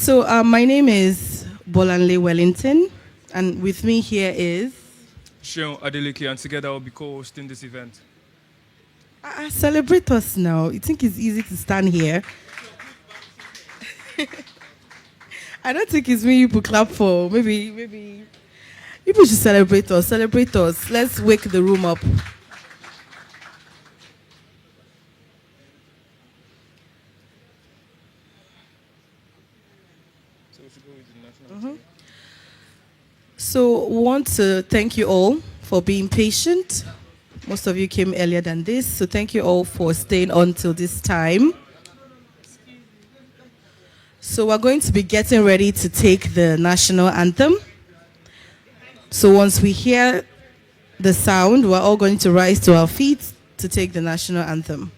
So my name is Bolanle Wellington, and with me here is Sean Adeleke, and together we'll be co-hosting this event. celebrate us now. You think it's easy to stand here? I don't think it's me people clap for. Maybe people should celebrate us. Celebrate us. Let's wake the room up. So we want to thank you all for being patient. Most of you came earlier than this, so thank you all for staying on till this time. So we're going to be getting ready to take the national anthem. So once we hear the sound, we're all going to rise to our feet to take the national anthem.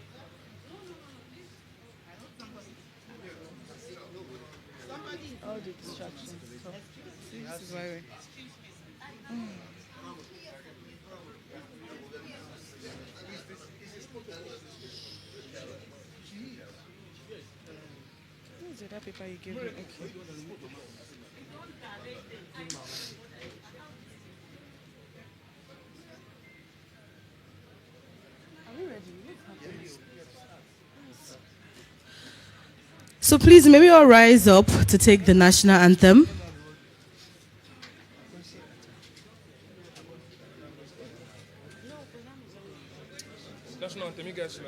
That paper you gave me. Okay. Are we ready? So please, may we all rise up to take the national anthem. National anthem, you guys.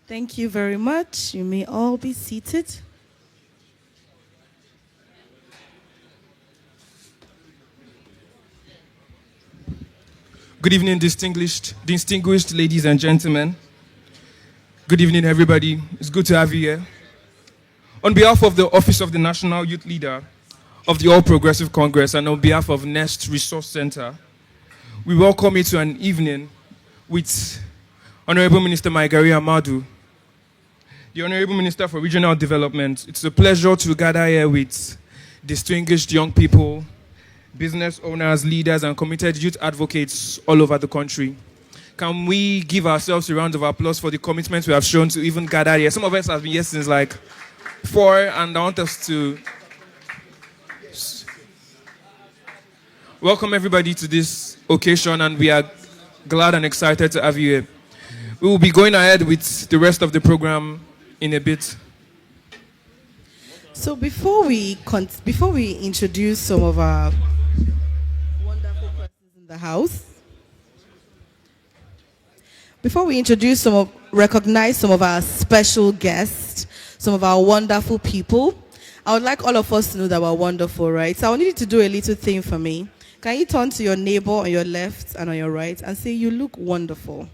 Thank you very much. You may all be seated. Good evening, distinguished ladies and gentlemen. Good evening, everybody. It's good to have you here. On behalf of the Office of the National Youth Leader of the All Progressive Congress and on behalf of Nest Resource Center, we welcome you to an evening with Honorable Minister Maigari Ahmadu, the Honorable Minister for Regional Development. It's a pleasure to gather here with distinguished young people, business owners, leaders, and committed youth advocates all over the country. Can we give ourselves a round of applause for the commitment we have shown to even gather here? Some of us have been here since like 4, and I want us to welcome everybody to this occasion, and we are glad and excited to have you here. We will be going ahead with the rest of the program in a bit. So before we introduce some of our wonderful persons in the house, recognize some of our special guests, some of our wonderful people, I would like all of us to know that we're wonderful, right? So I want you to do a little thing for me. Can you turn to your neighbor on your left and on your right and say, "You look wonderful"?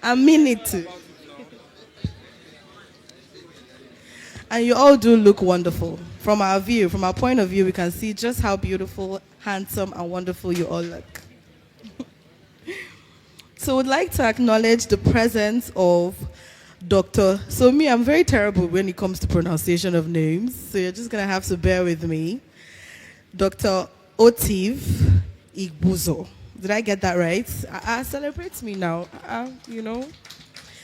I mean it too. And you all do look wonderful. From our view, from our point of view, we can see just how beautiful, handsome, and wonderful you all look. So we'd like to acknowledge the presence of Dr. So me, I'm very terrible when it comes to pronunciation of names, so you're just going to have to bear with me. Dr. Otiv Igbuzo. Did I get that right? Celebrate me now,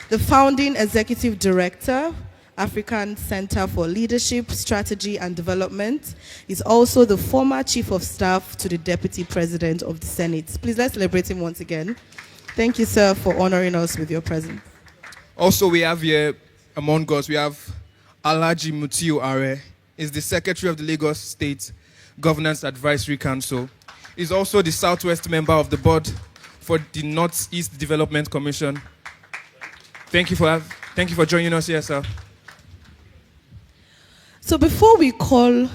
The founding executive director, African Center for Leadership, Strategy and Development, is also the former chief of staff to the deputy president of the Senate. Please let's celebrate him once again. Thank you, sir, for honoring us with your presence. Also, we have here among us, we have Alhaji Mutiu Are, is the secretary of the Lagos State Governance Advisory Council. He's also the Southwest member of the board for the Northeast Development Commission. Thank you for joining us here, sir. So before we call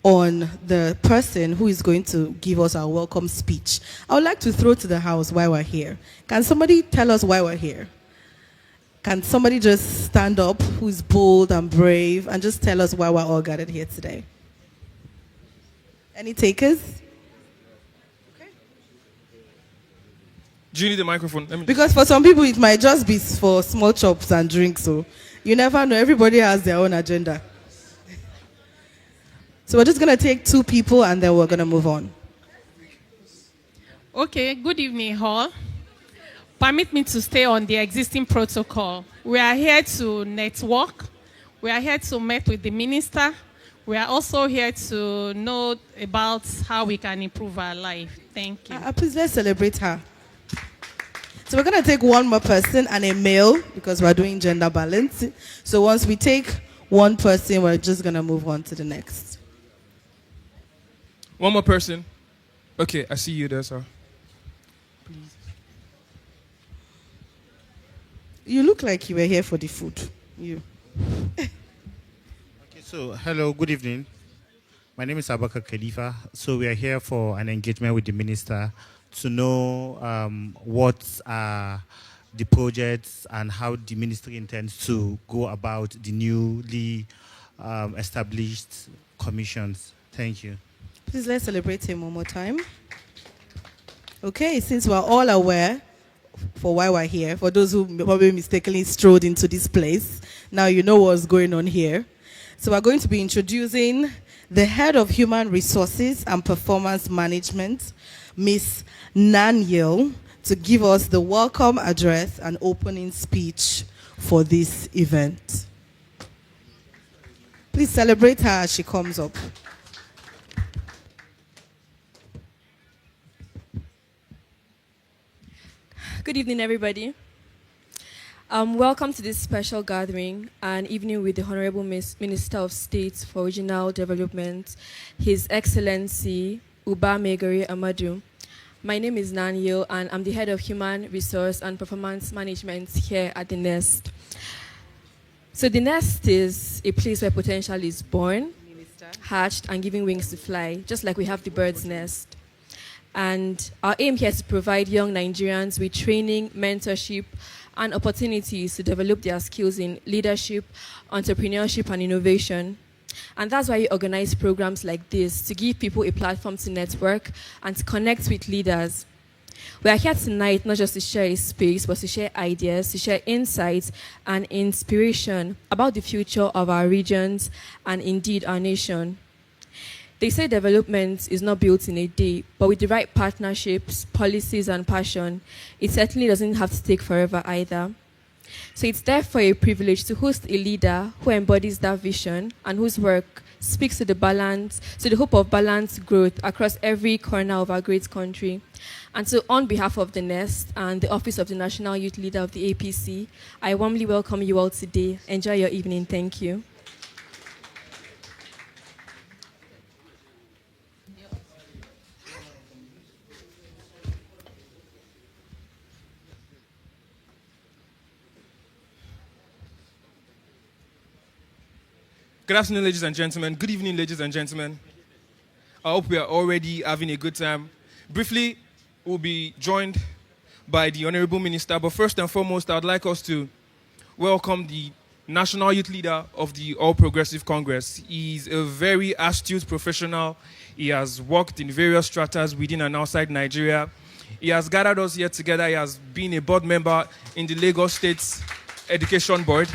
on the person who is going to give us our welcome speech, I would like to throw to the house why we're here. Can somebody tell us why we're here? Can somebody just stand up who's bold and brave and just tell us why we're all gathered here today? Any takers? Okay. Do you need the microphone? Because for some people it might just be for small chops and drinks, so you never know. Everybody has their own agenda. So we're just going to take 2 people and then we're going to move on. Okay, good evening, all. Permit me to stay on the existing protocol. We are here to network. We are here to meet with the minister. We are also here to know about how we can improve our life. Thank you. Please let's celebrate her. So we're going to take one more person and a male because we're doing gender balance. So once we take one person, we're just going to move on to the next. One more person. Okay, I see you there, sir. Please. You look like you were here for the food. You. Okay, so hello, good evening. My name is Abaka Khalifa. So we are here for an engagement with the minister to know what are the projects and how the ministry intends to go about the newly established commissions. Thank you. Please let's celebrate him one more time. Okay, since we're all aware for why we're here, for those who probably mistakenly strolled into this place, now you know what's going on here. So we're going to be introducing the head of Human Resources and Performance Management, Miss Nanyil, to give us the welcome address and opening speech for this event. Please celebrate her as she comes up. Good evening, everybody. Welcome to this special gathering, an evening with the Honorable Minister of State for Regional Development, His Excellency Uba Maigari Ahmadu. My name is Nanyil, and I'm the head of Human Resource and Performance Management here at the Nest. So the Nest is a place where potential is born, hatched, and giving wings to fly, just like we have the bird's nest. And our aim here is to provide young Nigerians with training, mentorship, and opportunities to develop their skills in leadership, entrepreneurship, and innovation. And that's why we organize programs like this, to give people a platform to network and to connect with leaders. We are here tonight not just to share a space, but to share ideas, to share insights and inspiration about the future of our regions and indeed our nation. They say development is not built in a day, but with the right partnerships, policies, and passion, it certainly doesn't have to take forever either. So it's therefore a privilege to host a leader who embodies that vision and whose work speaks to the hope of balanced growth across every corner of our great country. And so on behalf of the Nest and the Office of the National Youth Leader of the APC, I warmly welcome you all today. Enjoy your evening. Thank you. Good afternoon, ladies and gentlemen. Good evening, ladies and gentlemen. I hope we are already having a good time. Briefly, we'll be joined by the Honorable Minister, but first and foremost, I would like us to welcome the National Youth Leader of the All Progressive Congress. He's a very astute professional. He has worked in various stratas within and outside Nigeria. He has gathered us here together. He has been a board member in the Lagos State Education Board.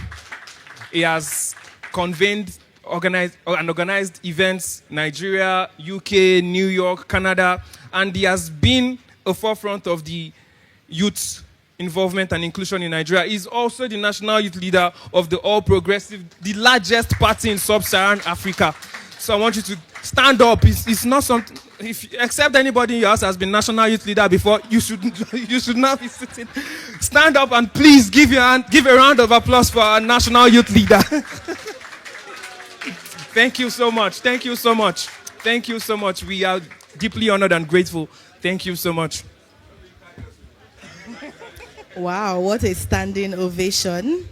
He has convened organized events, Nigeria, UK, New York, Canada, and he has been a forefront of the youth involvement and inclusion in Nigeria. He's also the national youth leader of the All Progressive, the largest party in sub-Saharan Africa. So I want you to stand up. It's not something, except anybody in your house has been national youth leader before, you should not be sitting. Stand up and please give a round of applause for our national youth leader. Thank you so much. Thank you so much. Thank you so much. We are deeply honored and grateful. Thank you so much. Wow, what a standing ovation.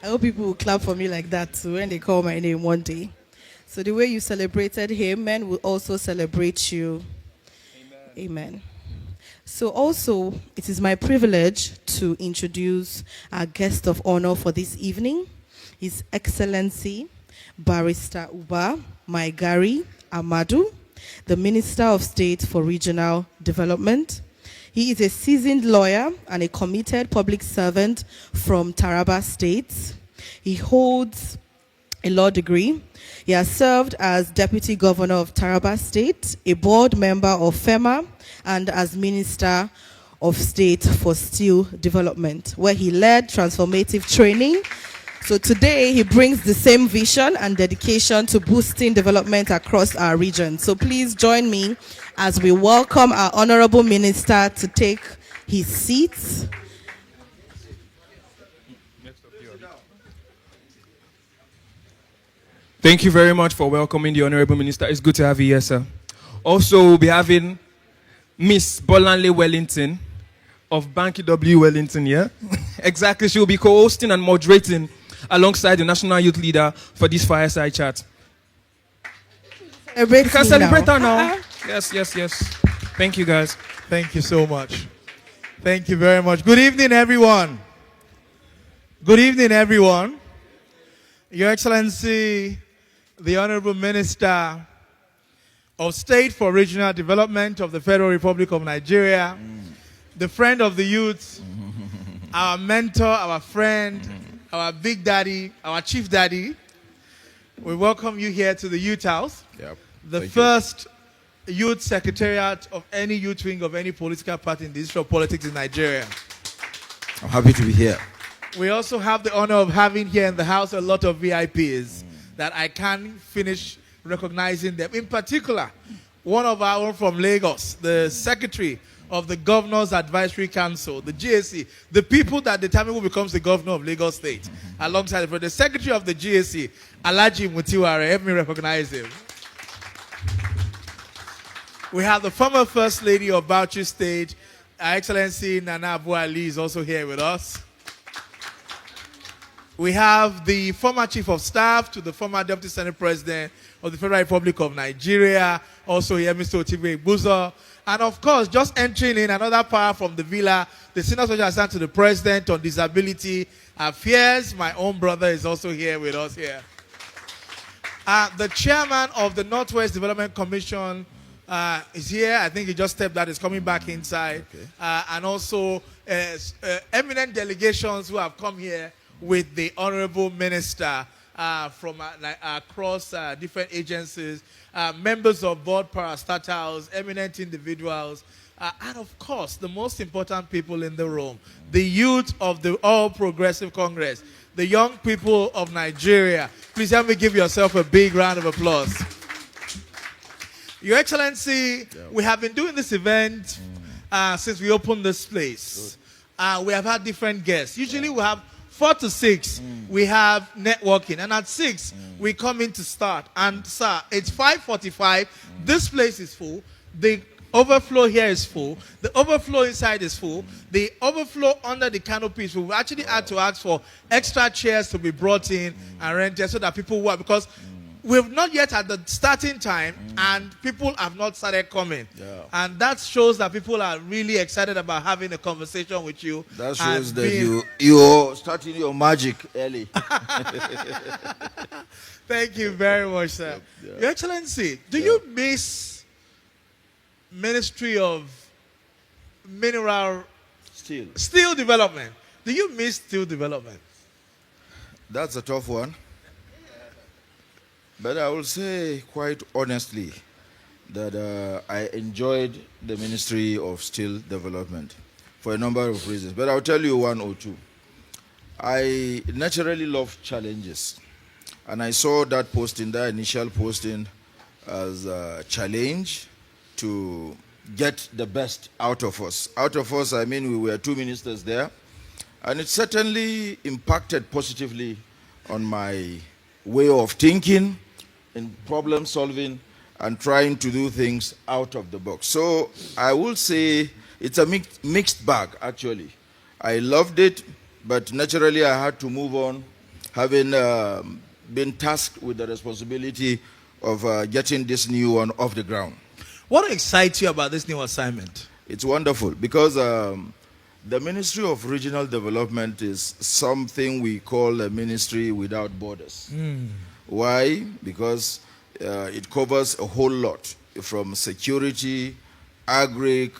I hope people will clap for me like that too when they call my name one day. So the way you celebrated him, men will also celebrate you. Amen. So also, it is my privilege to introduce our guest of honor for this evening, His Excellency, Barrister Uba Maigari Ahmadu, the Minister of State for Regional Development. He is a seasoned lawyer and a committed public servant from Taraba State. He holds a law degree. He has served as Deputy Governor of Taraba State, a board member of FEMA, and as Minister of State for Steel Development, where he led transformative training. So today, he brings the same vision and dedication to boosting development across our region. So please join me as we welcome our Honorable Minister to take his seat. Thank you very much for welcoming the Honorable Minister. It's good to have you here, sir. Also, we'll be having Miss Bolanle Wellington of Banky W. Wellington, yeah? Exactly. She will be co-hosting and moderating alongside the National Youth Leader for this fireside chat. You can celebrate her now. Yes. Thank you, guys. Thank you so much. Thank you very much. Good evening, everyone. Good evening, everyone. Your Excellency, the Honorable Minister of State for Regional Development of the Federal Republic of Nigeria, the friend of the youth, our mentor, our friend, our big daddy, our chief daddy. We welcome you here to the Youth House, the first youth secretariat of any youth wing of any political party in the history of politics in Nigeria. I'm happy to be here. We also have the honor of having here in the house a lot of VIPs that I can't finish recognizing them. In particular, one of our own from Lagos, the secretary of the Governor's Advisory Council, the GAC, the people that determine who becomes the governor of Lagos State, alongside the secretary of the GAC, Alhaji Mutiware. Help me recognize him. We have the former First Lady of Bauchi State, Her Excellency Nana Abu Ali is also here with us. We have the former Chief of Staff to the former Deputy Senate President of the Federal Republic of Nigeria, also here, Mr. Otigwe Igbuzo. And of course, just entering in another power from the villa, the Senior Special Assistant to the President on Disability Affairs. My own brother is also here with us here. The Chairman of the Northwest Development Commission is here. I think he just stepped out, is coming back inside. Okay. And also eminent delegations who have come here with the Honorable Minister from across different agencies, members of board parastatals, eminent individuals, and of course, the most important people in the room, the youth of the All Progressive Congress, the young people of Nigeria. Please help me give yourself a big round of applause. Your Excellency, we have been doing this event since we opened this place. We have had different guests. Usually we have 4 to 6, we have networking. And at 6, we come in to start. And, sir, it's 5:45. This place is full. The overflow here is full. The overflow inside is full. The overflow under the canopies, we've actually had to ask for extra chairs to be brought in and rented so that people work. Because we've not yet at the starting time, and people have not started coming. Yeah. And that shows that people are really excited about having a conversation with you. That shows that you're starting your magic early. Thank you very much, sir. Yeah. Your Excellency, do you miss Ministry of mineral Steel. development. Do you miss steel development? That's a tough one. But I will say quite honestly that I enjoyed the Ministry of Steel Development for a number of reasons. But I'll tell you one or two. I naturally love challenges. And I saw that posting, that initial posting, as a challenge to get the best out of us. Out of us, I mean, we were two ministers there. And it certainly impacted positively on my way of thinking, in problem solving, and trying to do things out of the box. So I will say it's a mixed bag, actually. I loved it, but naturally I had to move on, having been tasked with the responsibility of getting this new one off the ground. What excites you about this new assignment? It's wonderful because the Ministry of Regional Development is something we call a ministry without borders. Why? Because it covers a whole lot, from security, agric,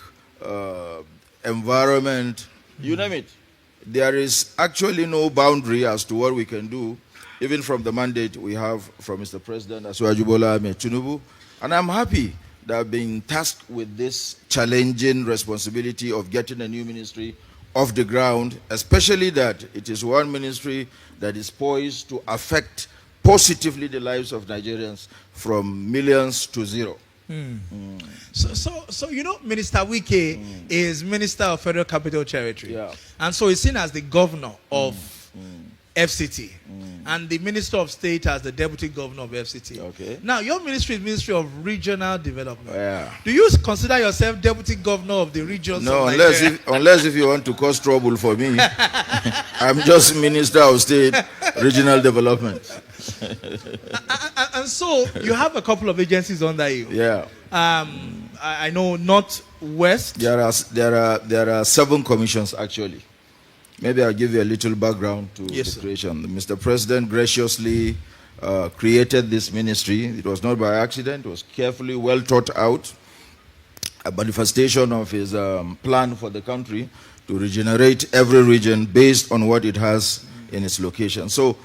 environment, you name it. There is actually no boundary as to what we can do, even from the mandate we have from Mr. President Asiwaju Bola Ahmed Tinubu. And I'm happy that I've been tasked with this challenging responsibility of getting a new ministry off the ground, especially that it is one ministry that is poised to affect positively the lives of Nigerians from millions to zero. So you know, Minister Wike is Minister of Federal Capital Territory. Yeah. And so he's seen as the governor of FCT. And the Minister of State as the Deputy Governor of FCT. Okay. Now, your ministry is Ministry of Regional Development. Yeah. Do you consider yourself Deputy Governor of the regions No, of unless if you want to cause trouble for me. I'm just Minister of State, Regional Development. And so, you have a couple of agencies under you. Yeah. I know Northwest. There are 7 commissions actually. Maybe I'll give you a little background to the creation. Mr. President graciously created this ministry. It was not by accident. It was carefully, well thought out. A manifestation of his plan for the country to regenerate every region based on what it has in its location. So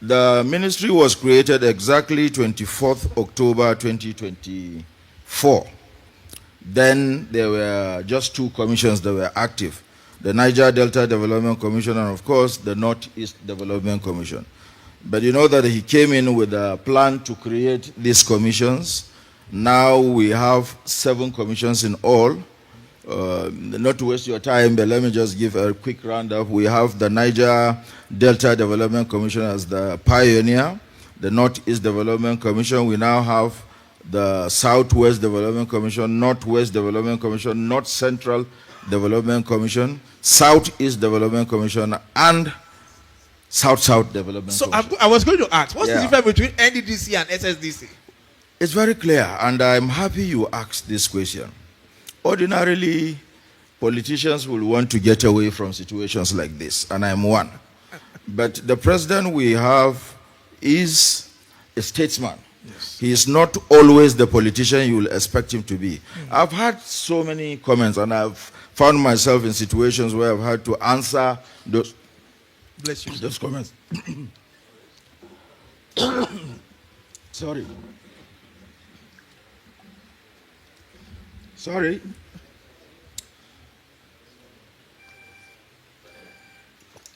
the ministry was created exactly 24th October 2024. Then there were just 2 commissions that were active. The Niger Delta Development Commission and, of course, the Northeast Development Commission. But you know that he came in with a plan to create these commissions. Now we have 7 commissions in all. Not to waste your time, but let me just give a quick roundup. We have the Niger Delta Development Commission as the pioneer, the Northeast Development Commission. We now have the Southwest Development Commission, Northwest Development Commission, North Central Development Commission, Southeast Development Commission, and South-South Development Commission. So I was going to ask, what's the difference between NDDC and SSDC? It's very clear, and I'm happy you asked this question. Ordinarily, politicians will want to get away from situations like this, and I'm one. But the president we have is a statesman. Yes. He is not always the politician you will expect him to be. I've had so many comments, and I've found myself in situations where I've had to answer those comments. Sorry.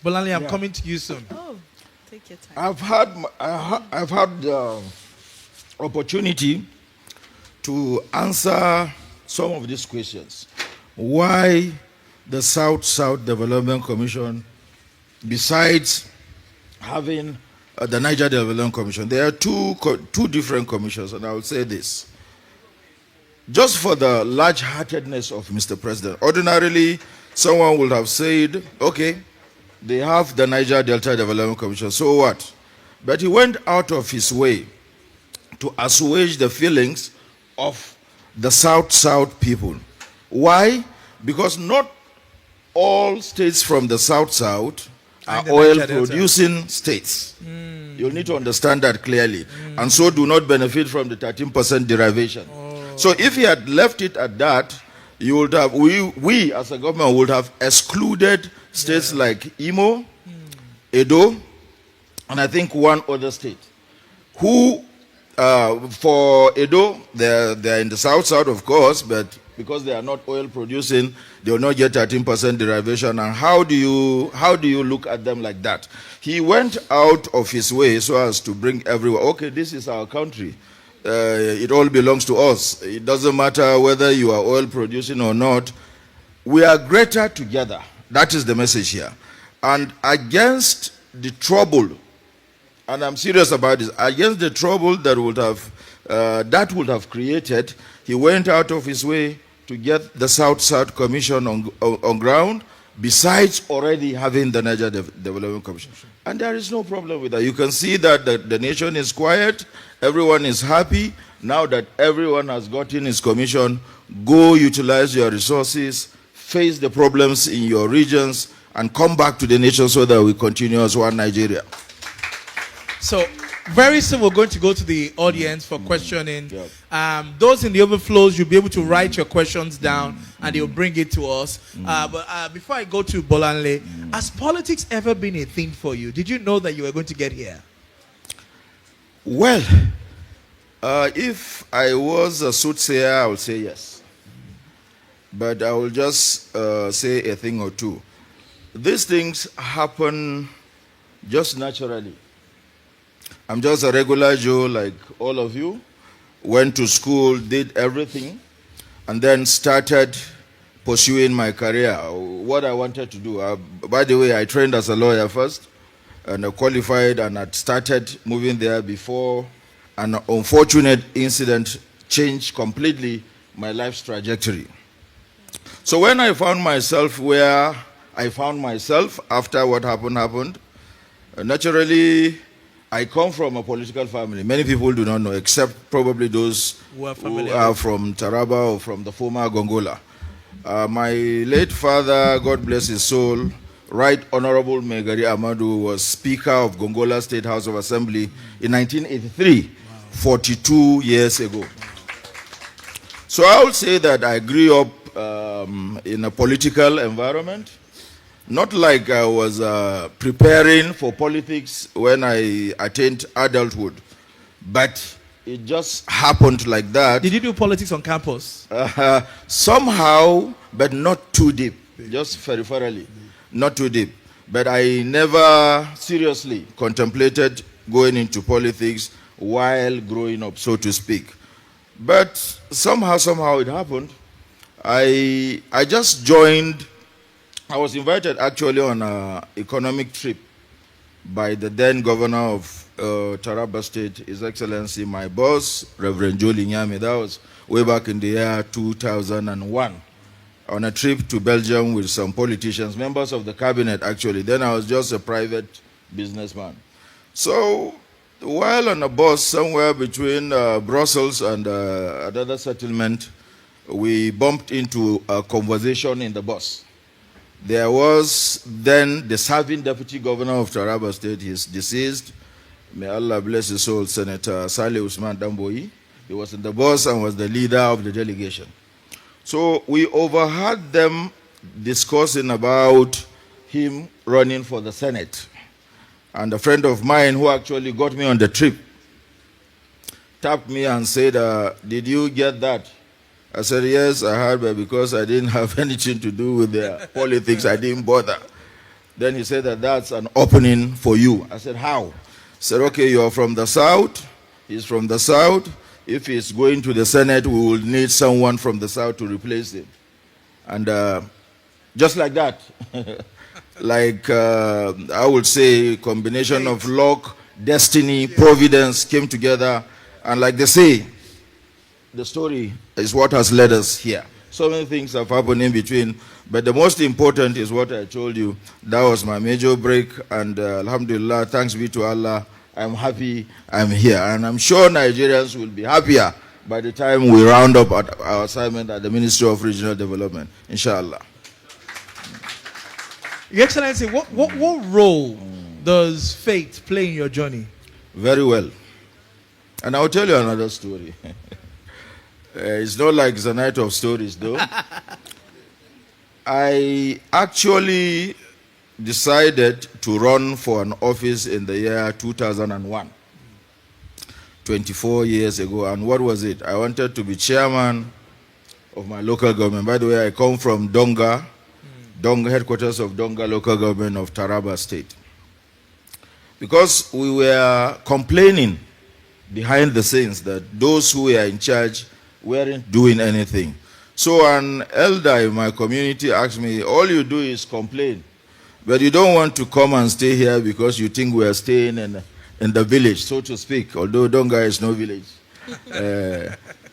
Bolani, I'm coming to you soon. Oh, take your time. I've had the opportunity to answer some of these questions. Why the South-South Development Commission, besides having the Niger Development Commission, there are two different commissions, and I will say this. Just for the large-heartedness of Mr. President, ordinarily, someone would have said, okay, they have the Niger Delta Development Commission, so what? But he went out of his way to assuage the feelings of the South-South people. Why? Because not all states from the South-South are oil-producing states. You'll need to understand that clearly. And so do not benefit from the 13% derivation. So if he had left it at that, you would have, we as a government would have excluded states like Imo, Edo, and I think one other state, who, for Edo, they're in the south, of course, but because they are not oil producing, they will not get 13% derivation. And how do you look at them like that? He went out of his way so as to bring everyone, okay, this is our country. It all belongs to us. It doesn't matter whether you are oil producing or not. We are greater together. That is the message here. And against the trouble, and I'm serious about this, against the trouble that would have created, he went out of his way to get the South-South Commission on ground, besides already having the Niger Development Commission. And there is no problem with that. You can see that the nation is quiet, everyone is happy. Now that everyone has gotten his commission, go utilize your resources, face the problems in your regions, and come back to the nation so that we continue as one Nigeria. So, very soon we're going to go to the audience for questioning. Yep. Those in the overflows, you'll be able to write your questions down and they'll bring it to us. But before I go to Bolanle, has politics ever been a thing for you? Did you know that you were going to get here? Well, if I was a soothsayer, I would say yes. But I will just say a thing or two. These things happen just naturally. I'm just a regular Joe like all of you. Went to school, did everything, and then started pursuing my career, what I wanted to do. By the way, I trained as a lawyer first, and I qualified, and I started moving there before an unfortunate incident changed completely my life's trajectory. So when I found myself where I found myself after what happened, naturally, I come from a political family. Many people do not know, except probably those who are from Taraba or from the former Gongola. My late father, God bless his soul, Right Honorable Maigari Ahmadu, was Speaker of Gongola State House of Assembly in 1983, 42 years ago. So I would say that I grew up in a political environment. Not like I was preparing for politics when I attained adulthood, but it just happened like that. Did you do politics on campus? Somehow, but not too deep, just peripherally, not too deep. But I never seriously contemplated going into politics while growing up, so to speak. But somehow it happened. I just joined. I was invited actually on an economic trip by the then governor of Taraba State, His Excellency, my boss, Reverend Jolie Nyame. That was way back in the year 2001, on a trip to Belgium with some politicians, members of the cabinet actually. Then I was just a private businessman. So while on a bus somewhere between Brussels and another settlement, we bumped into a conversation in the bus. There was then the serving deputy governor of Taraba State. He's deceased. May Allah bless his soul, Senator Saleh Usman Damboyi. He was in the bus and was the leader of the delegation. So we overheard them discussing about him running for the Senate. And a friend of mine who actually got me on the trip tapped me and said, did you get that? I said, yes, I heard, but because I didn't have anything to do with the politics, I didn't bother. Then he said that's an opening for you. I said, how? He said, okay, you're from the South. He's from the South. If he's going to the Senate, we will need someone from the South to replace him. And just like that, like I would say, combination of luck, destiny, providence came together. And like they say, the story is what has led us here. So many things have happened in between, but the most important is what I told you. That was my major break, and alhamdulillah, thanks be to Allah, I'm happy I'm here. And I'm sure Nigerians will be happier by the time we round up at our assignment at the Ministry of Regional Development, inshallah. Your Excellency, what role does faith play in your journey? Very well. And I'll tell you another story. It's not like it's a night of stories, though. I actually decided to run for an office in the year 2001, 24 years ago. And what was it? I wanted to be chairman of my local government. By the way, I come from Donga, headquarters of Donga local government of Taraba State. Because we were complaining behind the scenes that those who were in charge weren't doing anything. So an elder in my community asked me, all you do is complain, but you don't want to come and stay here because you think we are staying in the village, so to speak, although Donga is no village.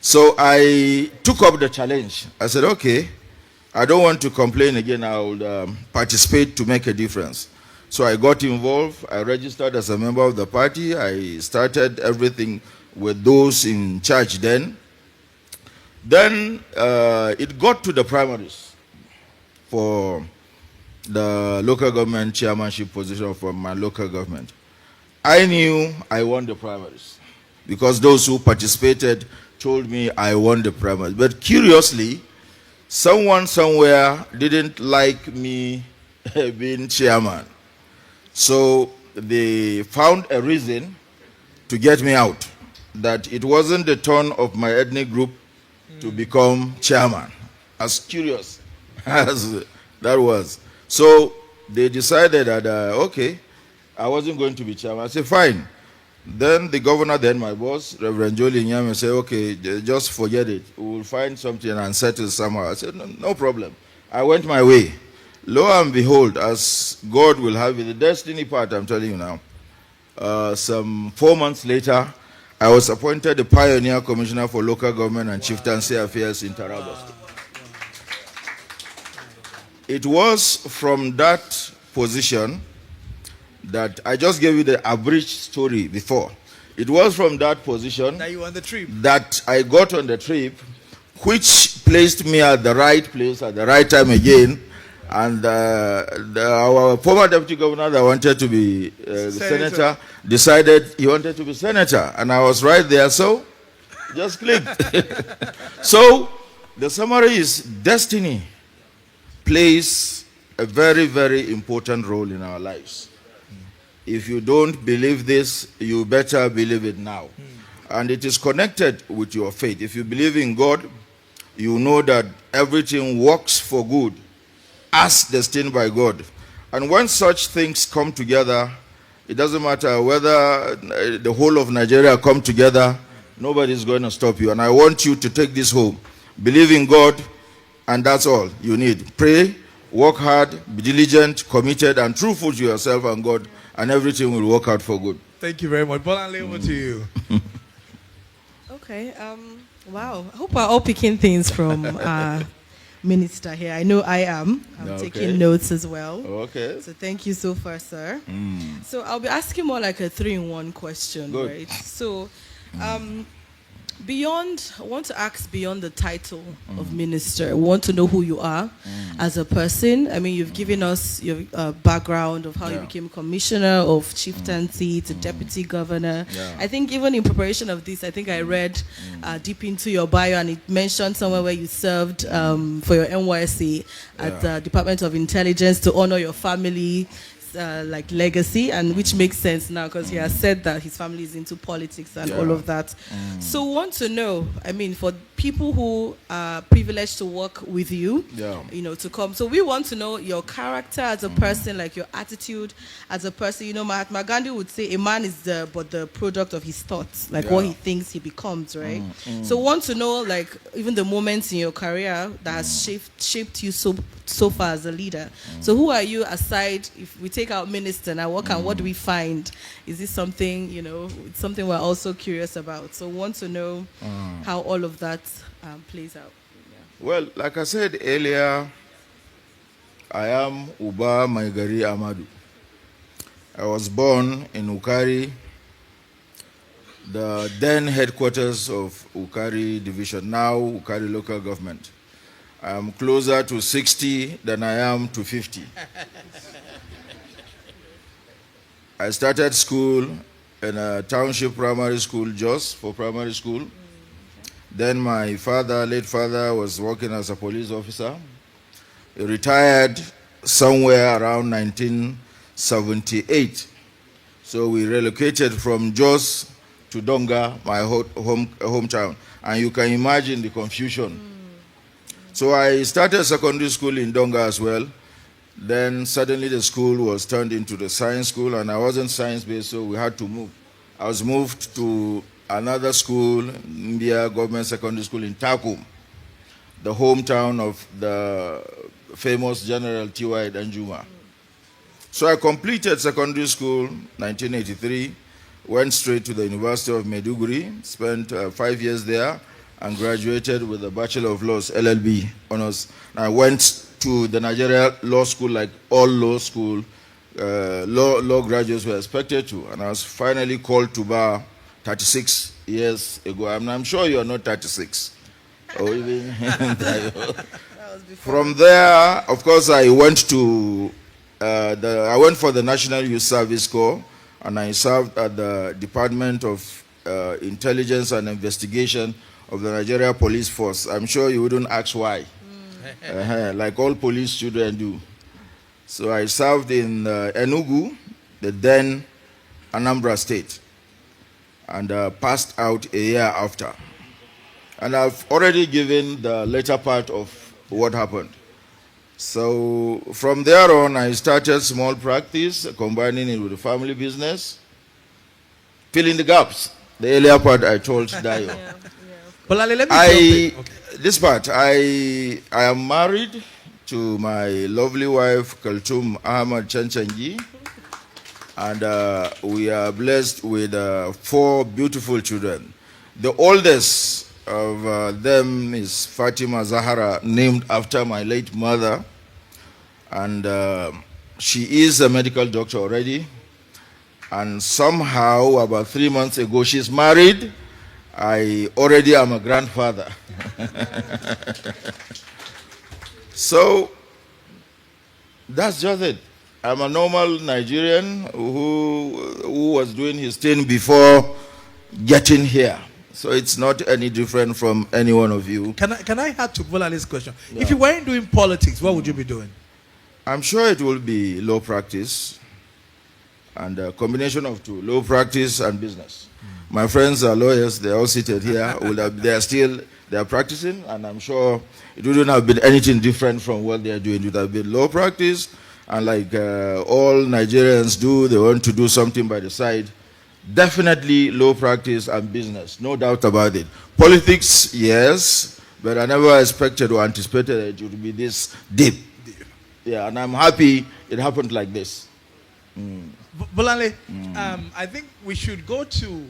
So I took up the challenge. I said, okay, I don't want to complain again. I will participate to make a difference. So I got involved. I registered as a member of the party. I started everything with those in charge then. Then it got to the primaries for the local government chairmanship position for my local government. I knew I won the primaries because those who participated told me I won the primaries. But curiously, someone somewhere didn't like me being chairman. So they found a reason to get me out, that it wasn't the turn of my ethnic group to become chairman, as curious as that was. So they decided that, okay, I wasn't going to be chairman. I said, fine. Then the governor, then my boss, Reverend Jolie Nyame, said, okay, just forget it. We will find something and settle somehow. I said, no problem. I went my way. Lo and behold, as God will have it, the destiny part, I'm telling you now, some 4 months later, I was appointed the Pioneer Commissioner for Local Government and Chieftaincy Affairs in Taraba State. It was from that position that I just gave you the abridged story before. It was from that position that you on the trip, that I got on the trip, which placed me at the right place at the right time again. And our former deputy governor that wanted to be senator decided he wanted to be senator. And I was right there, so just clicked. So the summary is destiny plays a very, very important role in our lives. If you don't believe this, you better believe it now. And it is connected with your faith. If you believe in God, you know that everything works for good as destined by God. And when such things come together, it doesn't matter whether the whole of Nigeria come together, nobody's going to stop you. And I want you to take this home. Believe in God, and that's all you need. Pray, work hard, be diligent, committed, and truthful to yourself and God, and everything will work out for good. Thank you very much. Bolanle, over to you. Okay. Wow. I hope we're all picking things from Minister here. I know I am. I'm taking notes as well. Okay. So thank you so far, sir. So I'll be asking more like a 3-in-1 question, Good. right? So beyond, I want to ask beyond the title of minister. I want to know who you are as a person. I mean, you've given us your background of how you became commissioner of chieftaincy to deputy governor. I think even in preparation of this, I think I read deep into your bio, and it mentioned somewhere where you served for your NYSC at the Department of Intelligence to honor your family like legacy, and which makes sense now because he has said that his family is into politics and all of that. So want to know, I mean, for people who are privileged to work with you, you know, to come. So we want to know your character as a person, like your attitude as a person. You know, Mahatma Gandhi would say a man is the product of his thoughts, like what he thinks he becomes, right? So want to know, like, even the moments in your career that has shaped you so far as a leader. So who are you aside, if we take out minister now, what do we find? Is this something, you know, it's something we're also curious about? So want to know how all of that plays out. Well, like I said earlier, I am Uba Maigari Ahmadu. I was born in Ukari, the then headquarters of Ukari Division, now Ukari Local Government. I am closer to 60 than I am to 50. I started school in a township primary school, just for primary school. Then my father, late father, was working as a police officer. He retired somewhere around 1978. So we relocated from Jos to Donga, my hometown. And you can imagine the confusion. So I started secondary school in Donga as well. Then suddenly the school was turned into the science school, and I wasn't science-based, so we had to move. I was moved to another school, India Government Secondary School in Takum, the hometown of the famous General T.Y. Danjuma. So I completed secondary school 1983, went straight to the University of Maiduguri, spent 5 years there, and graduated with a Bachelor of Laws, LLB honors. I went to the Nigeria Law School like all law school, law graduates were expected to, and I was finally called to bar 36 years ago. I'm sure you are not 36. Or even From there, of course, I went to I went for the National Youth Service Corps, and I served at the Department of Intelligence and Investigation of the Nigeria Police Force. I'm sure you wouldn't ask why, like all police children do. So I served in Enugu, the then Anambra State, and passed out a year after. And I've already given the later part of what happened. So from there on, I started small practice, combining it with the family business, filling the gaps. The earlier part I told Dayo. But let me this part, I am married to my lovely wife, Kaltum Ahmad Chanchangi, and we are blessed with 4 beautiful children. The oldest of them is Fatima Zahara, named after my late mother, and she is a medical doctor already, and somehow about 3 months ago she's married. I already am a grandfather. So that's just it. I'm a normal Nigerian who was doing his thing before getting here. So it's not any different from any one of you. Can I add to Bolale's question? Yeah. If you weren't doing politics, what would you be doing? I'm sure it will be law practice and a combination of two, law practice and business. My friends are lawyers, they're all seated here. They are practicing, and I'm sure it wouldn't have been anything different from what they are doing. It would have been law practice, and like all Nigerians do, they want to do something by the side. Definitely law practice and business, no doubt about it. Politics, yes, but I never expected or anticipated that it would be this deep. Yeah, and I'm happy it happened like this. Bolale, I think we should go to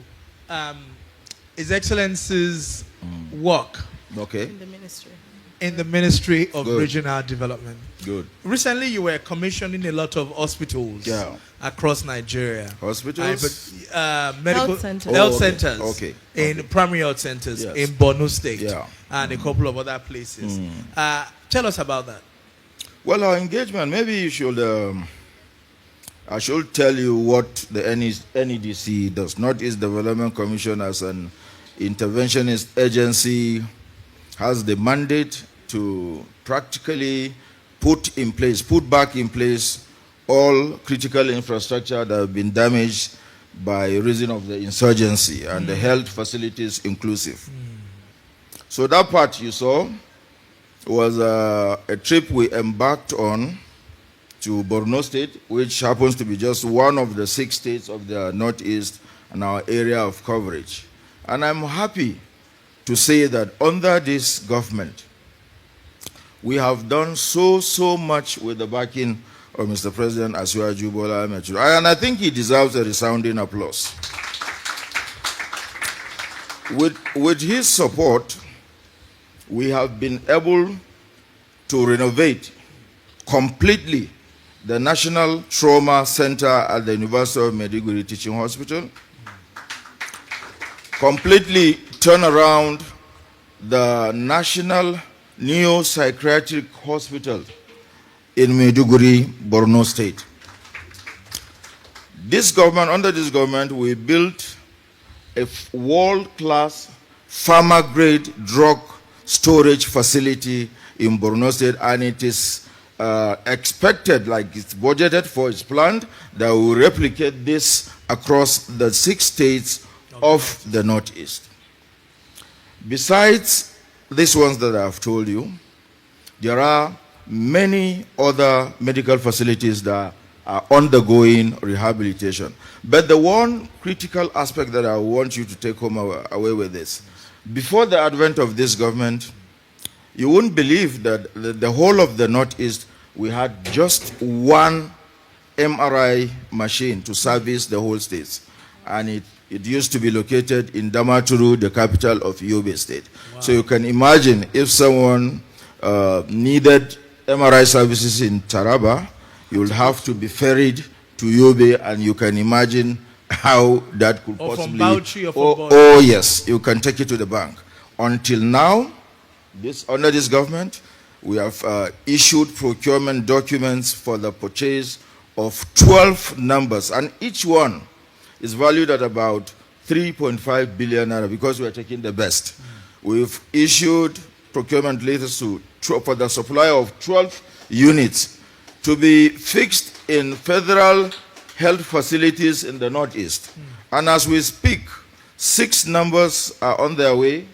His Excellency's work. Okay. In the Ministry of Good. Regional Development. Good. Recently, you were commissioning a lot of hospitals across Nigeria. Hospitals? Medical health centers. Okay. In primary health centers Yes. in Borno State and a couple of other places. Tell us about that. Well, our engagement, maybe you should, I should tell you what the NEDC does. Northeast Development Commission, as an interventionist agency, has the mandate to practically put back in place all critical infrastructure that have been damaged by reason of the insurgency, and the health facilities inclusive. So that part you saw was a trip we embarked on to Borno State, which happens to be just one of the 6 states of the Northeast and our area of coverage. And I'm happy to say that under this government, we have done so much with the backing of Mr. President Asiwaju Bola Ahmed Tinubu. And I think he deserves a resounding applause. With his support, we have been able to renovate completely the National Trauma Center at the University of Maiduguri Teaching Hospital, completely turn around the National Neo-Psychiatric Hospital in Maiduguri, Borno State. This government, under this government, we built a world-class pharma-grade drug storage facility in Borno State, and it is expected, like it's budgeted for, it's planned, that we will replicate this across the 6 states of the Northeast. Besides these ones that I have told you, there are many other medical facilities that are undergoing rehabilitation. But the one critical aspect that I want you to take home away with this, before the advent of this government, you wouldn't believe that the whole of the Northeast, we had just one MRI machine to service the whole states. And it used to be located in Damaturu, the capital of Yobe State. Wow. So you can imagine if someone needed MRI services in Taraba, you will have to be ferried to Yobe, and you can imagine how that could possibly... From Bauchi or from oh yes, you can take it to the bank. Until now, under this government, we have issued procurement documents for the purchase of 12 numbers, and each one is valued at about 3.5 billion naira because we are taking the best. We've issued procurement letters for the supply of 12 units to be fixed in federal health facilities in the Northeast. And as we speak, 6 numbers are on their way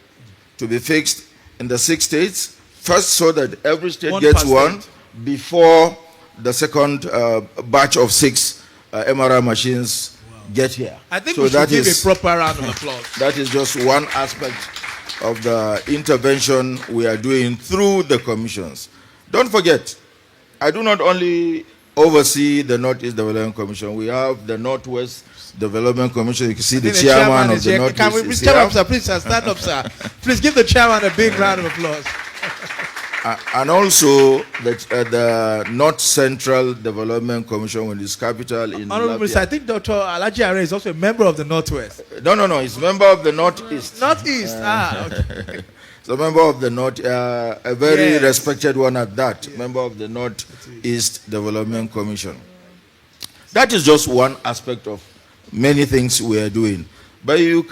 to be fixed in the 6 states. First, so that every state gets one before the second batch of 6 MRI machines get here. I think we should give a proper round of applause. That is just one aspect of the intervention we are doing through the commissions. Don't forget, I do not only oversee the Northeast Development Commission. We have the Northwest Development Commission. You can see the chairman of the Northeast. Can we stand up, sir? Please, sir, stand up, sir. Please give the chairman a big round of applause. And also the North Central Development Commission, with its capital in Honorable Mr. I think Dr. Alhaji Are is also a member of the Northwest. No, he's a member of the Northeast. Northeast, okay. He's a member of the North, a very respected one at that, member of the Northeast Development Commission. That is just one aspect of many things we are doing. But we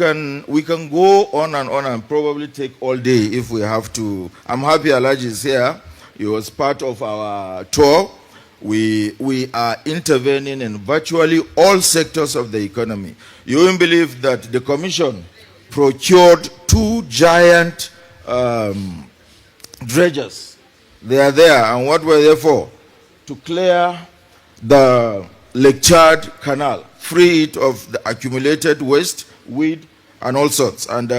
can go on and probably take all day if we have to. I'm happy Alhaji is here. He was part of our tour. We are intervening in virtually all sectors of the economy. You won't believe that the commission procured 2 giant dredgers. They are there, and what were they for? To clear the Lake Chad Canal, free it of the accumulated waste, weed, and all sorts. And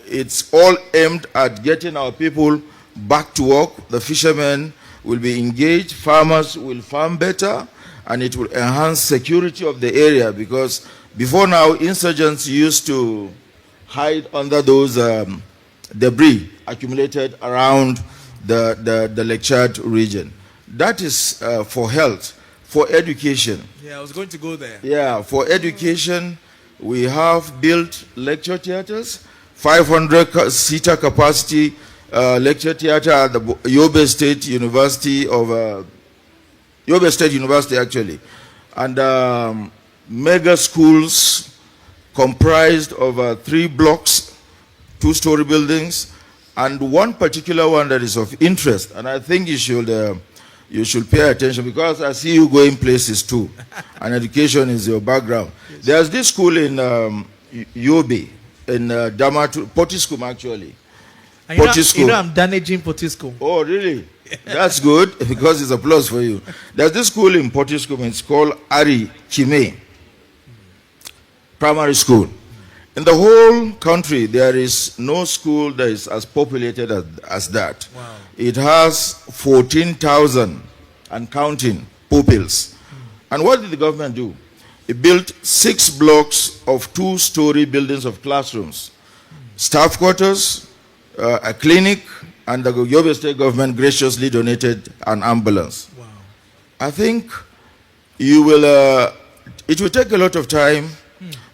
it's all aimed at getting our people back to work. The fishermen will be engaged, farmers will farm better, and it will enhance security of the area, because before now, insurgents used to hide under those debris accumulated around the Lake Chad region. That is for health, for education. Yeah, I was going to go there. Yeah, for education, we have built lecture theaters, 500-seater capacity lecture theater at the Yobe State University Yobe State University actually, and mega schools comprised of 3 blocks, 2-story buildings, and one particular one that is of interest, and I think you should pay attention, because I see you going places too, and education is your background. Yes. There's this school in Yobe, in Damatu, Potiskum actually. And you know I'm damaging Potiskum. Oh, really? That's good, because it's applause for you. There's this school in Potiskum, it's called Ari Chime Primary School. In the whole country, there is no school that is as populated as that. Wow. It has 14,000 and counting pupils. And what did the government do? It built 6 blocks of 2-story buildings of classrooms, staff quarters, a clinic, and the Yobe State government graciously donated an ambulance. Wow. I think it will take a lot of time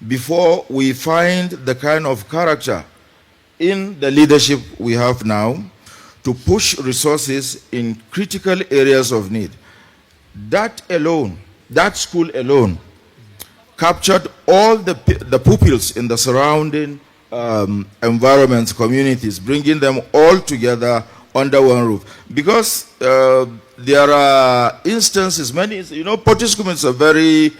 before we find the kind of character in the leadership we have now to push resources in critical areas of need. That alone, that school alone, captured all the pupils in the surrounding environments, communities, bringing them all together under one roof. Because there are instances, Potiskum is a very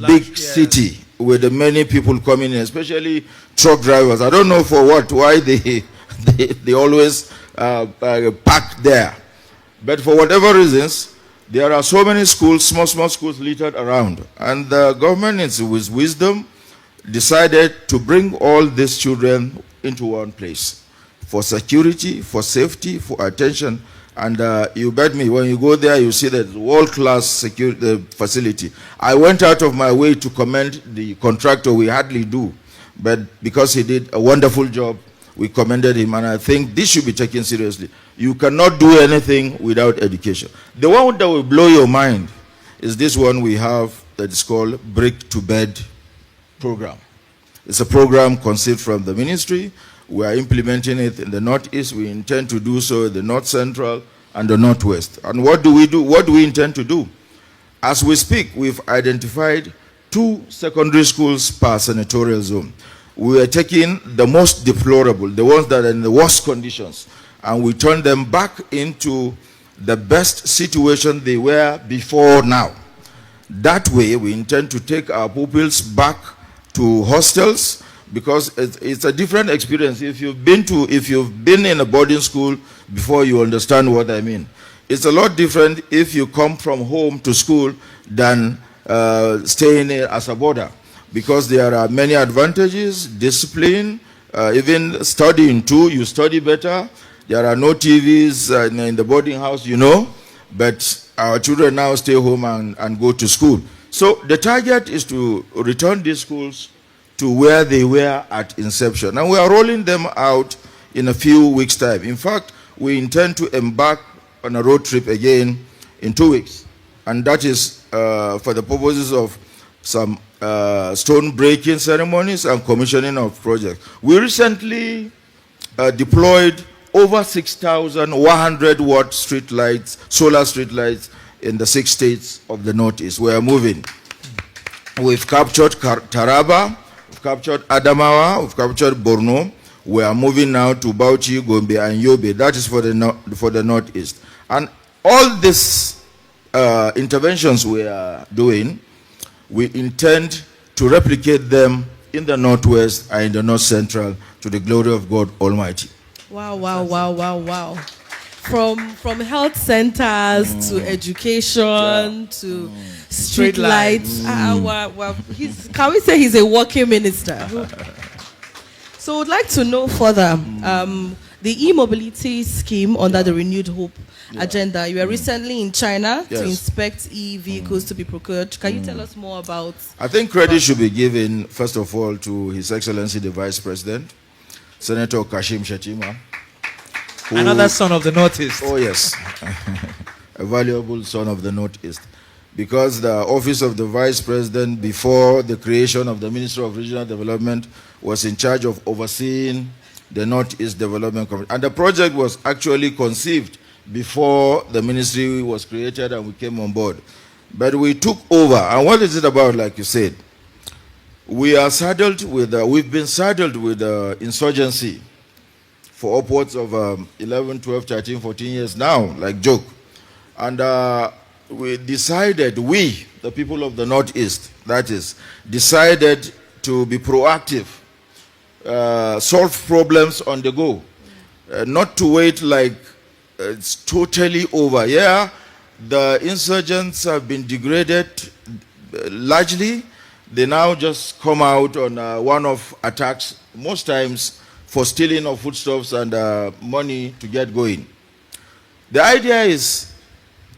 big city with many people coming in, especially truck drivers. I don't know why they always park there. But for whatever reasons, there are so many schools, small schools littered around. And the government, with wisdom, decided to bring all these children into one place for security, for safety, for attention. And you bet me, when you go there, you see that world-class security facility. I went out of my way to commend the contractor. We hardly do. But because he did a wonderful job, we commended him. And I think this should be taken seriously. You cannot do anything without education. The one that will blow your mind is this one we have that is called Brick to Bed program. It's a program conceived from the ministry. We are implementing it in the Northeast. We intend to do so in the North Central and the Northwest. And what do we do? What do we intend to do? As we speak, we've identified 2 secondary schools per senatorial zone. We are taking the most deplorable, the ones that are in the worst conditions, and we turn them back into the best situation they were before now. That way, we intend to take our pupils back to hostels, because it's a different experience. If you've been in a boarding school before, you understand what I mean. It's a lot different if you come from home to school than staying as a boarder, because there are many advantages, discipline, even studying too. You study better. There are no TVs in the boarding house, but our children now stay home and go to school. So the target is to return these schools to where they were at inception. And we are rolling them out in a few weeks' time. In fact, we intend to embark on a road trip again in 2 weeks. And that is for the purposes of some stone breaking ceremonies and commissioning of projects. We recently deployed over 6,100 watt street lights, solar street lights in the 6 states of the Northeast. We are moving. We've captured Taraba, we've captured Adamawa, we've captured Borno. We are moving now to Bauchi, Gombe, and Yobe. That is for the Northeast. And all these interventions we are doing, we intend to replicate them in the Northwest and in the North Central to the glory of God Almighty. Wow, wow, wow, wow, wow. From health centers to education to street lights. Well, can we say he's a working minister? So we'd like to know further the e-mobility scheme under the Renewed Hope agenda. You were recently in China to inspect e-vehicles to be procured. Can you tell us more about? I think credit should be given, first of all, to His Excellency the Vice President, Senator Kashim Shettima. Another son of the Northeast. Oh, yes. A valuable son of the Northeast. Because the office of the Vice President, before the creation of the Ministry of Regional Development, was in charge of overseeing the Northeast Development Committee. And the project was actually conceived before the ministry was created and we came on board. But we took over. And what is it about, like you said? We are saddled with, we've been saddled with insurgency for upwards of 11, 12, 13, 14 years now, like joke. And we decided, the people of the Northeast, that is, decided to be proactive, solve problems on the go, not to wait like it's totally over. Yeah, the insurgents have been degraded largely. They now just come out on one-off attacks, most times for stealing of foodstuffs and money to get going. The idea is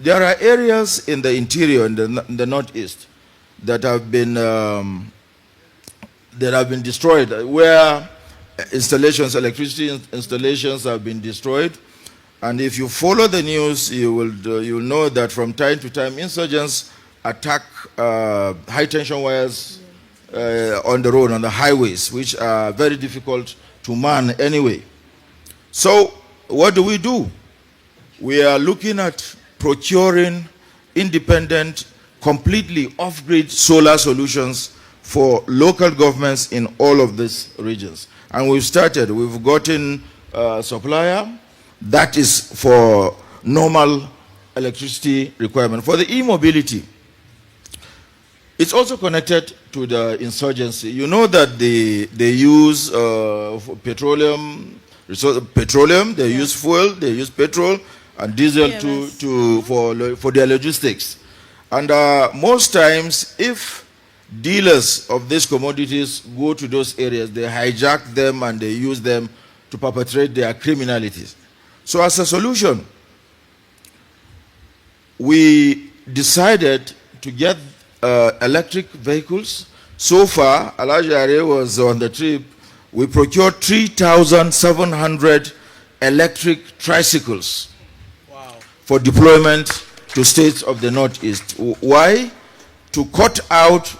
there are areas in the interior, in the Northeast, that have been destroyed, where electricity installations have been destroyed. And if you follow the news, you'll know that from time to time, insurgents attack high-tension wires on the road, on the highways, which are very difficult to man anyway. So what do? We are looking at procuring independent, completely off-grid solar solutions for local governments in all of these regions. And we've started. We've gotten a supplier that is for normal electricity requirement. For the e-mobility, it's also connected to the insurgency. You know that they use petroleum, they use fuel, they use petrol and diesel for their logistics. And most times, if dealers of these commodities go to those areas, they hijack them and they use them to perpetrate their criminalities. So as a solution, we decided to get electric vehicles. So far, Alhaji was on the trip. We procured 3,700 electric tricycles for deployment to states of the Northeast. Why? To cut out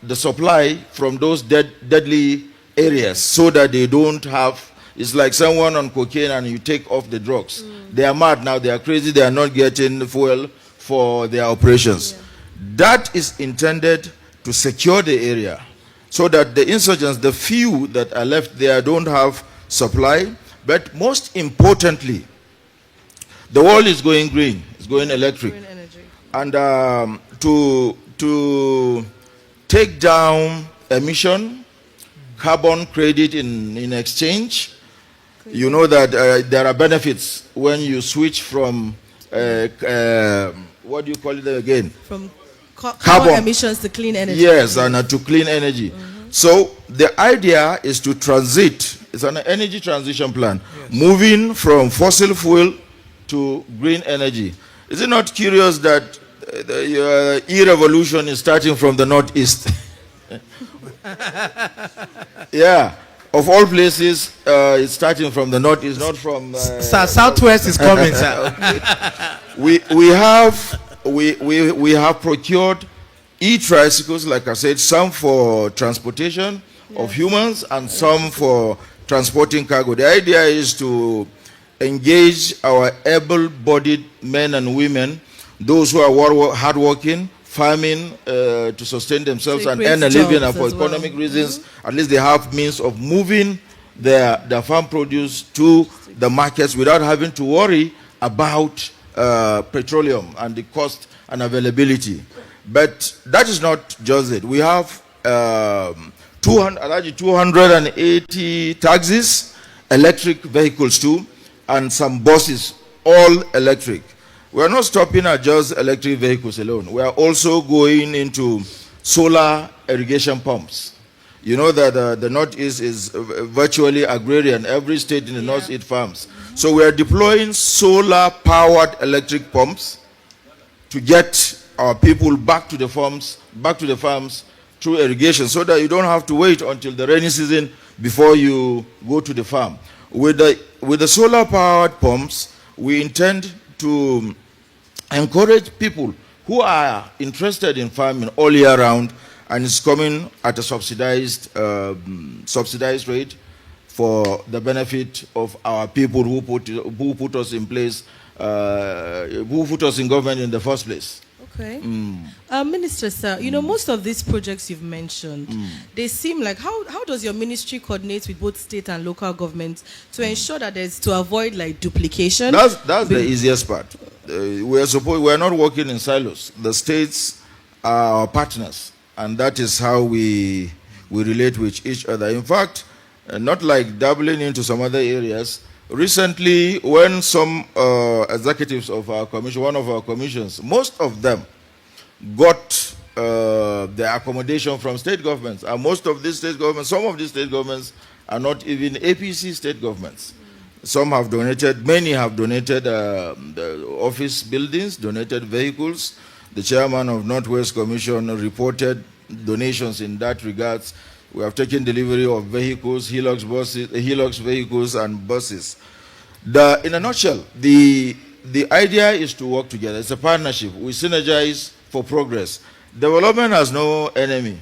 the supply from those deadly areas so that they don't have, it's like someone on cocaine and you take off the drugs. They are mad now, they are crazy, they are not getting fuel for their operations. That is intended to secure the area so that the insurgents, the few that are left there, don't have supply. But most importantly, the world is going green, it's going electric. Green energy. And to take down emission, carbon credit in exchange, you know that there are benefits when you switch from, what do you call it again? From carbon emissions to clean energy. Yes, and to clean energy. So the idea is to transit, it's an energy transition plan, moving from fossil fuel to green energy. Is it not curious that the e-revolution is starting from the Northeast? Yeah. Of all places, it's starting from the Northeast, not from... Sir, Southwest is coming, sir. We have procured e-tricycles, like I said, some for transportation of humans and some for transporting cargo. The idea is to engage our able-bodied men and women, those who are hardworking, farming to sustain themselves and earn a living, and for economic reasons, at least they have means of moving their farm produce to the markets without having to worry about petroleum and the cost and availability. But that is not just it. We have 280 taxis, electric vehicles too, and some buses, all electric. We are not stopping at just electric vehicles alone. We are also going into solar irrigation pumps. You know that the Northeast is virtually agrarian. Every state in the Northeast farms. So we are deploying solar-powered electric pumps to get our people back to the farms through irrigation, so that you don't have to wait until the rainy season before you go to the farm. With the solar-powered pumps, we intend to encourage people who are interested in farming all year round, and it's coming at a subsidized rate for the benefit of our people who put us in place, who put us in government in the first place. Okay. Minister, sir, you know, most of these projects you've mentioned, they seem like, how does your ministry coordinate with both state and local governments to ensure that to avoid like duplication? That's the easiest part. We are not working in silos. The states are our partners, and that is how we relate with each other. In fact, not like doubling into some other areas. Recently, when some executives of our commission, one of our commissions, most of them got their accommodation from state governments. And most of these state governments, some of these state governments are not even APC state governments. Some have donated, many have donated the office buildings, donated vehicles. The chairman of Northwest Commission reported donations in that regards. We have taken delivery of vehicles, Hilux vehicles and buses. In a nutshell, the idea is to work together. It's a partnership. We synergize for progress. Development has no enemy.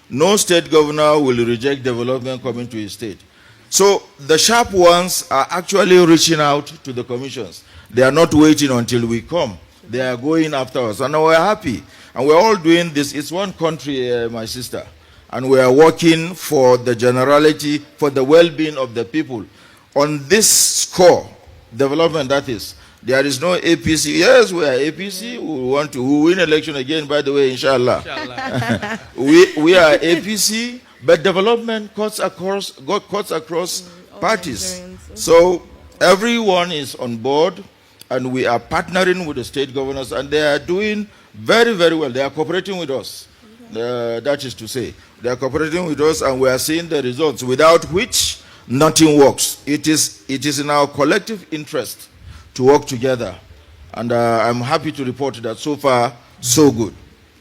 No state governor will reject development coming to his state. So the sharp ones are actually reaching out to the commissions. They are not waiting until we come. They are going after us. And we're happy. And we're all doing this. It's one country, my sister. and we are working for the generality, for the well-being of the people. On this score, development that is, there is no APC. Yes, we are APC. We want to win election again, by the way, inshallah. we are APC, but development cuts across parties. So everyone is on board, and we are partnering with the state governors, and they are doing very, very well. They are cooperating with us. That is to say, they are cooperating with us, and we are seeing the results, without which nothing works. It is in our collective interest to work together. And I'm happy to report that so far, so good.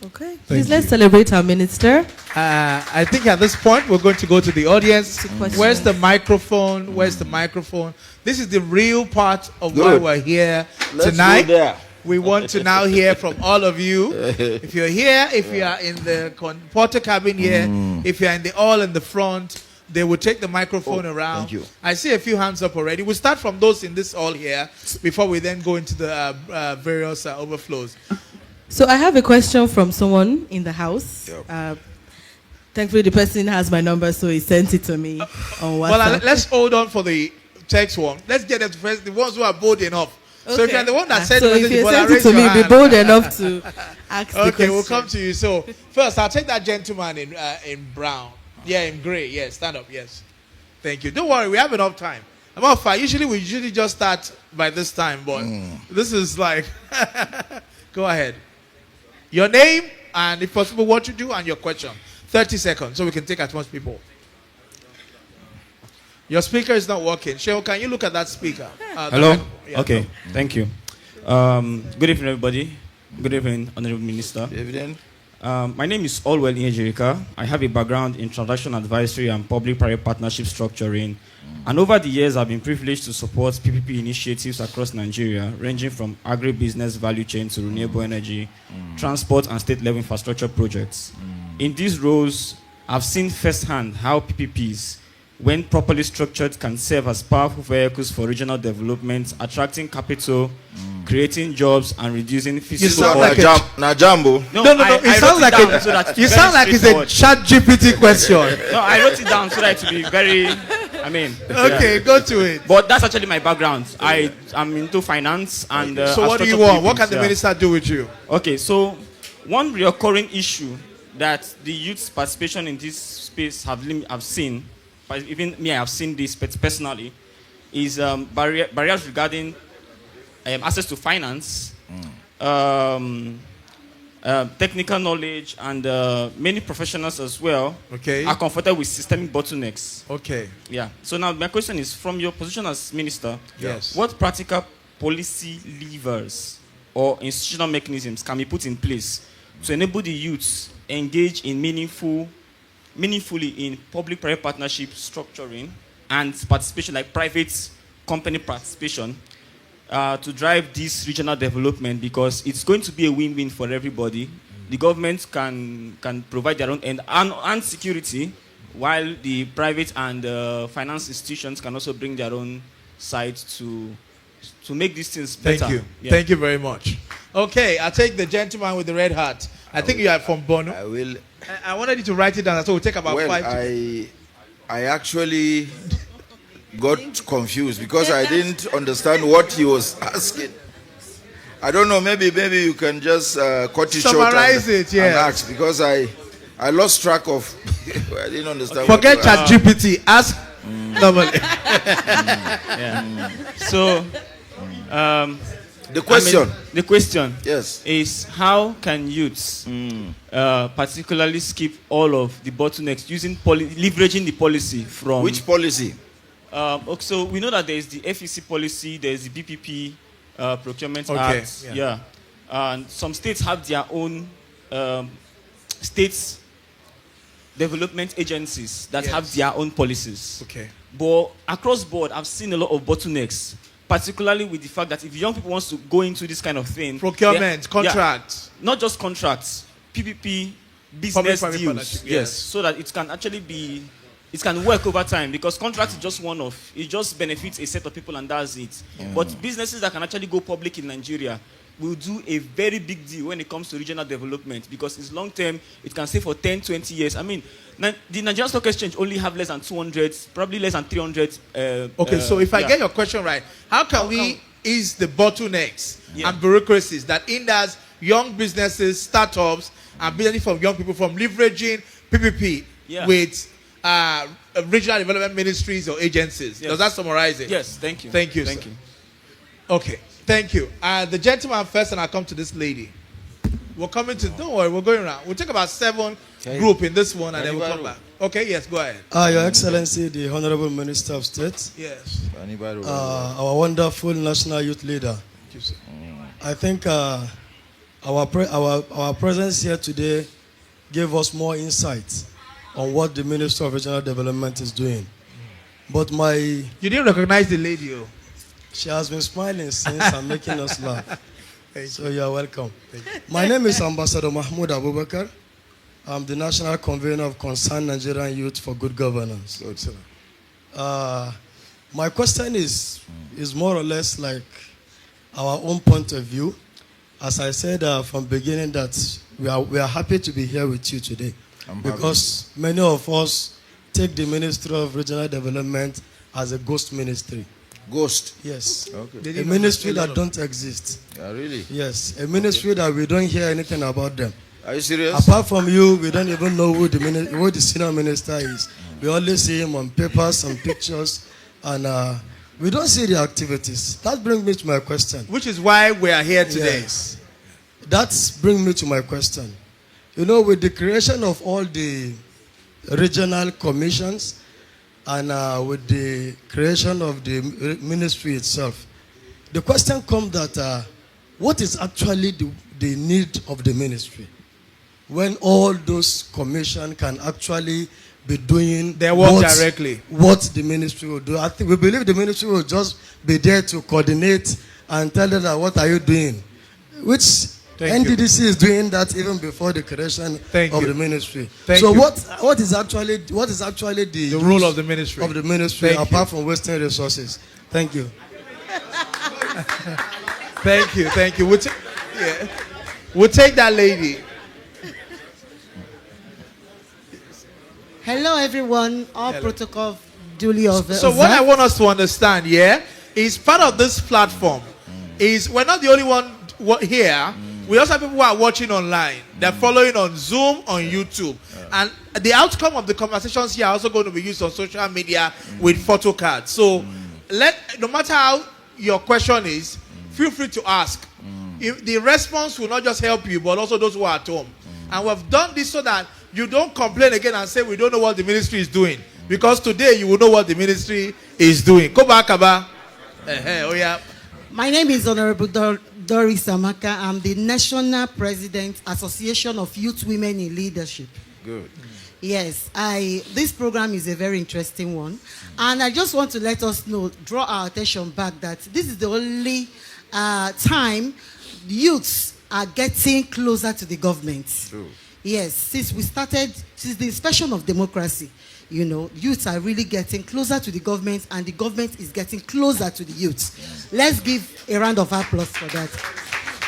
Okay. Please let's celebrate our minister. I think at this point, we're going to go to the audience. Where's the microphone? Where's the microphone? This is the real part of why we're here tonight. Go there. We want to now hear from all of you. If you're here, if you are in the porter cabin here, if you're in the all in the front, they will take the microphone around. Thank you. I see a few hands up already. We'll start from those in this hall here before we then go into the various overflows. So I have a question from someone in the house. Yep. Thankfully, the person has my number, so he sent it to me on WhatsApp. Well, let's hold on for the text one. Let's get them first, the ones who are bold enough. Okay. So if you're the one that sent so the if message, you well, sent it to me, be bold enough to ask the question. Okay, we'll come to you. So first, I'll take that gentleman in brown. Yeah, in gray. Yes, stand up. Yes. Thank you. Don't worry, we have enough time. About 5. We usually just start by this time, but this is like, go ahead. Your name and, if possible, what you do and your question. 30 seconds, so we can take as much people. Your speaker is not working. Sheol, can you look at that speaker? Hello? Yeah, okay, thank you. Good evening, everybody. Good evening, Honorable Minister. Good evening. My name is Olwell Ejirika. I have a background in transaction advisory and public-private partnership structuring. And over the years, I've been privileged to support PPP initiatives across Nigeria, ranging from agribusiness value chain to renewable energy, transport, and state-level infrastructure projects. In these roles, I've seen firsthand how PPPs, when properly structured, can serve as powerful vehicles for regional development, attracting capital, creating jobs, and reducing physical. You sound like Najambo. No. You sound like it's a chat GPT question. No, I wrote it down so that it will be very. Okay, go to it. But that's actually my background. I'm into finance and. So what do you want? What can the minister do with you? Okay, so one recurring issue that the youth's participation in this space have seen. Even me, I have seen this personally, is barriers regarding access to finance, technical knowledge, and many professionals as well are confronted with systemic bottlenecks. Okay. Yeah. So now my question is, from your position as minister, yes, what practical policy levers or institutional mechanisms can be put in place to enable the youths engage in meaningfully in public-private partnership structuring and participation, like private company participation, to drive this regional development, because it's going to be a win-win for everybody. The government can provide their own end and security, while the private and finance institutions can also bring their own side to make these things better. Thank you. Yeah. Thank you very much. Okay, I'll take the gentleman with the red hat. I think you are from Bono. I will. I wanted you to write it down, so we'll take about 5 I actually got confused because I didn't understand what he was asking. I don't know, maybe you can just cut it short and ask, because I lost track of I didn't understand. Forget ChatGPT, ask normally. So the question yes, is how can youths particularly skip all of the bottlenecks using leveraging the policy from... Which policy? So we know that there is the FEC policy, there is the BPP Procurement Act. Yeah. And some states have their own states development agencies that have their own policies. Okay. But across board, I've seen a lot of bottlenecks, particularly with the fact that if young people want to go into this kind of thing, procurement, contracts, not just contracts, PPP, business deals, yes, so that it can actually be, it can work over time, because contracts is just one of, it just benefits a set of people and that's it. But businesses that can actually go public in Nigeria, will do a very big deal when it comes to regional development, because it's long term. It can stay for 10, 20 years. I mean, the Nigerian Stock Exchange only have less than 200, probably less than 300. Okay, so if I get your question right, how can we ease the bottlenecks and bureaucracies that hinders young businesses, startups, and business from young people from leveraging PPP with regional development ministries or agencies? Does that summarize it? Yes, thank you. Thank you, Thank sir. you. Okay, thank you. The gentleman first, and I'll come to this lady. We're coming to, don't worry, we're going around. We'll take about 7 group in this one, and then we'll come back. Okay, yes, go ahead. Your Excellency, the Honorable Minister of State. Yes. Our wonderful national youth leader. Thank you, sir. I think our presence here today gave us more insight on what the Minister of Regional Development is doing. But You didn't recognize the lady, oh. She has been smiling since and making us laugh. So you are welcome. My name is Ambassador Mahmoud Abubakar. I'm the National Convener of Concerned Nigerian Youth for Good Governance. Good, sir. My question is more or less like our own point of view. As I said from the beginning, that we are happy to be here with you today, because many of us take the Ministry of Regional Development as a ghost ministry. Ghost? Yes. Okay. A ministry that don't exist. Really? Yes. A ministry that we don't hear anything about them. Are you serious? Apart from you, we don't even know who the senior minister is. We only see him on papers and pictures, and we don't see the activities. That brings me to my question. Which is why we are here today. Yes. That brings me to my question. You know, with the creation of all the regional commissions and with the creation of the ministry itself, the question comes that what is actually the need of the ministry when all those commissions can actually be doing their work directly? What the ministry will do. I think we believe the ministry will just be there to coordinate and tell them that what are you doing, which NDDC is doing that even before the creation of the ministry. So what is actually the role of the ministry? Of the ministry apart from wasting resources? Thank you. Thank you. We'll take that lady. Hello, everyone. All protocol duly observed. So what I want us to understand, is part of this platform is we're not the only one here. We also have people who are watching online. They're following on Zoom, on YouTube. And the outcome of the conversations here are also going to be used on social media with photo cards. So no matter how your question is, feel free to ask. If the response will not just help you, but also those who are at home. And we've done this so that you don't complain again and say we don't know what the ministry is doing. Because today you will know what the ministry is doing. Go back, Abba. My name is Honorable Doris Amaka. I'm the National President, Association of Youth Women in Leadership. Good. Yes, this program is a very interesting one. And I just want to let us know, draw our attention back that this is the only time youths are getting closer to the government. True. Yes, since the inspection of democracy, you know, youths are really getting closer to the government, and the government is getting closer to the youths. Let's give a round of applause for that.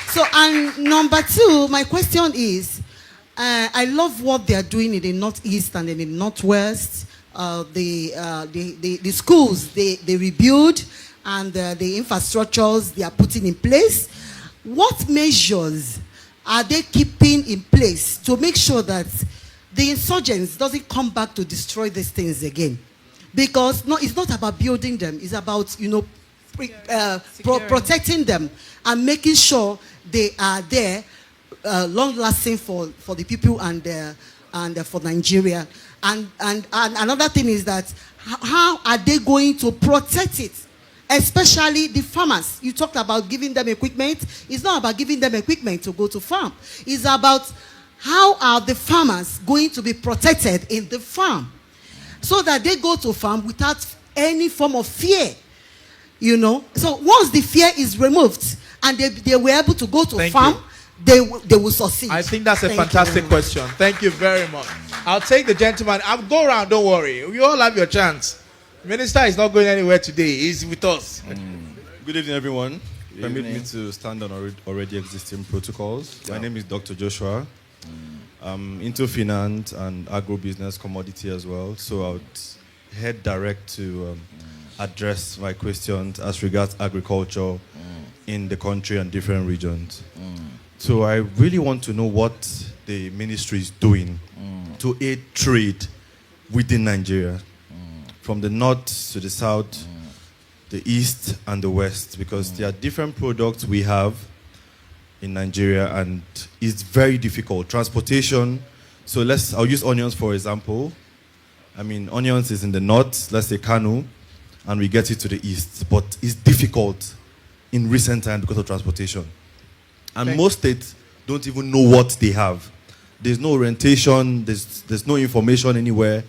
So, and number 2, my question is, I love what they are doing in the Northeast and in the Northwest. The schools, they rebuild, and the infrastructures they are putting in place. What measures are they keeping in place to make sure that the insurgents doesn't come back to destroy these things again? Because it's not about building them. It's about, protecting them and making sure they are there, long-lasting for the people and for Nigeria. And another thing is that how are they going to protect it? Especially the farmers. You talked about giving them equipment. It's not about giving them equipment to go to farm. It's about how are the farmers going to be protected in the farm so that they go to farm without any form of fear. So once the fear is removed and they were able to go to farm, they will succeed. I think that's a fantastic question. Thank you very much. I'll take the gentleman. I'll go around, don't worry. You all have your chance. Minister is not going anywhere today. He's with us. Good evening, everyone. Permit me to stand on already existing protocols. My name is Dr. Joshua. I'm into finance and agribusiness commodity as well. So I would head direct to address my questions as regards agriculture in the country and different regions. So I really want to know what the ministry is doing to aid trade within Nigeria, from the north to the south, the east and the west, because there are different products we have in Nigeria and it's very difficult. Transportation, so I'll use onions for example. I mean, onions is in the north, let's say Kano, and we get it to the east, but it's difficult in recent times because of transportation. And most states don't even know what they have. There's no orientation, there's no information anywhere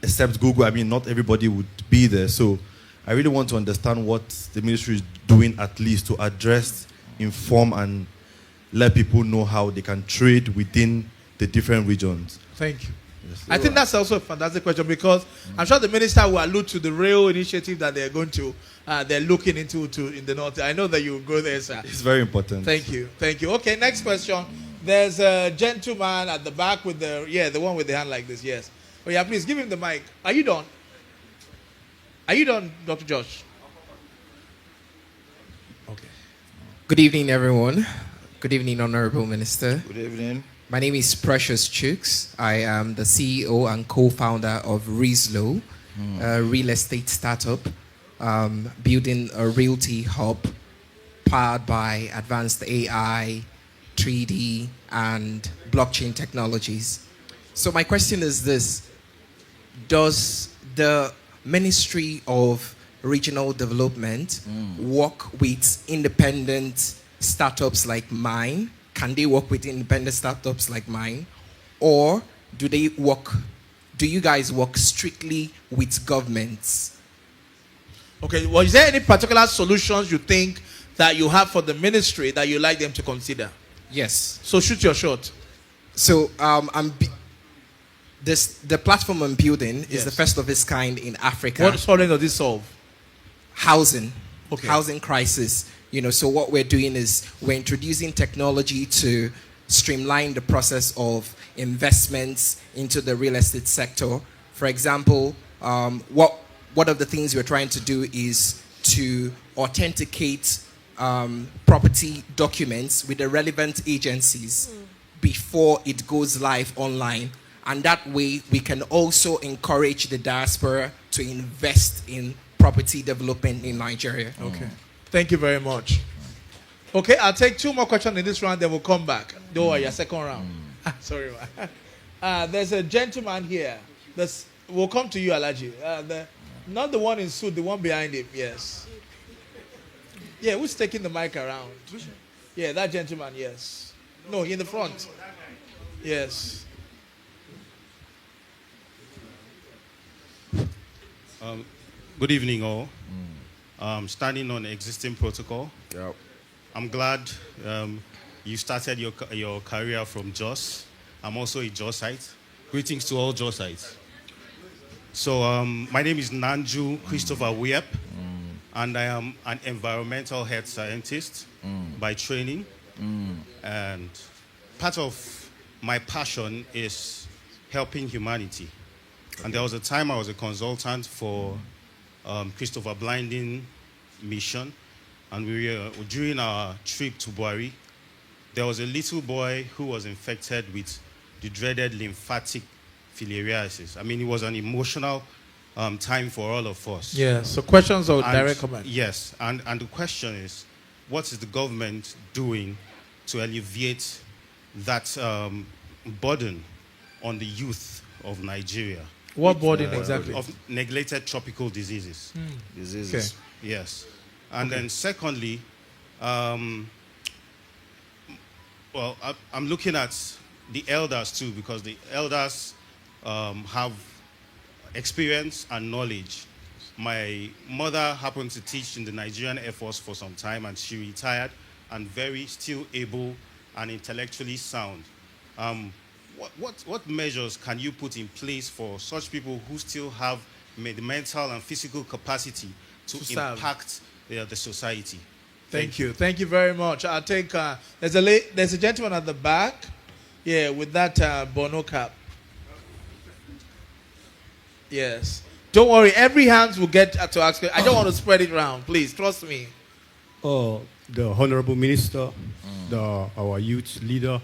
except Google. I mean, not everybody would be there. So I really want to understand what the ministry is doing, at least to address, inform, and let people know how they can trade within the different regions. Thank you. Yes, I think that's also a fantastic question, because I'm sure the minister will allude to the rail initiative that they're going to, they're looking into in the north. I know that you will go there, sir. It's very important. Thank you. Thank you. Okay, next question. There's a gentleman at the back with the one with the hand like this. Yes. Oh yeah, please give him the mic. Are you done? Are you done, Dr. Josh? Okay. Good evening, everyone. Good evening, Honorable Minister. Good evening. My name is Precious Chooks. I am the CEO and co-founder of Rizlo, a real estate startup, building a realty hub powered by advanced AI, 3D, and blockchain technologies. So my question is this: does the Ministry of Regional Development work with independent startups like mine? Can they work with independent startups like mine? Or do you guys work strictly with governments? Okay, well, is there any particular solutions you think that you have for the ministry that you like them to consider? Yes. So shoot your shot. So the platform I'm building is the first of its kind in Africa. What problem does this solve? Housing. Okay. Housing crisis. So what we're doing is we're introducing technology to streamline the process of investments into the real estate sector. For example, one of the things we're trying to do is to authenticate property documents with the relevant agencies before it goes live online. And that way we can also encourage the diaspora to invest in property development in Nigeria. Okay. Thank you very much. Okay, I'll take 2 more questions in this round, then we'll come back. Don't worry, your second round. Sorry. There's a gentleman here. We'll come to you, Alaji. Not the one in suit, the one behind him. Yes. Yeah, who's taking the mic around? Yeah, that gentleman, yes. No, in the front. Yes. Good evening, all. Standing on existing protocol. Yep. I'm glad you started your career from Jos. I'm also a Josite. Greetings to all Josites. So my name is Nanju Christopher Wiep, and I am an environmental health scientist by training. And part of my passion is helping humanity. And there was a time I was a consultant for Christopher Blinding Mission, and we were during our trip to Buari, there was a little boy who was infected with the dreaded lymphatic filariasis. I mean, it was an emotional time for all of us. Yeah, so questions or direct comment? Yes, and the question is, what is the government doing to alleviate that burden on the youth of Nigeria? What burden exactly? Of neglected tropical diseases. Diseases. Okay. Yes. And then secondly, I'm looking at the elders too, because the elders have experience and knowledge. My mother happened to teach in the Nigerian Air Force for some time, and she retired, and still able and intellectually sound. What measures can you put in place for such people who still have the mental and physical capacity to impact the society? Thank you. Thank you very much. I'll take, there's a gentleman at the back. Yeah, with that Bono cap. Yes. Don't worry, every hand will get to ask. I don't want to spread it around. Please, trust me. The Honorable Minister, our youth leader,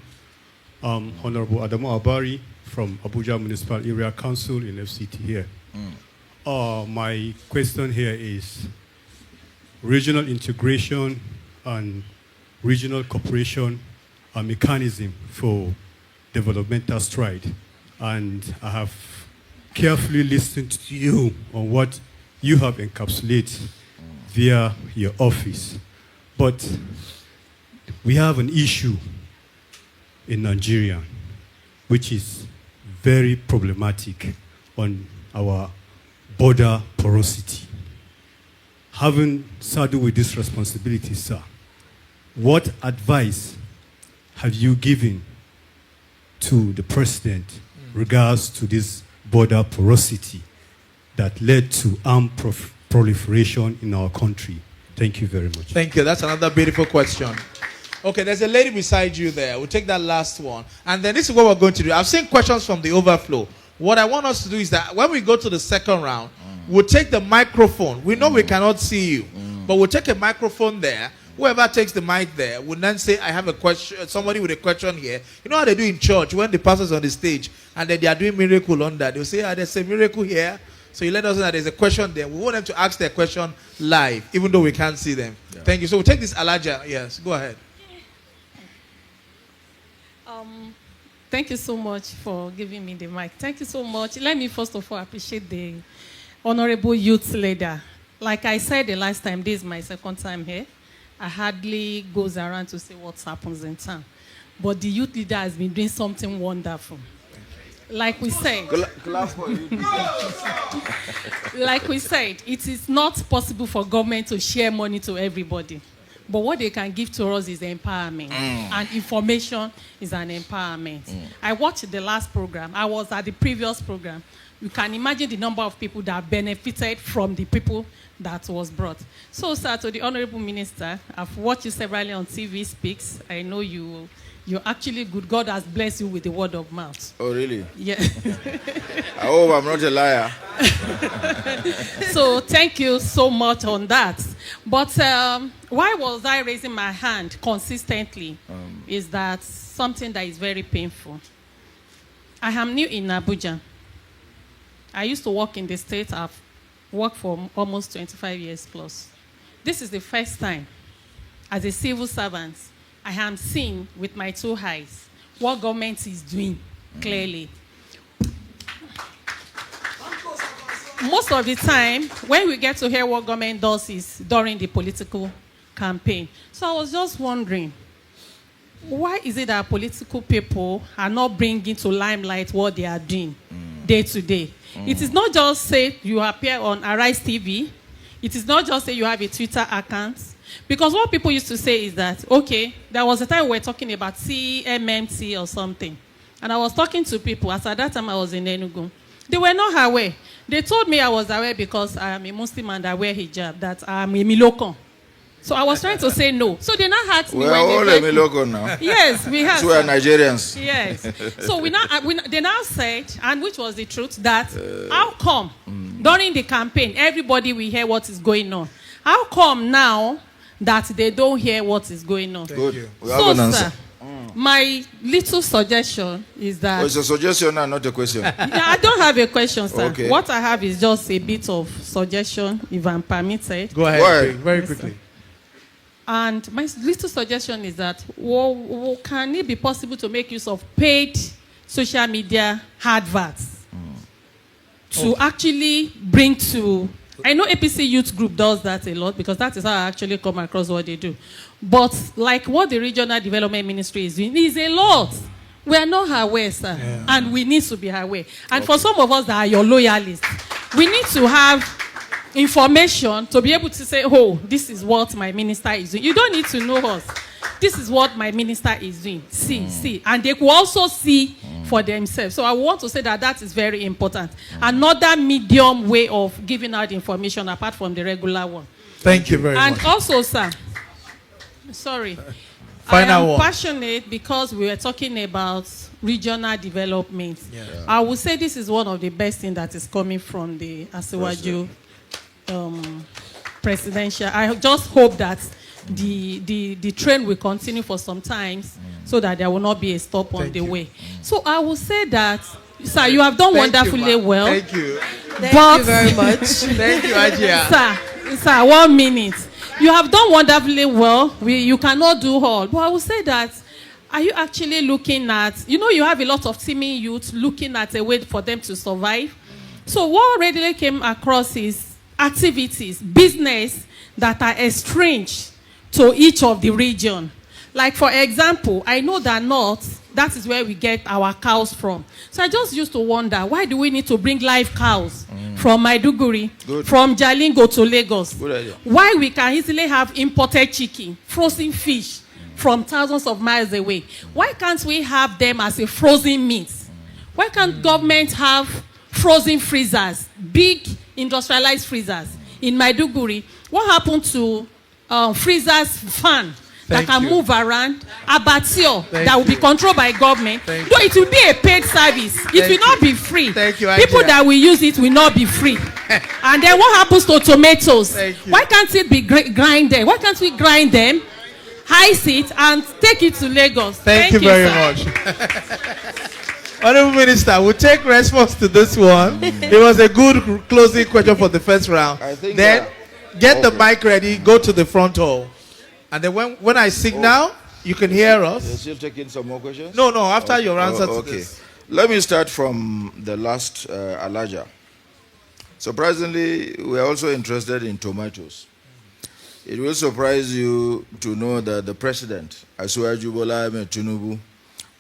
Honorable Adamu Abari from Abuja Municipal Area Council in FCT here. My question here is regional integration and regional cooperation a mechanism for developmental stride. And I have carefully listened to you on what you have encapsulated via your office. But we have an issue in Nigeria which is very problematic on our border porosity. Having saddled with this responsibility, sir, what advice have you given to the president regards to this border porosity that led to armed proliferation in our country? Thank you very much. Thank you. That's another beautiful question. Okay, there's a lady beside you there. We'll take that last one. And then this is what we're going to do. I've seen questions from the overflow. What I want us to do is that when we go to the second round, we'll take the microphone. We know we cannot see you, but we'll take a microphone there. Whoever takes the mic there will then say, I have a question, somebody with a question here. You know how they do in church when the pastor's on the stage and then they are doing miracle on that. They'll say, there's a miracle here. So you let us know that there's a question there. We want them to ask their question live, even though we can't see them. Yeah. Thank you. So we'll take this Alaja. Yes, go ahead. Thank you so much for giving me the mic. Thank you so much. Let me first of all appreciate the honorable youth leader. Like I said the last time, this is my second time here. I hardly goes around to say what happens in town. But the youth leader has been doing something wonderful. Like we said, like we said, it is not possible for government to share money to everybody. But what they can give to us is empowerment. And information is an empowerment. I watched the last program. I was at the previous program. You can imagine the number of people that benefited from the people that was brought. So, sir, to the Honorable Minister, I've watched you severally on TV Speaks. I know you're actually good. God has blessed you with the word of mouth. Oh, really? Yeah. I hope I'm not a liar. So thank you so much on that. But why was I raising my hand consistently is that something that is very painful. I am new in Abuja. I used to work in the state. I've worked for almost 25 years plus. This is the first time as a civil servant I am seeing with my two eyes what government is doing clearly. Most of the time, when we get to hear what government does is during the political campaign. So I was just wondering, why is it that political people are not bringing to limelight what they are doing day to day? It is not just say you appear on Arise TV. It is not just say you have a Twitter account. Because what people used to say is that, okay, there was a time we were talking about CMMT or something. And I was talking to people, as at that time I was in Enugu. They were not aware. They told me I was aware because I am a Muslim and I wear hijab, that I am a Milokon. So I was trying to say no. So they now asked me. We are all a Milokon now. Yes, we have. So we are Nigerians. Yes. So they now said, and which was the truth, that how come during the campaign everybody will hear what is going on? How come now that they don't hear what is going on? Good. We so, have an answer. Sir, my little suggestion is that... Oh, it's a suggestion and not a question. Yeah, I don't have a question, sir. Okay. What I have is just a bit of suggestion, if I'm permitted. Go ahead, very quickly. And my little suggestion is that, can it be possible to make use of paid social media adverts to actually bring to... I know APC Youth Group does that a lot because that is how I actually come across what they do. But like what the Regional Development Ministry is doing is a lot. We are not aware, sir. Yeah. And we need to be aware. And for some of us that are your loyalists, we need to have information to be able to say, oh, this is what my minister is doing. You don't need to know us. This is what my minister is doing. See. And they could also see for themselves. So I want to say that that is very important. Another medium way of giving out information apart from the regular one. Thank you very much. And also, sir, Sorry. Final I am one. passionate because we were talking about regional development. I would say this is one of the best things that is coming from the Asiwaju presidential. I just hope that the trend will continue for some time so that there will not be a stop on the way. So I will say that, sir, you have done wonderfully well. Thank you. Thank you very much. Thank you, Ajia. Sir, 1 minute. You have done wonderfully well. You cannot do all. But I will say that, are you actually looking at, you have a lot of teeming youth looking at a way for them to survive. So what readily came across is activities, business that are estranged to each of the region. Like, for example, I know that North, that is where we get our cows from. So I just used to wonder, why do we need to bring live cows from Maiduguri, from Jalingo to Lagos? Good idea. Why we can easily have imported chicken, frozen fish from thousands of miles away? Why can't we have them as a frozen meat? Why can't government have frozen freezers, big industrialized freezers in Maiduguri? What happened to freezers fan that can move around, abattoir that will be controlled by government? Though it will be a paid service, it will not be free. People that will use it will not be free. And then what happens to tomatoes? Why can't it be grinded? Why can't we grind them, ice it, and take it to Lagos? Thank you very much. Honorable Minister, we'll take response to this one. It was a good closing question for the first round. Then get the mic ready, go to the front hall. And then when I signal, you can hear us. You're still taking some more questions? No, after your answer to this. Let me start from the last Alaja. Surprisingly, we are also interested in tomatoes. It will surprise you to know that the president, Asiwaju Bola Ahmed Tinubu,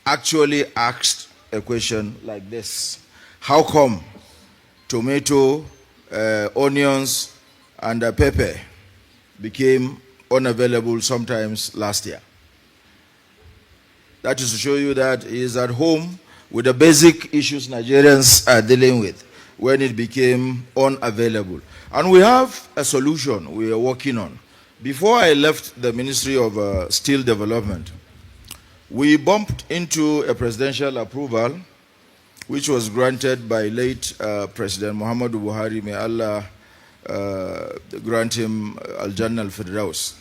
actually asked a question like this: how come tomato, onions, and pepper became unavailable sometimes last year? That is to show you that he is at home with the basic issues Nigerians are dealing with when it became unavailable. And we have a solution we are working on. Before I left the Ministry of Steel Development, we bumped into a presidential approval which was granted by late President Muhammadu Buhari. May Allah grant him Al-Jannah Al-Firdaus.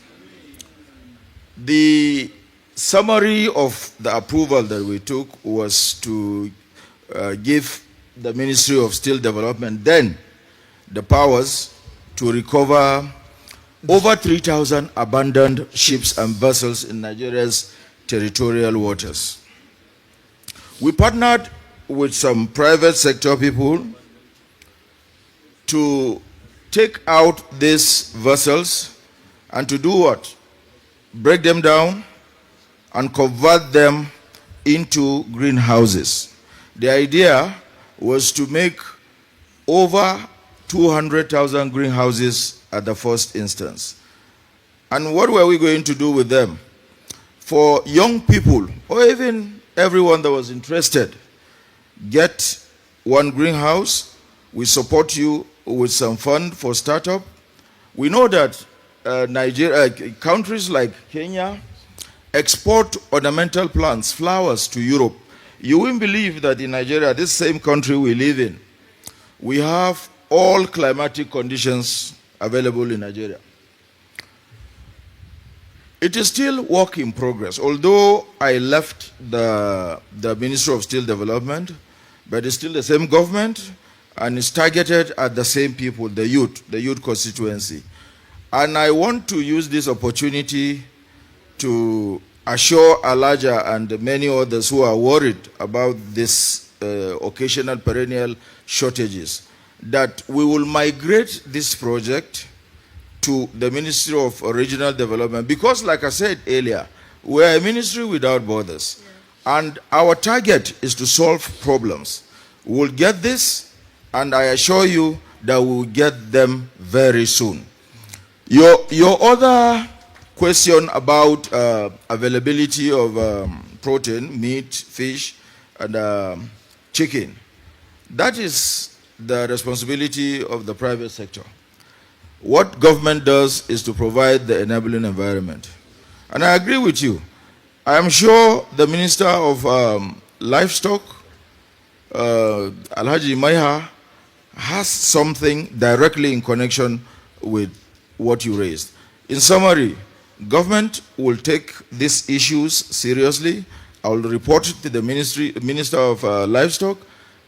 The summary of the approval that we took was to give the Ministry of Steel Development then the powers to recover over 3,000 abandoned ships and vessels in Nigeria's territorial waters. We partnered with some private sector people to take out these vessels and to do what? Break them down and convert them into greenhouses. The idea was to make over 200,000 greenhouses at the first instance. And what were we going to do with them? For young people, or even everyone that was interested, get one greenhouse. We support you with some fund for startup. We know that countries like Kenya export ornamental plants, flowers to Europe. You won't believe that in Nigeria, this same country we live in, we have all climatic conditions available in Nigeria. It is still work in progress. Although I left the Ministry of Steel Development, but it's still the same government and it's targeted at the same people, the youth constituency. And I want to use this opportunity to assure Alaja and many others who are worried about this occasional perennial shortages that we will migrate this project to the Ministry of Regional Development, because like I said earlier, we are a ministry without borders. And our target is to solve problems. We will get this, and I assure you that we will get them very soon. Your other question about availability of protein, meat, fish, and chicken, that is the responsibility of the private sector. What government does is to provide the enabling environment. And I agree with you. I am sure the Minister of Livestock, Alhaji Maiha, has something directly in connection with what you raised. In summary, government will take these issues seriously. I will report it to the Minister of Livestock,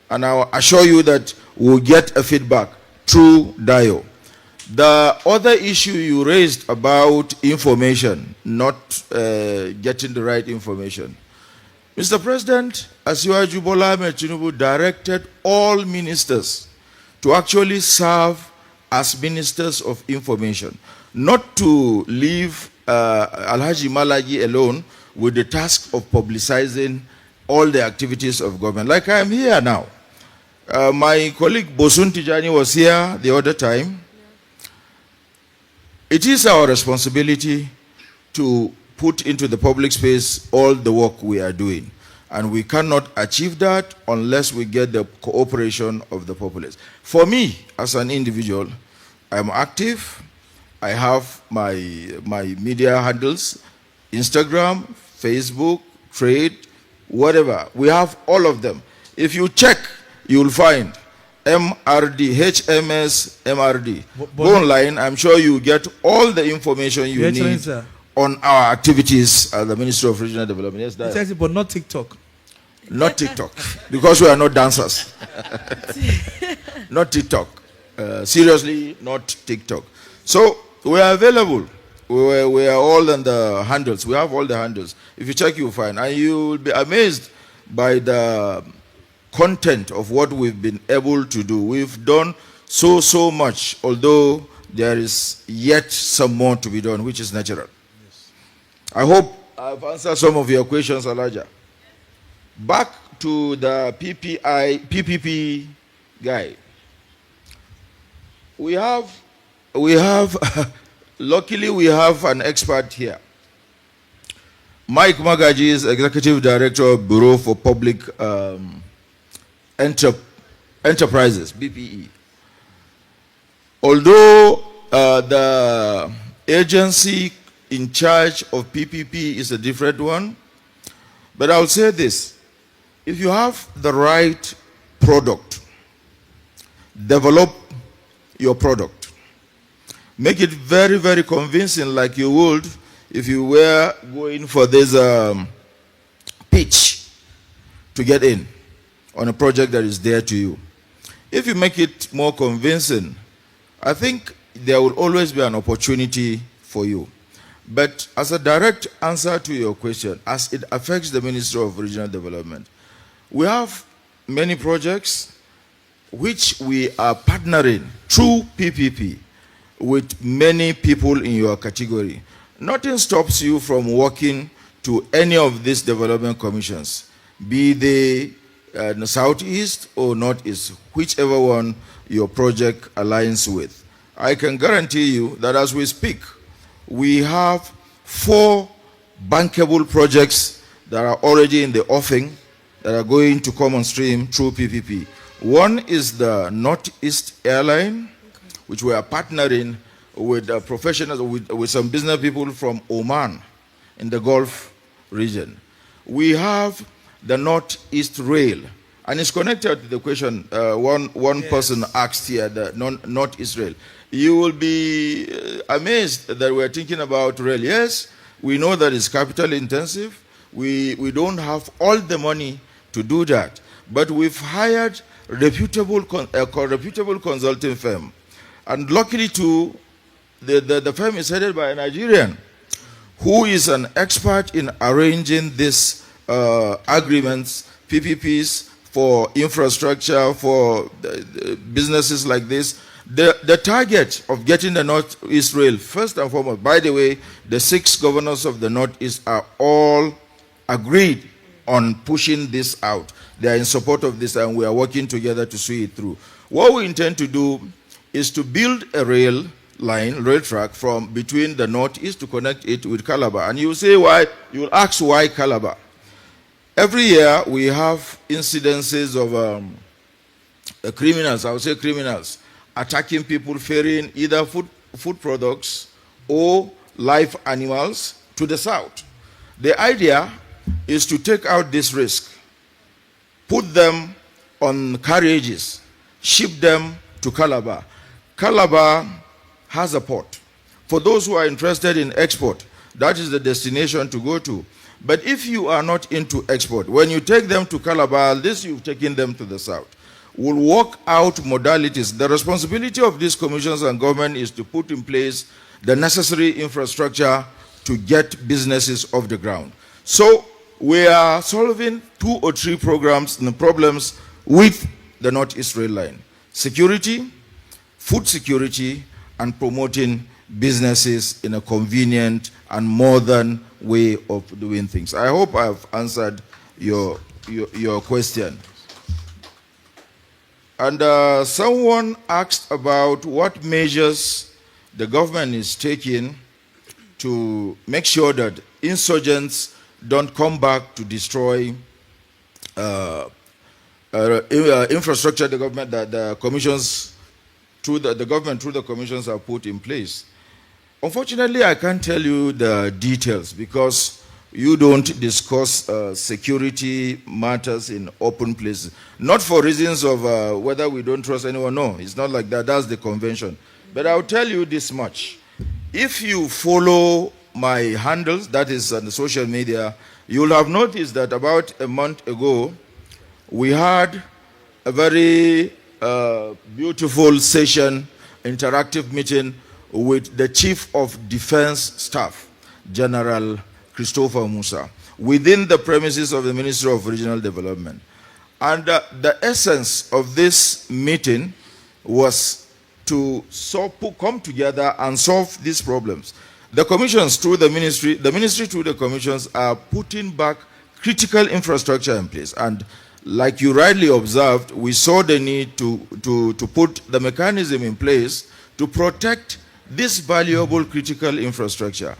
and I will assure you that we'll get a feedback through DIO. The other issue you raised about information, not getting the right information. Mr. President, Asiwaju Bola Ahmed Tinubu directed all ministers to actually serve as ministers of information, not to leave Alhaji Malagi alone with the task of publicizing all the activities of government. Like I am here now. My colleague Bosun Tijani was here the other time. It is our responsibility to put into the public space all the work we are doing. And we cannot achieve that unless we get the cooperation of the populace. For me, as an individual, I'm active. I have my media handles, Instagram, Facebook, Trade, whatever. We have all of them. If you check, you'll find MRD, HMS, MRD. Go online, I'm sure you get all the information you need on our activities at the Ministry of Regional Development. Yes, Exactly, but not TikTok. Not TikTok, because we are not dancers. Not TikTok. Seriously, not TikTok. So we are available. We are all on the handles. We have all the handles. If you check, you'll find. And you will be amazed by the content of what we've been able to do. We've done so much, although there is yet some more to be done, which is natural. Yes. I hope I've answered some of your questions, Elijah. Back to the PPP guy. We have luckily we have an expert here. Mike Magaji is Executive Director of Bureau for Public Enterprises, BPE. Although the agency in charge of PPP is a different one, but I'll say this. If you have the right product, develop your product. Make it very, very convincing, like you would if you were going for this pitch to get in on a project that is dear to you. If you make it more convincing, I think there will always be an opportunity for you. But as a direct answer to your question, as it affects the Ministry of Regional Development, we have many projects which we are partnering through PPP with many people in your category. Nothing stops you from working to any of these development commissions, be they in the Southeast or Northeast, whichever one your project aligns with. I can guarantee you that as we speak, we have 4 bankable projects that are already in the offing that are going to come on stream through PPP. One is the Northeast Airline, which we are partnering with professionals, with some business people from Oman in the Gulf region. We have the Northeast Rail, and it's connected to the question one person asked here, the Northeast Rail. You will be amazed that we're thinking about rail. Yes, we know that it's capital intensive. We don't have all the money to do that, but we've hired a reputable consulting firm, and luckily too, the firm is headed by a Nigerian who is an expert in arranging these agreements, PPPs, for infrastructure, for businesses like this. The target of getting the Northeast Rail, first and foremost, by the way, the 6 governors of the Northeast are all agreed on pushing this out. They are in support of this, and we are working together to see it through. What we intend to do is to build a rail track from between the Northeast to connect it with Calabar. And you say why? You will ask why Calabar. Every year we have incidences of criminals, I would say criminals, attacking people, ferrying either food products or live animals to the south. The idea is to take out this risk, put them on carriages, ship them to Calabar. Calabar has a port. For those who are interested in export, that is the destination to go to. But if you are not into export, when you take them to Calabar, this you've taken them to the south. We'll work out modalities. The responsibility of these commissions and government is to put in place the necessary infrastructure to get businesses off the ground. So we are solving 2 or 3 programs and problems with the Northeast Rail Line. Security, food security, and promoting businesses in a convenient and modern way of doing things. I hope I've answered your question. And someone asked about what measures the government is taking to make sure that insurgents don't come back to destroy infrastructure the government, the commissions, through the government, through the commissions have put in place. Unfortunately, I can't tell you the details because you don't discuss security matters in open places. Not for reasons of whether we don't trust anyone. No, it's not like that. That's the convention. But I'll tell you this much. If you follow my handles, that is on the social media, you'll have noticed that about a month ago, we had a very beautiful session, interactive meeting with the Chief of Defense Staff, General Christopher Musa, within the premises of the Ministry of Regional Development. And the essence of this meeting was to come together and solve these problems. The commissions through the ministry through the commissions are putting back critical infrastructure in place. And like you rightly observed, we saw the need to put the mechanism in place to protect this valuable critical infrastructure.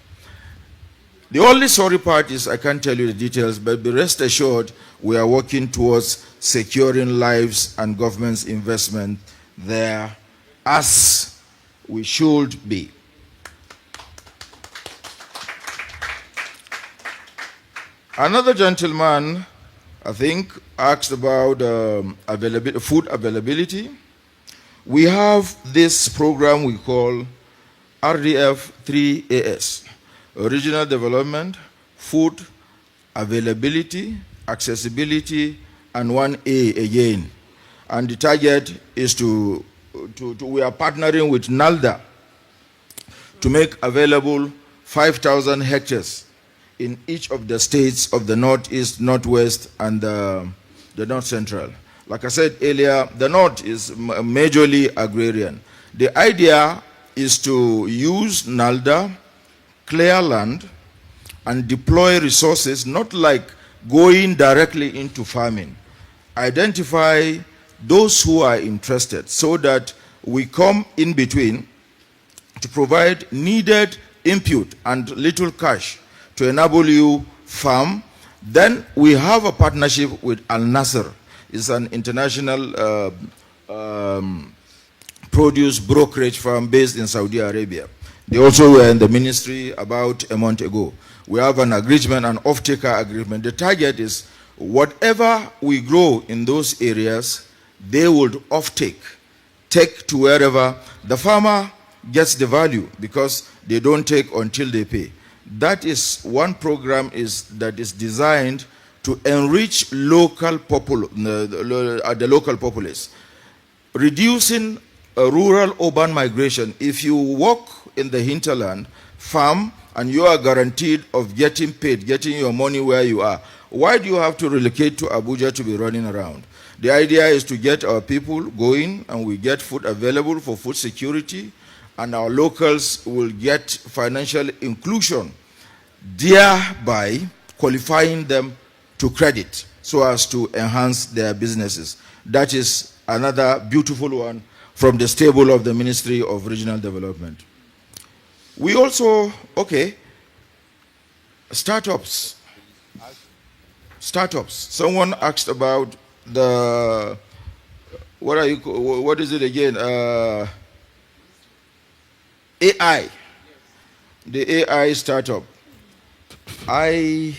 The only sorry part is I can't tell you the details, but be rest assured we are working towards securing lives and government's investment there as we should be. Another gentleman, I think, asked about food availability. We have this program we call RDF 3AS, Regional Development, Food Availability, Accessibility, and 1A again. And the target is we are partnering with NALDA to make available 5,000 hectares in each of the states of the Northeast, Northwest, and the North Central. Like I said earlier, the North is majorly agrarian. The idea is to use NALDA, clear land, and deploy resources, not like going directly into farming. Identify those who are interested so that we come in between to provide needed input and little cash to enable you farm. Then we have a partnership with Al Nasser. It's an international produce brokerage firm based in Saudi Arabia. They also were in the ministry about a month ago. We have an agreement, an off-taker agreement. The target is whatever we grow in those areas, they would off-take, take to wherever the farmer gets the value because they don't take until they pay. That is one program that is designed to enrich the local populace, reducing rural-urban migration. If you walk in the hinterland, farm, and you are guaranteed of getting paid, getting your money where you are, why do you have to relocate to Abuja to be running around? The idea is to get our people going, and we get food available for food security, and our locals will get financial inclusion, thereby qualifying them to credit so as to enhance their businesses. That is another beautiful one from the stable of the Ministry of Regional Development. We also, startups. Someone asked about the, what is it again? AI. The AI startup. I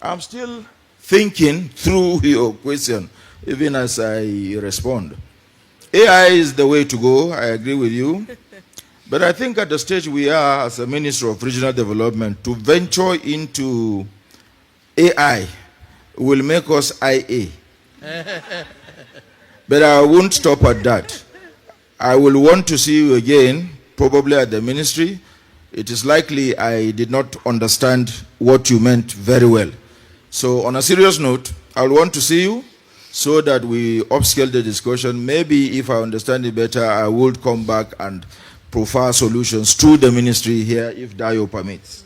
am still thinking through your question, even as I respond. AI is the way to go, I agree with you. But I think at the stage we are as a Minister of Regional Development, to venture into AI will make us IA. But I won't stop at that. I will want to see you again, probably at the ministry. It is likely I did not understand what you meant very well. So on a serious note, I will want to see you so that we upscale the discussion. Maybe if I understand it better, I would come back and profile solutions to the ministry here if Dayo permits.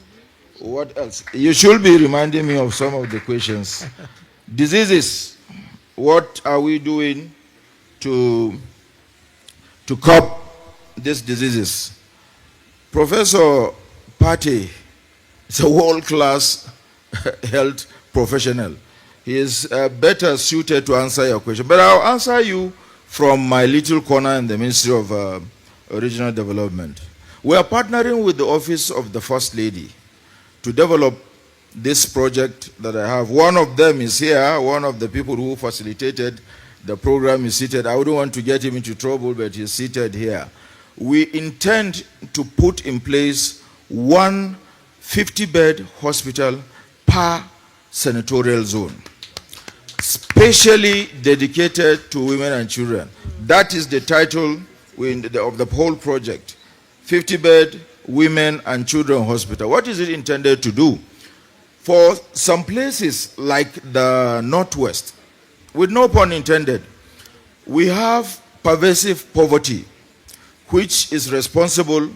What else? You should be reminding me of some of the questions. Diseases. What are we doing to curb these diseases? Professor Pate is a world-class health professional. He is better suited to answer your question. But I'll answer you from my little corner in the Ministry of Regional Development. We are partnering with the Office of the First Lady to develop this project that I have. One of them is here. One of the people who facilitated the program is seated. I wouldn't want to get him into trouble, but he's seated here. We intend to put in place one 50-bed hospital per senatorial zone, specially dedicated to women and children. That is the title of the whole project, 50-bed women and children hospital. What is it intended to do? For some places like the Northwest, with no pun intended, we have pervasive poverty, which is responsible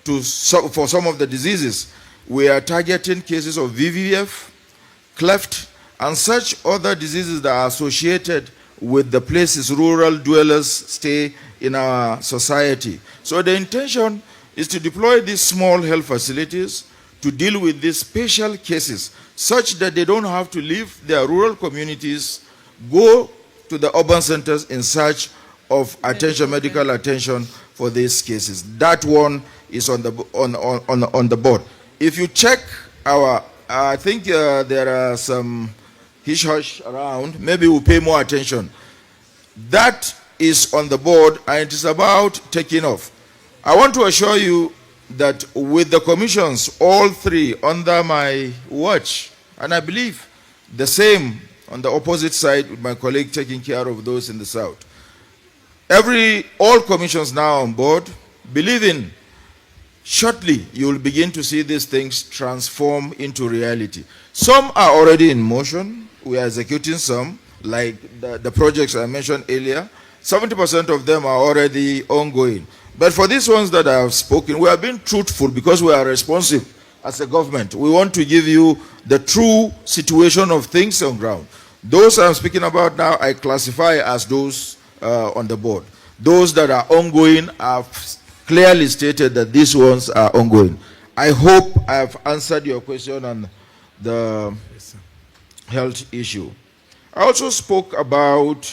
for some of the diseases. We are targeting cases of VVF, cleft, and such other diseases that are associated with the places rural dwellers stay in our society. So the intention is to deploy these small health facilities to deal with these special cases such that they don't have to leave their rural communities, go to the urban centers in search of attention, medical attention for these cases. That one is on the board. If you check our, I think there are some hush around, maybe we'll pay more attention. That is on the board and it is about taking off. I want to assure you that with the commissions, all three under my watch, and I believe the same on the opposite side with my colleague taking care of those in the south. All commissions now on board, believing shortly you will begin to see these things transform into reality. Some are already in motion. We are executing some, like the projects I mentioned earlier. 70% of them are already ongoing. But for these ones that I have spoken, we are being truthful because we are responsive as a government. We want to give you the true situation of things on ground. Those I'm speaking about now, I classify as those on the board. Those that are ongoing, I've clearly stated that these ones are ongoing. I hope I've answered your question on the health issue. I also spoke about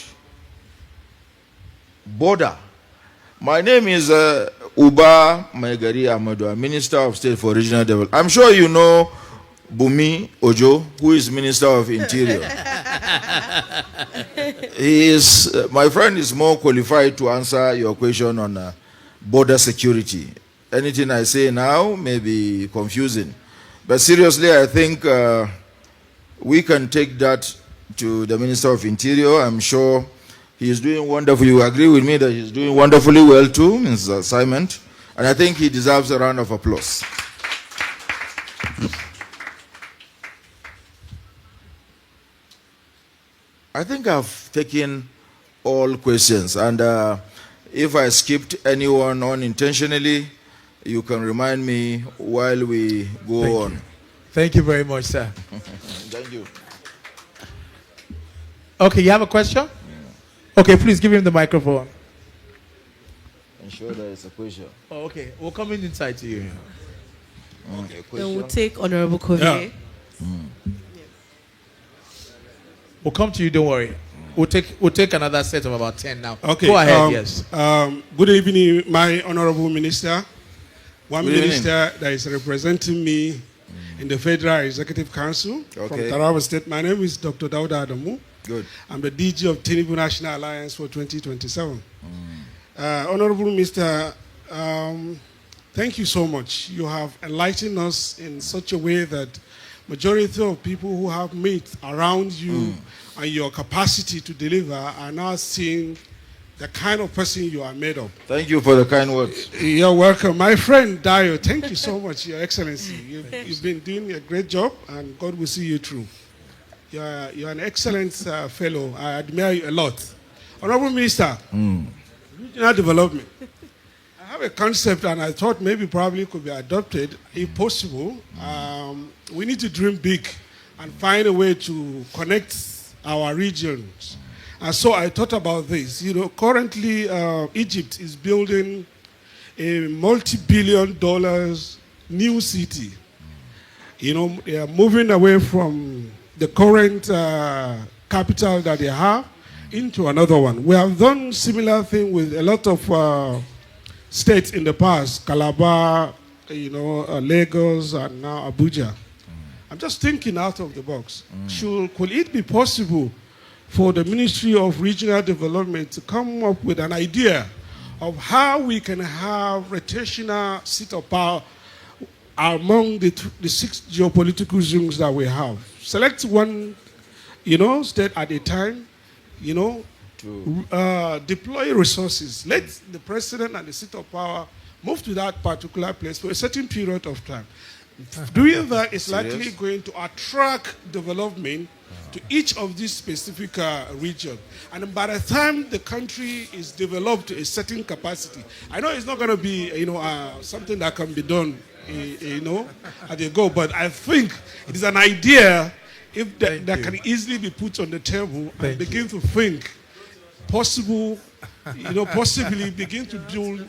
border. My name is Uba Maigari Ahmadu, Minister of State for Regional Development. I'm sure you know Bumi Ojo, who is Minister of Interior. My friend is more qualified to answer your question on border security. Anything I say now may be confusing. But seriously, I think we can take that to the Minister of Interior. I'm sure he is doing wonderfully. You agree with me that he's doing wonderfully well too in his assignment. And I think he deserves a round of applause. I think I've taken all questions. And if I skipped anyone unintentionally, you can remind me while we go on. Thank you very much, sir. Thank you. Okay, you have a question? Okay, please give him the microphone. I'm sure there is a question. Oh, okay. We're coming inside to you. Okay, then we'll take Honorable Kovier. Yeah. We'll come to you, don't worry. We'll take another set of about 10 now. Okay. Go ahead, yes. Good evening, my Honorable Minister. One Good minister that is representing me in the Federal Executive Council from Taraba State. My name is Dr. Dauda Adamu. Good. I'm the DG of Tinubu National Alliance for 2027. Honorable Mr. Thank you so much. You have enlightened us in such a way that majority of people who have met around you and your capacity to deliver are now seeing the kind of person you are made of. Thank you for the kind words. You're welcome. My friend Dio, thank you so much, Your Excellency. You've been doing a great job, and God will see you through. You're an excellent fellow. I admire you a lot. Honorable Minister, regional development. I have a concept, and I thought maybe probably could be adopted, if possible. We need to dream big and find a way to connect our regions. And so I thought about this. You know, currently Egypt is building a multi-billion-dollar new city. You know, they are moving away from the current capital that they have into another one. We have done similar thing with a lot of states in the past, Calabar, you know, Lagos, and now Abuja. I'm just thinking out of the box. Could it be possible for the Ministry of Regional Development to come up with an idea of how we can have rotational seat of power among the 6 geopolitical zones that we have? Select one, you know, state at a time, you know, deploy resources. Let the president and the seat of power move to that particular place for a certain period of time. Doing that is likely going to attract development to each of these specific regions. And by the time the country is developed to a certain capacity, I know it's not going to be, you know, something that can be done, you know, at a go, but I think it is an idea that can easily be put on the table and begin to think possible, you know, possibly begin to build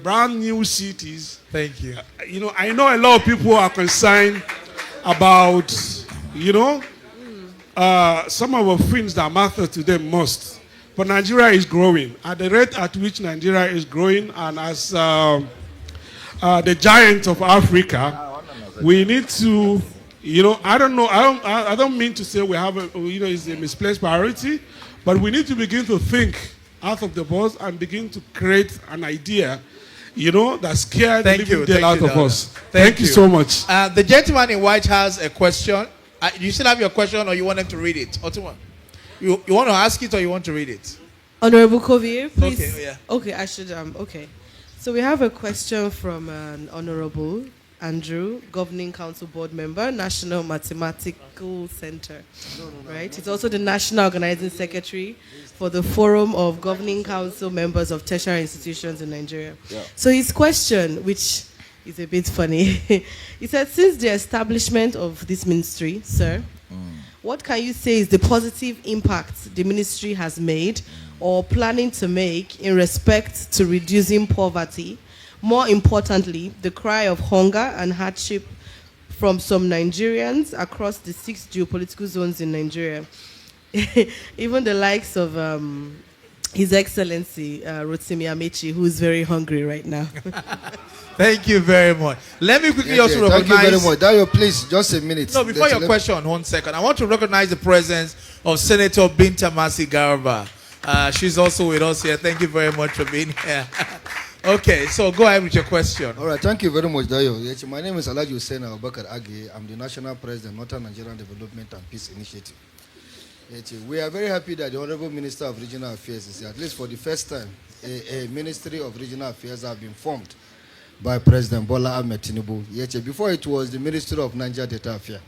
brand new cities. Thank you. You know, I know a lot of people are concerned about, you know, some of the things that matter to them most. But Nigeria is growing. At the rate at which Nigeria is growing, and as the giant of Africa, we need to, you know, I don't mean to say we have a, you know, it's a misplaced priority, but we need to begin to think out of the box and begin to create an idea, you know, that scared the living daylight out of us. Thank you so much. The gentleman in white has a question. You still have your question, or you want him to read it? Otuman, you want to ask it, or you want to read it? Honorable Kovier, please. Okay, yeah. Okay, I should, okay. So we have a question from Honorable Andrew, Governing Council Board Member, National Mathematical Center. Right? He's also the National Organizing Secretary for the Forum of Governing Council Members of Tertiary Institutions in Nigeria. Yeah. So his question, which is a bit funny, he said, since the establishment of this ministry, sir, what can you say is the positive impact the ministry has made or planning to make in respect to reducing poverty? More importantly, the cry of hunger and hardship from some Nigerians across the 6 geopolitical zones in Nigeria. Even the likes of His Excellency Rotimi Amechi, who is very hungry right now. Thank you very much. Let me quickly also recognize... Thank you very much. Dayo, please, just a minute. No, before your question, 1 second. I want to recognize the presence of Senator Binta Masi Garba. She's also with us here. Thank you very much for being here. Okay, so go ahead with your question. All right, thank you very much, Dayo. My name is Alhaji Hussein Abubakar Age. I'm the National President, Northern Nigerian Development and Peace Initiative. We are very happy that the Honorable Minister of Regional Affairs is here. At least for the first time, a Ministry of Regional Affairs have been formed by President Bola Ahmed Tinubu. Before it was the Ministry of Niger Delta Affairs.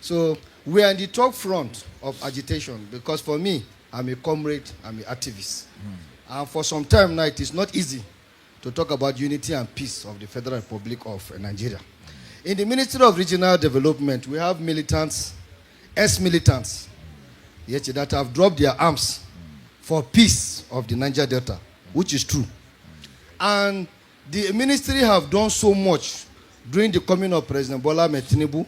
So we are in the top front of agitation because for me, I'm a comrade, I'm an activist. And for some time now, it is not easy to talk about unity and peace of the Federal Republic of Nigeria. In the Ministry of Regional Development, we have militants, ex-militants, that have dropped their arms for peace of the Niger Delta, which is true. And the ministry have done so much during the coming of President Bola Ahmed Tinubu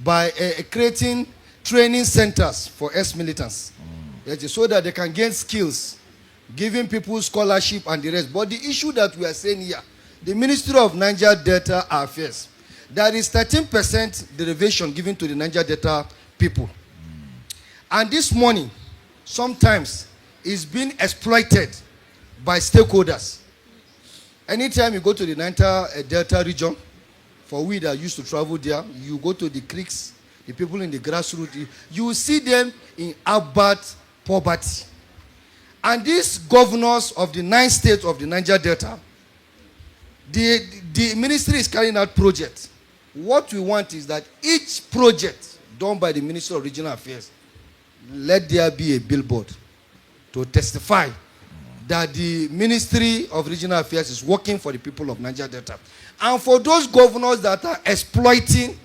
by creating training centers for ex-militants, so that they can gain skills, giving people scholarship and the rest. But the issue that we are saying here, the Ministry of Niger Delta Affairs, there is 13% derivation given to the Niger Delta people. And this money sometimes is being exploited by stakeholders. Anytime you go to the Niger Delta region, for we that used to travel there, you go to the creeks, the people in the grassroots, you will see them in abject poverty. And these governors of the 9 states of the Niger Delta, the ministry is carrying out projects. What we want is that each project done by the Ministry of Regional Affairs, let there be a billboard to testify that the Ministry of Regional Affairs is working for the people of Niger Delta. And for those governors that are exploiting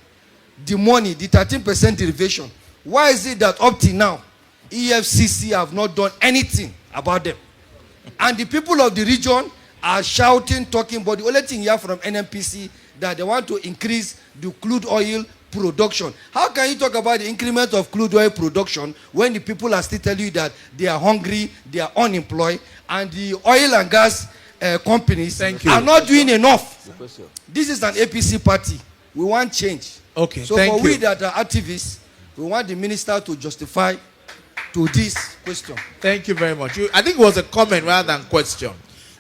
the money, the 13% derivation, why is it that up till now, EFCC have not done anything about them? And the people of the region are shouting, talking, but the only thing you hear from NNPC that they want to increase the crude oil production. How can you talk about the increment of crude oil production when the people are still telling you that they are hungry, they are unemployed, and the oil and gas companies are not doing enough? This is an APC party. We want change. Okay, so for we that are activists, we want the minister to justify to this question. Thank you very much. I think it was a comment rather than question.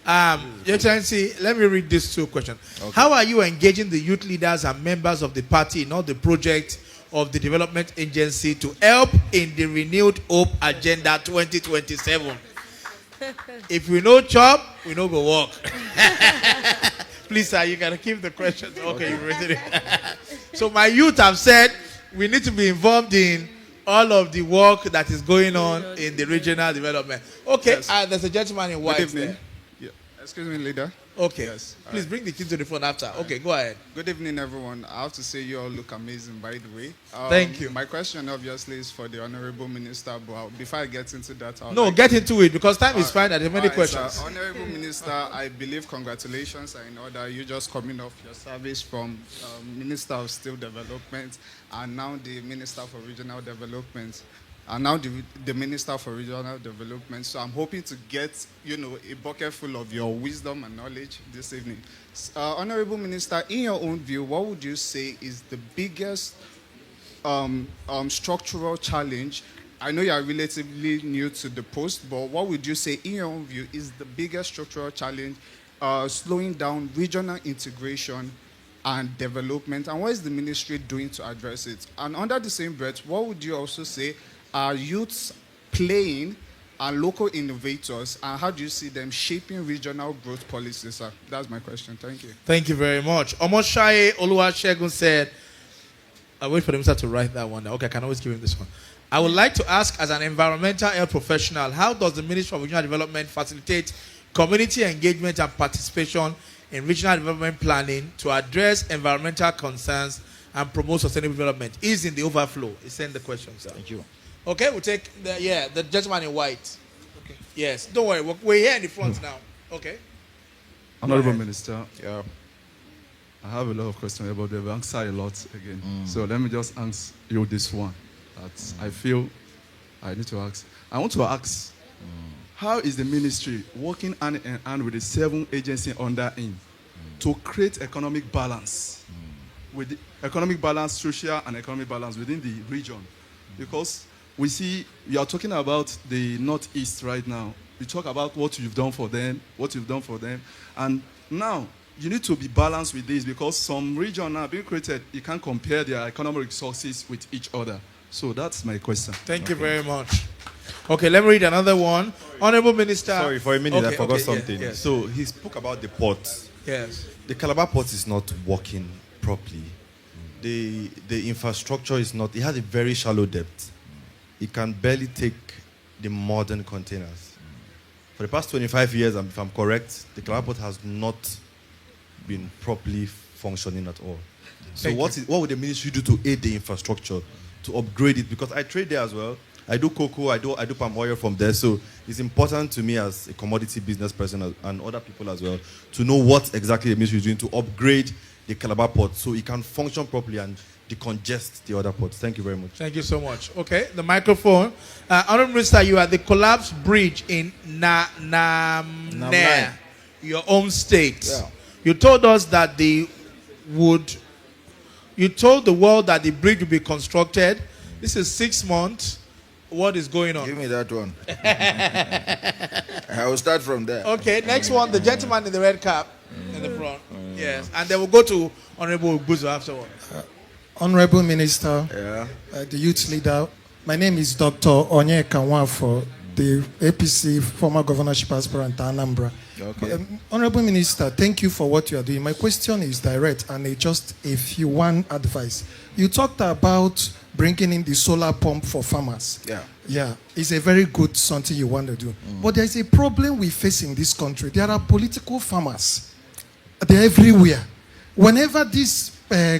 Your Excellency, let me read these 2 questions. Okay. How are you engaging the youth leaders and members of the party in all the projects of the development agency to help in the renewed hope agenda 2027? If we know chop, we know go work. Please, sir, you can keep the questions. Okay, you've written it. So my youth have said we need to be involved in all of the work that is going on in the regional development. Okay, yes. There's a gentleman in white. Good evening. There. Yeah. Excuse me, leader. Okay. Yes. Please bring the kid to the phone after. Okay, go ahead. Good evening, everyone. I have to say you all look amazing, by the way. Thank you. My question, obviously, is for the Honorable Minister, but before I get into that... Get into it, because time is fine. There are many questions. Honorable Minister, I believe congratulations are in order. You just coming off your service from Minister of Steel Development and now the Minister for Regional Development. And now the Minister for Regional Development. So I'm hoping to get, a bucket full of your wisdom and knowledge this evening. Honorable Minister, in your own view, what would you say is the biggest structural challenge? I know you are relatively new to the post, but what would you say, in your own view, is the biggest structural challenge slowing down regional integration and development? And what is the ministry doing to address it? And under the same breath, what would you also say are youths playing and local innovators, and how do you see them shaping regional growth policies, sir? That's my question. Thank you. Thank you very much. Omoshaye Oluwasegun said, I'll wait for the minister to write that one down. Okay, I can always give him this one. I would like to ask, as an environmental health professional, how does the Ministry of Regional Development facilitate community engagement and participation in regional development planning to address environmental concerns and promote sustainable development? Is in the overflow. He sent the question, sir. Thank you. Okay, we'll take the gentleman in white. Okay. Yes, don't worry. We're here in the front now. Okay. Honorable Minister, I have a lot of questions about the answer a lot again. So let me just ask you this one that I feel I need to ask. I want to ask, how is the ministry working hand in hand with the 7 agencies under him to create economic balance, with the economic balance, social and economic balance within the region? Because we see, we are talking about the Northeast right now. We talk about what you've done for them, and now you need to be balanced with this, because some region now being created, you can't compare their economic resources with each other. So that's my question. Thank you very much. Okay, let me read another one. Honorable Minister. Sorry, for a minute, I forgot something. Yes. So he spoke about the port. Yes. The Calabar port is not working properly. The infrastructure is not, it has a very shallow depth. It can barely take the modern containers. For the past 25 years, if I'm correct, the Calabar port has not been properly functioning at all. So what would the ministry do to aid the infrastructure, to upgrade it? Because I trade there as well. I do cocoa, I do palm oil from there. So it's important to me as a commodity business person and other people as well to know what exactly the ministry is doing to upgrade the Calabar port so it can function properly and decongest the other ports. Thank you very much. Thank you so much. Okay, the microphone. Honorable Minister, you are the collapsed bridge in Namne, your home state. Yeah. You told us that they would You told the world that the bridge will be constructed. This is 6 months. What is going on? Give me that one. I will start from there. Okay, next one, the gentleman in the red cap in the front. Yes, and then we'll go to Honorable Buzo afterward. Honorable Minister, the youth leader, my name is Dr. Onye Kanwafo, the APC former governorship aspirant Anambra. Okay. Honorable Minister, thank you for what you are doing. My question is direct and just a few one advice. You talked about bringing in the solar pump for farmers. Yeah, it's a very good something you want to do. But there's a problem we face in this country. There are political farmers. They're everywhere. Whenever this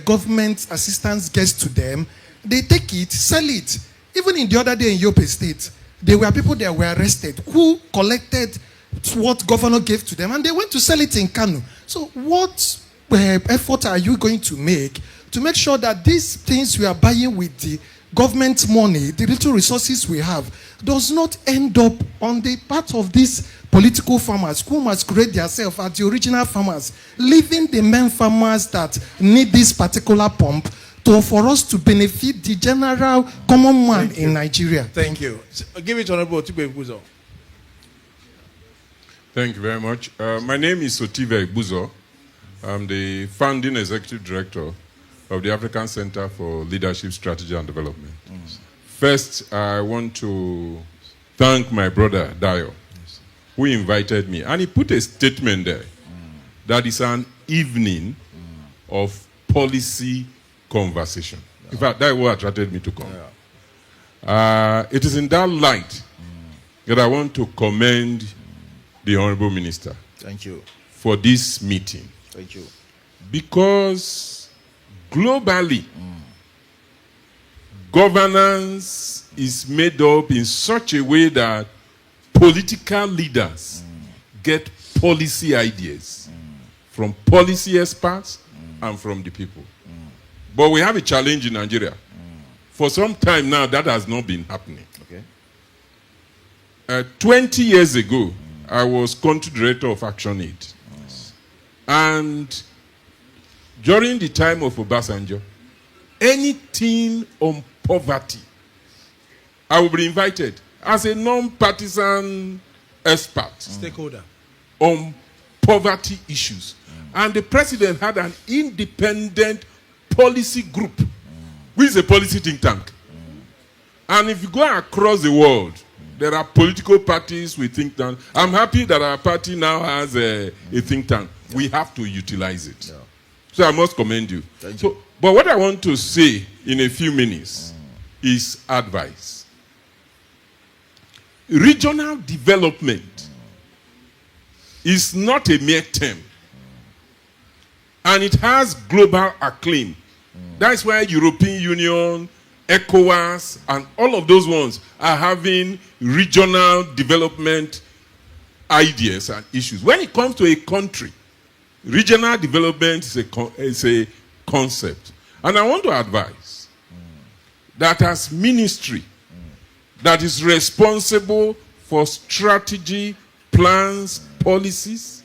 government assistance gets to them, they take it, sell it. Even in the other day in Yobe State, there were people that were arrested who collected what governor gave to them and they went to sell it in Kano. So what effort are you going to make sure that these things we are buying with the government money, the little resources we have, does not end up on the part of these political farmers who must create themselves as the original farmers, leaving the main farmers that need this particular pump for us to benefit the general common man in Nigeria. Thank you. Give it to Honorable Otigbe Buzo. Thank you very much. My name is Otigbe Buzo. I'm the founding executive director of the African Center for Leadership, Strategy and Development. First, I want to thank my brother Dayo, who invited me. And he put a statement there that is an evening of policy conversation. In fact, that is what attracted me to come. It is in that light that I want to commend the Honorable Minister. Thank you. For this meeting. Thank you. Because globally, governance is made up in such a way that political leaders get policy ideas from policy experts and from the people. But we have a challenge in Nigeria. For some time now, that has not been happening. 20 years ago, I was country director of Action Aid. And during the time of Obasanjo, anything on poverty, I will be invited as a non-partisan expert stakeholder on poverty issues. And the president had an independent policy group, which is a policy think tank. And if you go across the world, there are political parties with think tanks. I'm happy that our party now has a think tank. We have to utilize it. So I must commend you. But what I want to say in a few minutes is advice. Regional development is not a mere term. And it has global acclaim. That's why European Union, ECOWAS, and all of those ones are having regional development ideas and issues. When it comes to a country, regional development is a concept. And I want to advise that as ministry that is responsible for strategy, plans, policies,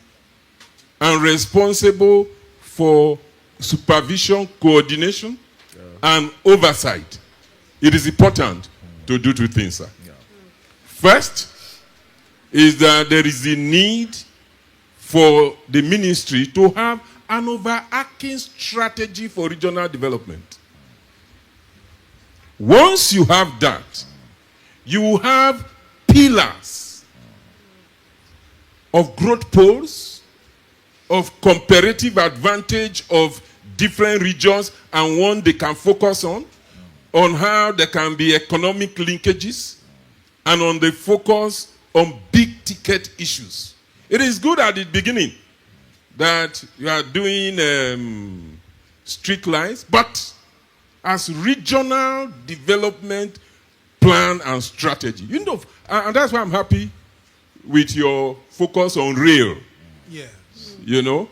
and responsible for supervision, coordination, and oversight, it is important to do two things, sir. First is that there is a need for the ministry to have an overarching strategy for regional development. Once you have that, you will have pillars of growth poles, of comparative advantage of different regions, and one they can focus on how there can be economic linkages, and on the focus on big ticket issues. It is good at the beginning that you are doing street lines, but as regional development plan and strategy. You know, and that's why I'm happy with your focus on rail. Yes. You know,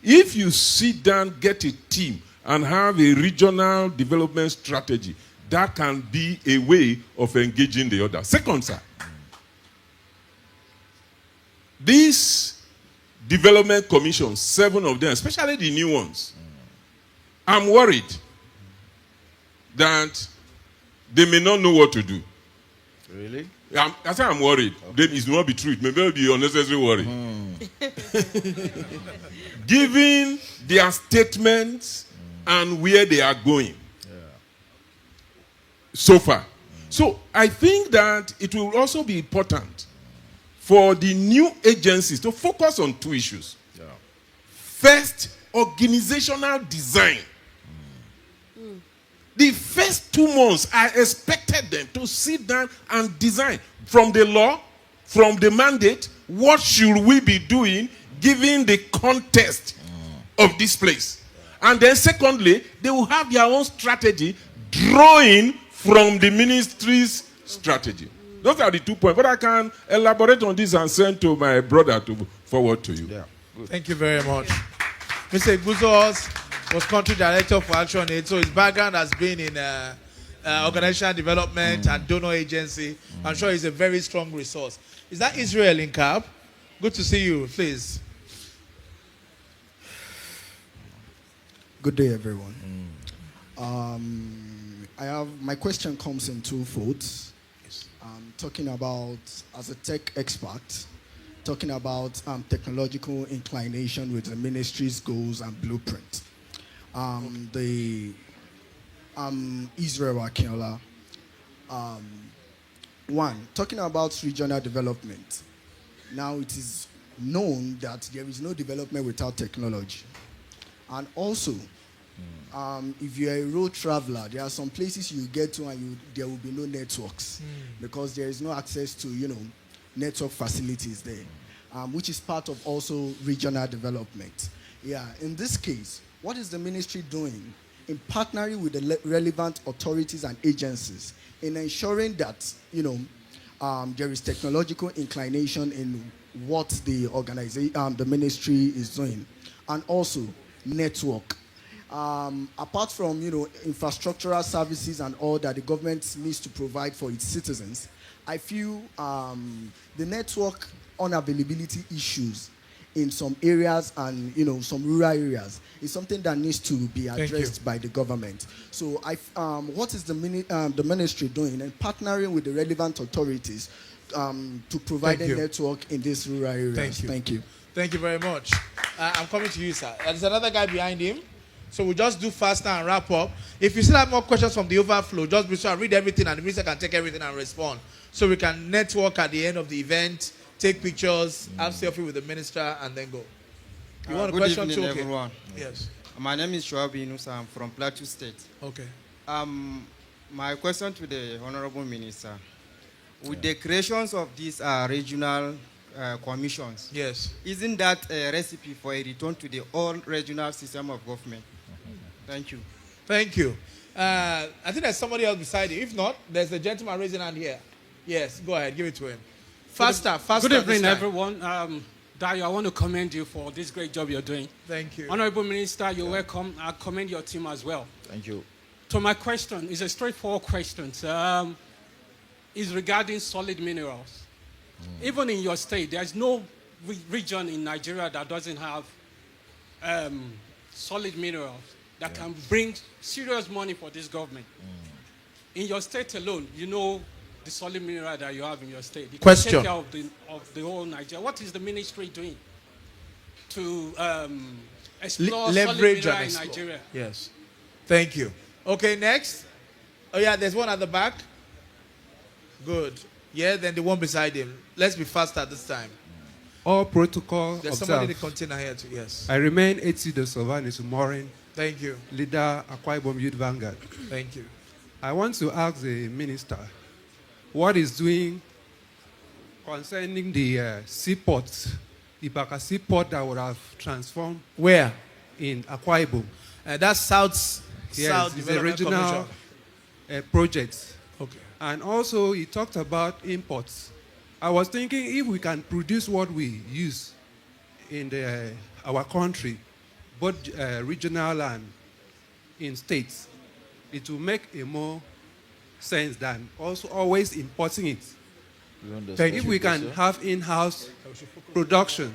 if you sit down, get a team, and have a regional development strategy, that can be a way of engaging the other. Second, sir, these development commissions, 7 of them, especially the new ones, I'm worried that they may not know what to do. Really? I say I'm worried. Okay. It may not be true. It may well be unnecessary worry. Given their statements and where they are going so far. So I think that it will also be important for the new agencies to focus on two issues. Yeah. First, organizational design. The first 2 months, I expected them to sit down and design from the law, from the mandate, what should we be doing given the context of this place. And then secondly, they will have their own strategy drawing from the ministry's strategy. Those are the 2 points. But I can elaborate on this and send to my brother to forward to you. Yeah. Thank you very much. Mr. Igbuzo was country director for Action Aid, so his background has been in organizational development and donor agency. I'm sure he's a very strong resource. Is that Israel in Cap? Good to see you, please. Good day, everyone. My question comes in two folds. I'm talking about, as a tech expert, talking about technological inclination with the ministry's goals and blueprint. Israel Akinola. One, talking about regional development. Now it is known that there is no development without technology. And also, if you're a road traveler, there are some places you get to and there will be no networks because there is no access to, network facilities there, which is part of also regional development. Yeah, in this case, what is the ministry doing in partnering with the relevant authorities and agencies in ensuring that, there is technological inclination in what the organization, the ministry is doing, and also network. Apart from, infrastructural services and all that the government needs to provide for its citizens, I feel the network unavailability issues in some areas and some rural areas is something that needs to be addressed by the government. So what is the ministry doing and partnering with the relevant authorities to provide a network in these rural areas? Thank you. Thank you very much. I'm coming to you, sir. There's another guy behind him. So we'll just do faster and wrap up. If you still have more questions from the overflow, just be sure and read everything and the minister can take everything and respond. So we can network at the end of the event, take pictures, have selfie with the minister, and then go. You want a good question evening, too? Okay. everyone. Yes. My name is Shoaib Inusa. I'm from Plateau State. Okay. My question to the Honorable Minister. With the creations of these regional commissions, yes, isn't that a recipe for a return to the old regional system of government? Thank you. Thank you. I think there's somebody else beside you. If not, there's a gentleman raising hand here. Yes, go ahead. Give it to him. Faster. Good evening, everyone. Dayo, I want to commend you for this great job you're doing. Thank you. Honorable Minister, you're welcome. I commend your team as well. Thank you. So my question is a straightforward question. Is regarding solid minerals. Even in your state, there's no region in Nigeria that doesn't have solid minerals that can bring serious money for this government. In your state alone, the solid mineral that you have in your state. You Question. Take care of the whole Nigeria. What is the ministry doing to explore leverage solid mineral and in explore. Nigeria? Yes. Thank you. Okay, next. Oh yeah, there's one at the back. Good. Yeah, then the one beside him. Let's be faster this time. All protocol There's observed. somebody in the container here too. Yes. I remain Etsi de Sylvanus Morin. Thank you. Leader, Akwa Ibom Youth Vanguard. Thank you. I want to ask the minister what is doing concerning the seaports, the Baka seaport that would have transformed. Where? In Akwa Ibom. That's South. Yes, South it's a Development regional Commission. project. Okay. And also, he talked about imports. I was thinking if we can produce what we use in our country, both regional and in states, it will make a more sense than also always importing it. If we can have in-house production,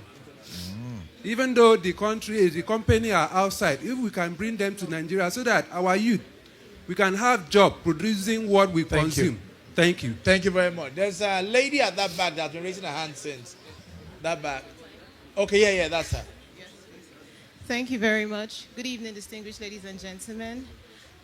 even though the company are outside, if we can bring them to Nigeria so that our youth we can have job producing what we consume. Thank you. Thank you very much. There's a lady at that back that's been raising her hand since. That back. Okay, yeah, that's her. Thank you very much. Good evening, distinguished ladies and gentlemen.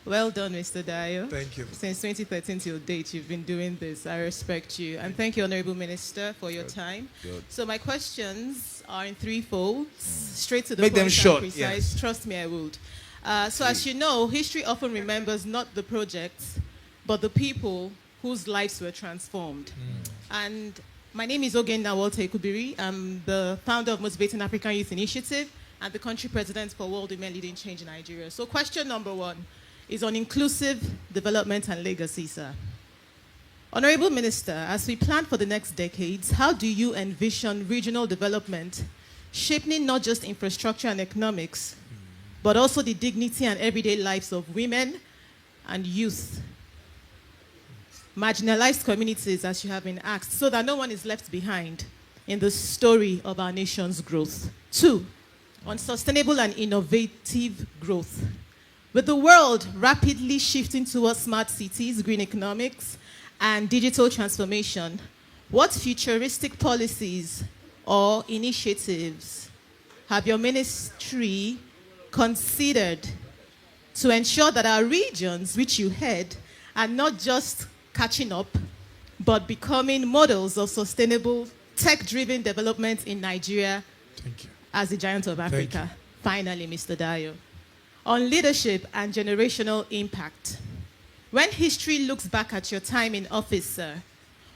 Well done, Mr. Dio. Thank you. Since 2013 till date, you've been doing this. I respect you. And thank you, Honorable Minister, for your time. Good. So my questions are in threefold, straight to the Make point them short, and precise. yes. Trust me, I would. So as you know, history often remembers not the projects, but the people whose lives were transformed. And my name is Ogen Nawolte Kubiri. I'm the founder of Motivating African Youth Initiative and the country president for World Women Leading Change in Nigeria. So question number one is on inclusive development and legacy, sir. Honorable Minister, as we plan for the next decades, how do you envision regional development shaping not just infrastructure and economics, but also the dignity and everyday lives of women and youth, marginalized communities, as you have been asked, so that no one is left behind in the story of our nation's growth? Two, on sustainable and innovative growth. With the world rapidly shifting towards smart cities, green economics, and digital transformation, what futuristic policies or initiatives have your ministry considered to ensure that our regions, which you head, are not just catching up, but becoming models of sustainable, tech-driven development in Nigeria as the giant of Africa? Finally, Mr. Dio, on leadership and generational impact. When history looks back at your time in office, sir,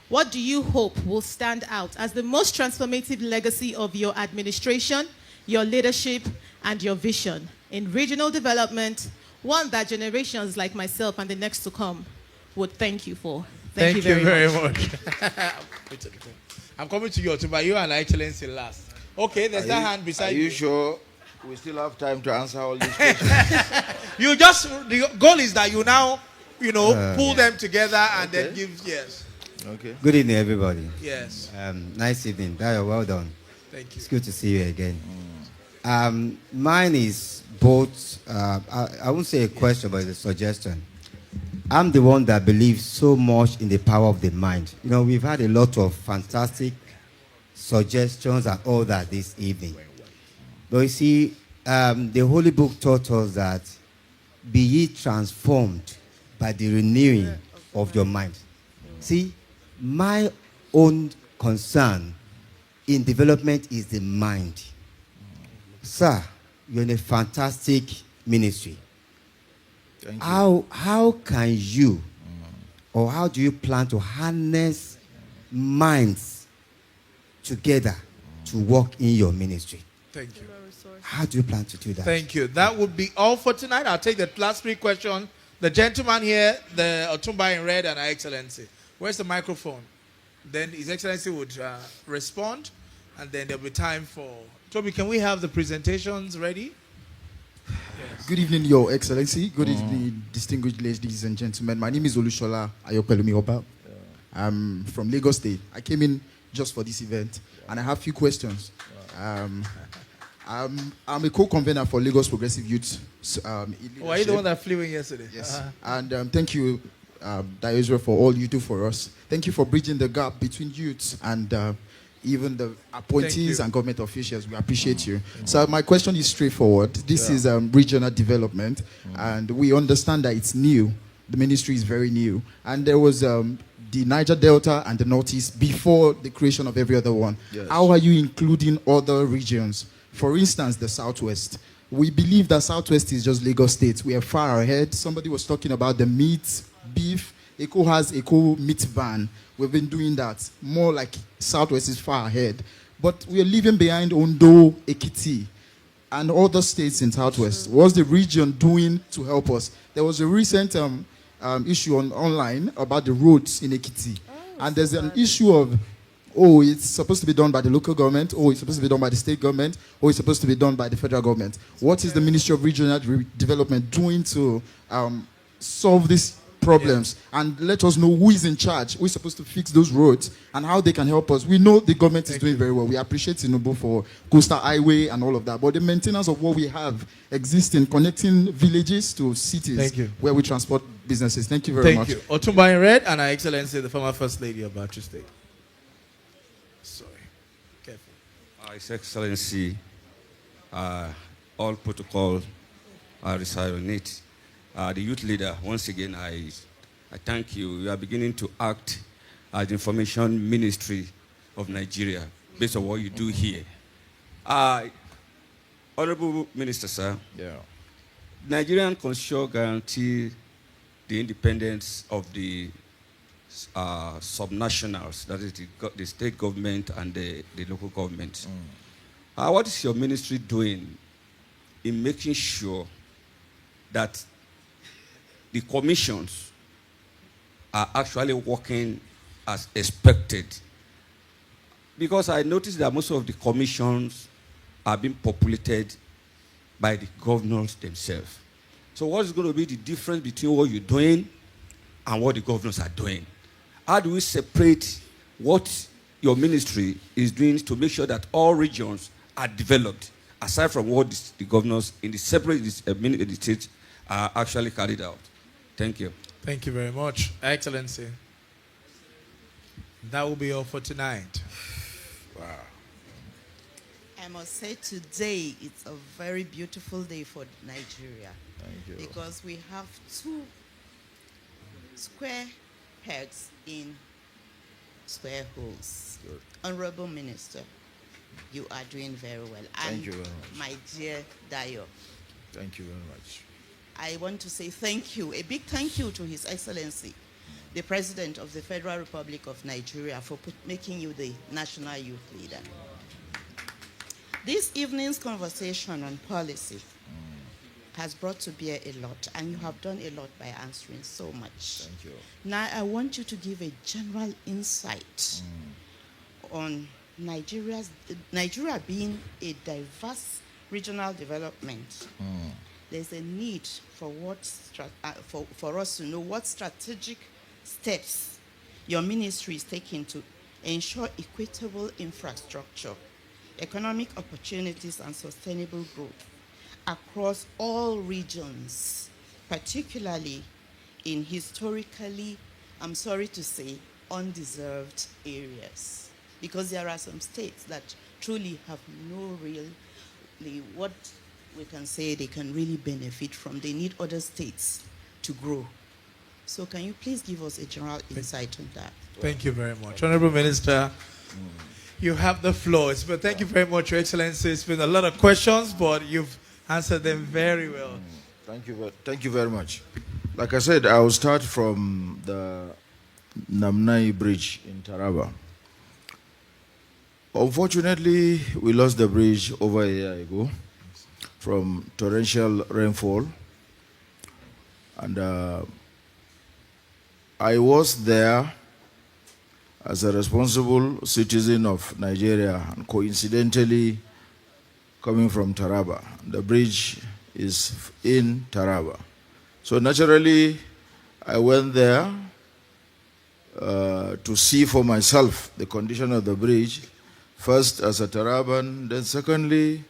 what do you hope will stand out as the most transformative legacy of your administration, your leadership, and your vision in regional development, one that generations like myself and the next to come would thank you for? Thank you very much. I'm coming to you, but you and Excellency last. Okay, there's that hand beside you. Are you sure we still have time to answer all these questions? The goal is that you now, pull them together and then give, yes. Okay. Good evening, everybody. Yes. Nice evening. Dio, well done. Thank you. It's good to see you again. Mine is both, I won't say a question, but it's a suggestion. I'm the one that believes so much in the power of the mind. We've had a lot of fantastic suggestions and all that this evening. But you see, the Holy Book taught us that be ye transformed by the renewing of your mind. See, my own concern in development is the mind. Sir, you're in a fantastic ministry. Thank you. How can you, or how do you plan to harness minds together to work in your ministry? Thank you. How do you plan to do that? Thank you. That would be all for tonight. I'll take the last three questions. The gentleman here, the Otumba in red, and Her Excellency. Where's the microphone? Then His Excellency would respond, and then there'll be time for... Toby, can we have the presentations ready? Yes. Good evening, Your Excellency. Good evening, distinguished ladies and gentlemen. My name is Olushola Ayopelumi Oba. I'm from Lagos State. I came in just for this event, and I have a few questions. I'm a co-convener for Lagos Progressive Youth. Are you the one that flew in yesterday? Yes. And thank you, Dio, for all you do for us. Thank you for bridging the gap between youths and even the appointees and government officials. We appreciate you. So my question is straightforward. This is regional development, and we understand that it's new. The ministry is very new. And there was the Niger Delta and the Northeast before the creation of every other one. Yes. How are you including other regions? For instance, the Southwest. We believe that Southwest is just Lagos State. We are far ahead. Somebody was talking about the meat, beef. ECO has ECO meat van. We've been doing that. More like Southwest is far ahead. But we are leaving behind Ondo, Ekiti, and other states in Southwest. What's the region doing to help us? There was a recent issue online about the roads in Ekiti. And there's an issue of, it's supposed to be done by the local government, it's supposed to be done by the state government, it's supposed to be done by the federal government. What is the Ministry of Regional Development doing to solve this problems and let us know who is in charge, who is supposed to fix those roads, and how they can help us. We know the government is doing very well. We appreciate Tinubu for Coastal Highway and all of that. But the maintenance of what we have existing, connecting villages to cities where we transport businesses. Thank you very much. Thank you. Otumba in red and Her Excellency, the former First Lady of Bauchi State. Sorry. Careful. His Excellency, all protocol reside on it. The youth leader, once again, I thank you. You are beginning to act as the Information Ministry of Nigeria based on what you do here. Honorable Minister, sir, Nigerian constitution guarantee the independence of the subnationals, that is the state government and the local government. What is your ministry doing in making sure that the commissions are actually working as expected? Because I noticed that most of the commissions are being populated by the governors themselves. So what is going to be the difference between what you're doing and what the governors are doing? How do we separate what your ministry is doing to make sure that all regions are developed, aside from what the governors in the separate states are actually carried out? Thank you. Thank you very much, Excellency. That will be all for tonight. Wow. I must say today it's a very beautiful day for Nigeria. Thank you. Because we have two square pegs in square holes. Good. Honorable Minister, you are doing very well. Thank you very much. My dear Dayo, Thank you very much. I want to say thank you, a big thank you to His Excellency, the President of the Federal Republic of Nigeria, for making you the National Youth Leader. This evening's conversation on policy has brought to bear a lot, and you have done a lot by answering so much. Thank you. Now, I want you to give a general insight on Nigeria being a diverse regional development. There's a need for for us to know what strategic steps your ministry is taking to ensure equitable infrastructure, economic opportunities, and sustainable growth across all regions, particularly in historically, I'm sorry to say, undeserved areas. Because there are some states that truly have no real, what we can say they can really benefit from. They need other states to grow. So can you please give us a general insight on that? Thank you very much. Honorable Minister, you have the floor. But thank you very much, Your Excellency. It's been a lot of questions, but you've answered them very well. Thank you very much. Like I said, I will start from the Namnai Bridge in Taraba. Unfortunately, we lost the bridge over a year ago from torrential rainfall. And I was there as a responsible citizen of Nigeria, and coincidentally coming from Taraba. The bridge is in Taraba. So naturally, I went there to see for myself the condition of the bridge, first as a Taraban, then secondly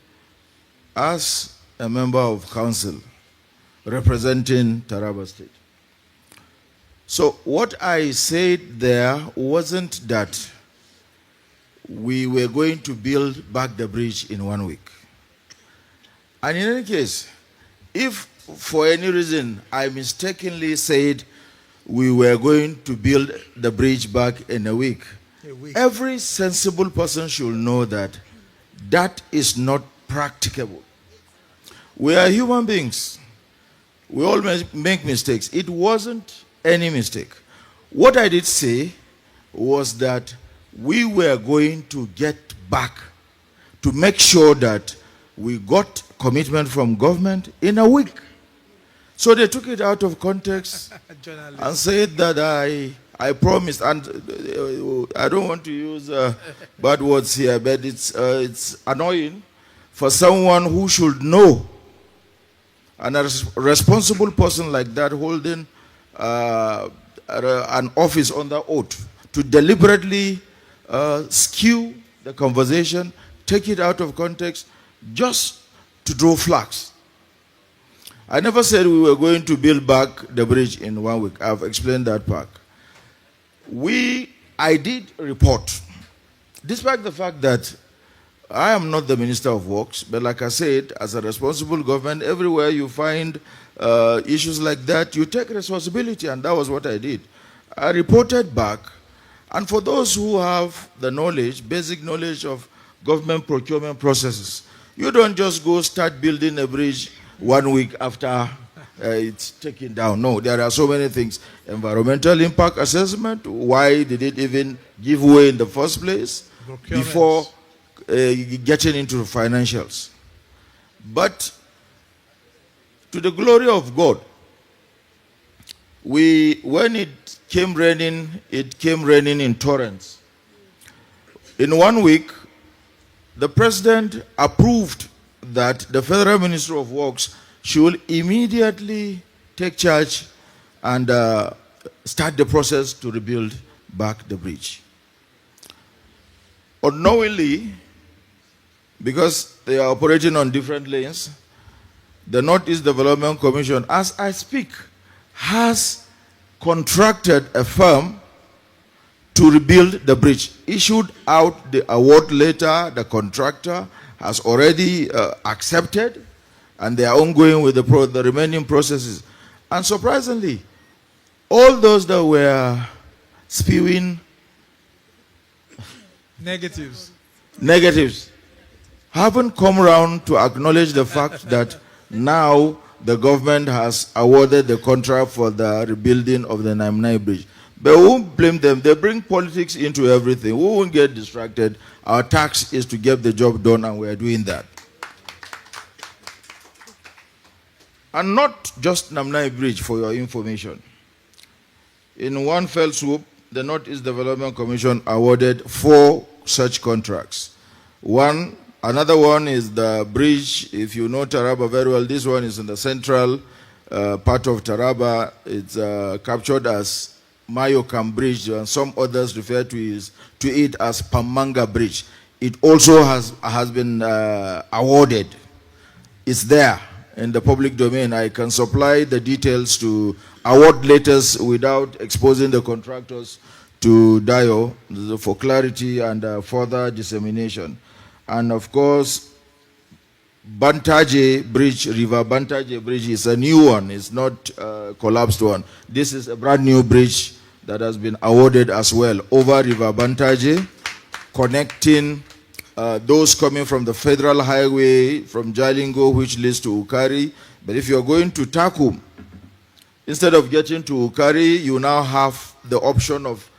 as a member of council representing Taraba State. So what I said there wasn't that we were going to build back the bridge in 1 week. And in any case, if for any reason I mistakenly said we were going to build the bridge back in a week, every sensible person should know that that is not practicable. We are human beings. We all make mistakes. It wasn't any mistake. What I did say was that we were going to get back to make sure that we got commitment from government in a week. So they took it out of context and said that I promised, and I don't want to use bad words here, but it's annoying for someone who should know, and a responsible person like that holding an office under oath to deliberately skew the conversation, take it out of context, just to draw flags. I never said we were going to build back the bridge in 1 week. I've explained that part. I did report, despite the fact that I am not the Minister of Works, but like I said, as a responsible government, everywhere you find issues like that, you take responsibility, and that was what I did. I reported back, and for those who have the knowledge, basic knowledge of government procurement processes, you don't just go start building a bridge 1 week after it's taken down. No, there are so many things. Environmental impact assessment, why did it even give way in the first place before getting into the financials? But to the glory of God, when it came raining in torrents. In 1 week, the president approved that the Federal Ministry of Works should immediately take charge and start the process to rebuild back the bridge. Unknowingly, because they are operating on different lanes, the Northeast Development Commission, as I speak, has contracted a firm to rebuild the bridge. Issued out the award letter, the contractor has already accepted, and they are ongoing with the remaining processes. And surprisingly, all those that were spewing negatives haven't come around to acknowledge the fact that now the government has awarded the contract for the rebuilding of the Naimnai Bridge. But we won't blame them. They bring politics into everything. We won't get distracted. Our task is to get the job done, and we are doing that. And not just Namnai Bridge, for your information. In one fell swoop, the Northeast Development Commission awarded 4 such contracts. Another one is the bridge. If you know Taraba very well, this one is in the central part of Taraba. It's captured as Mayokam Bridge, and some others refer to it as Pamanga Bridge. It also has been awarded. It's there in the public domain. I can supply the details to award letters without exposing the contractors to DIO for clarity and further dissemination. And of course, Bantaje Bridge, River Bantaje Bridge is a new one. It's not a collapsed one. This is a brand new bridge that has been awarded as well over River Bantaje, connecting those coming from the federal highway from Jalingo, which leads to Ukari. But if you're going to Takum, instead of getting to Ukari, you now have the option of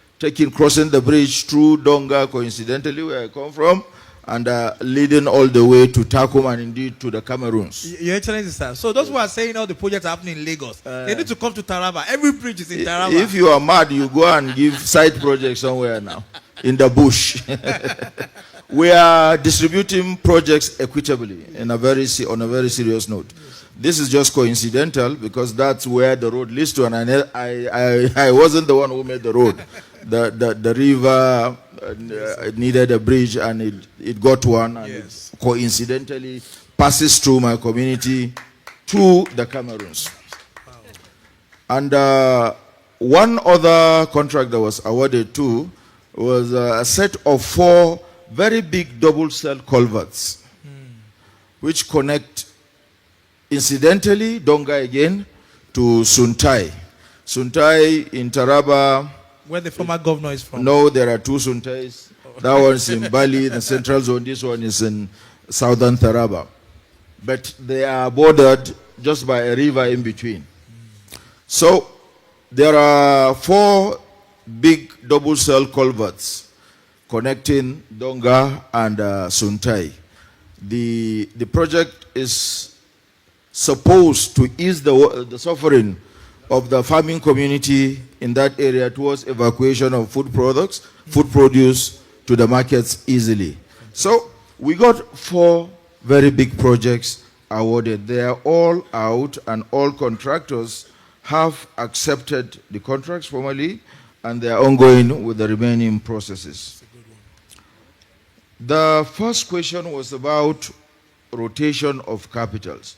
crossing the bridge through Donga, coincidentally where I come from, and leading all the way to Takum and indeed to the Cameroons. Your Excellency, sir. So those who are saying all the projects are happening in Lagos, they need to come to Taraba. Every bridge is in Taraba. If you are mad, you go and give side projects somewhere now, in the bush. We are distributing projects equitably on a very serious note. This is just coincidental because that's where the road leads to, and I wasn't the one who made the road. The river needed a bridge, and it got one, and it coincidentally passes through my community to the Cameroons. And one other contract that was awarded too was a set of 4 very big double-cell culverts, which connect, incidentally, Donga again, to Suntai. Suntai in Taraba. Where the former governor is from. No, there are 2 Suntais. That one's in Bali, the central zone. This one is in southern Taraba. But they are bordered just by a river in between. So there are 4 big double-cell culverts connecting Donga and Suntai. The project is supposed to ease the suffering of the farming community in that area towards evacuation of food produce to the markets easily. So we got 4 very big projects awarded. They are all out, and all contractors have accepted the contracts formally, and they are ongoing with the remaining processes. The first question was about rotation of capitals.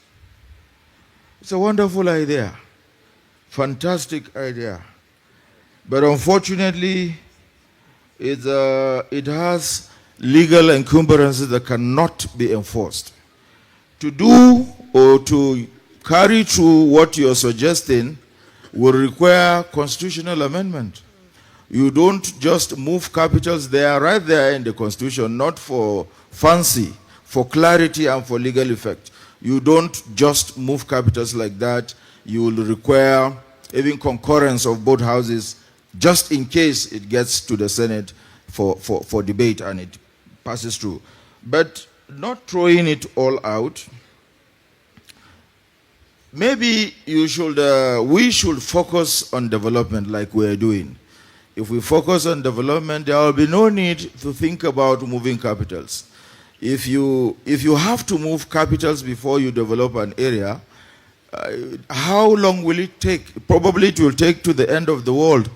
It's a wonderful idea, fantastic idea, but unfortunately, it has legal encumbrances that cannot be enforced. To do or to carry through what you're suggesting will require constitutional amendment. You don't just move capitals. They are right there in the Constitution, not for fancy, for clarity and for legal effect. You don't just move capitals like that. You will require even concurrence of both houses just in case it gets to the Senate for debate and it passes through. But not throwing it all out. Maybe we should focus on development like we're doing. If we focus on development, there will be no need to think about moving capitals. If you have to move capitals before you develop an area, how long will it take? Probably it will take to the end of the world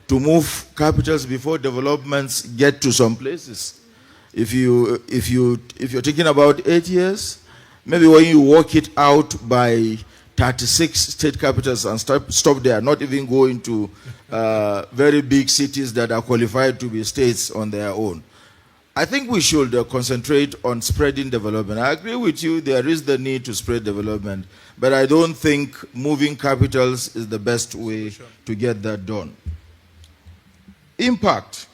to move capitals before developments get to some places. If you're thinking about 8 years, maybe when you work it out by 36 state capitals and stop there, not even go into very big cities that are qualified to be states on their own. I think we should concentrate on spreading development. I agree with you, there is the need to spread development, but I don't think moving capitals is the best way to get that done. Impact,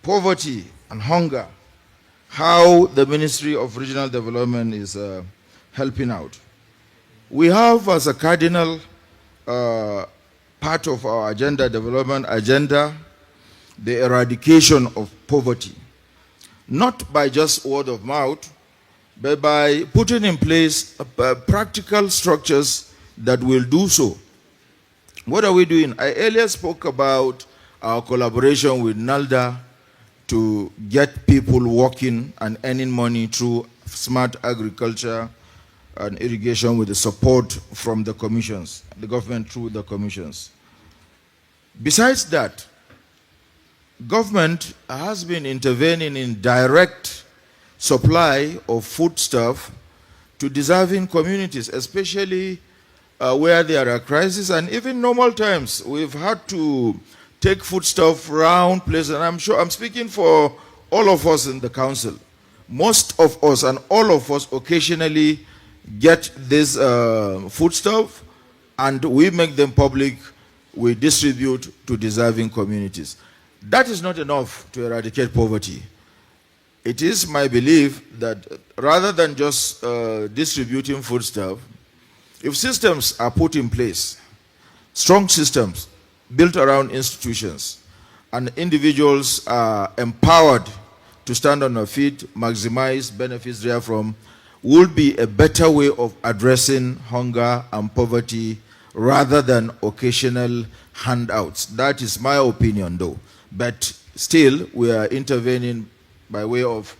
poverty, and hunger, how the Ministry of Regional Development is helping out. We have as a cardinal part of our development agenda, the eradication of poverty. Not by just word of mouth, but by putting in place practical structures that will do so. What are we doing? I earlier spoke about our collaboration with NALDA to get people working and earning money through smart agriculture and irrigation with the support from the commissions, the government through the commissions. Besides that, government has been intervening in direct supply of foodstuff to deserving communities, especially where there are crises, and even normal times. We've had to take foodstuff around places, and I'm sure I'm speaking for all of us in the council. Most of us and all of us occasionally get this foodstuff, and we make them public. We distribute to deserving communities. That is not enough to eradicate poverty. It is my belief that rather than just distributing foodstuff, if systems are put in place, strong systems built around institutions, and individuals are empowered to stand on their feet, maximize benefits therefrom, would be a better way of addressing hunger and poverty rather than occasional handouts. That is my opinion, though. But still, we are intervening by way of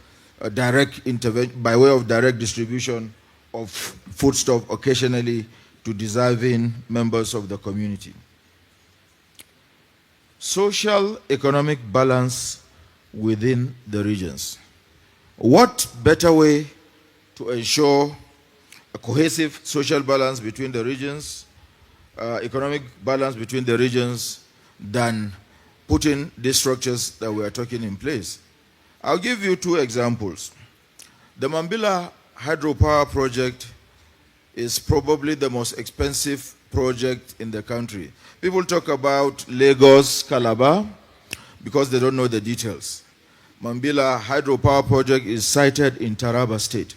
direct distribution of foodstuff occasionally to deserving members of the community. Social economic balance within the regions. What better way to ensure a cohesive social balance between the regions, economic balance between the regions, than putting these structures that we are talking in place? I'll give you two examples. The Mambila hydropower project is probably the most expensive project in the country. People talk about Lagos, Calabar, because they don't know the details. Mambila hydropower project is sited in Taraba State.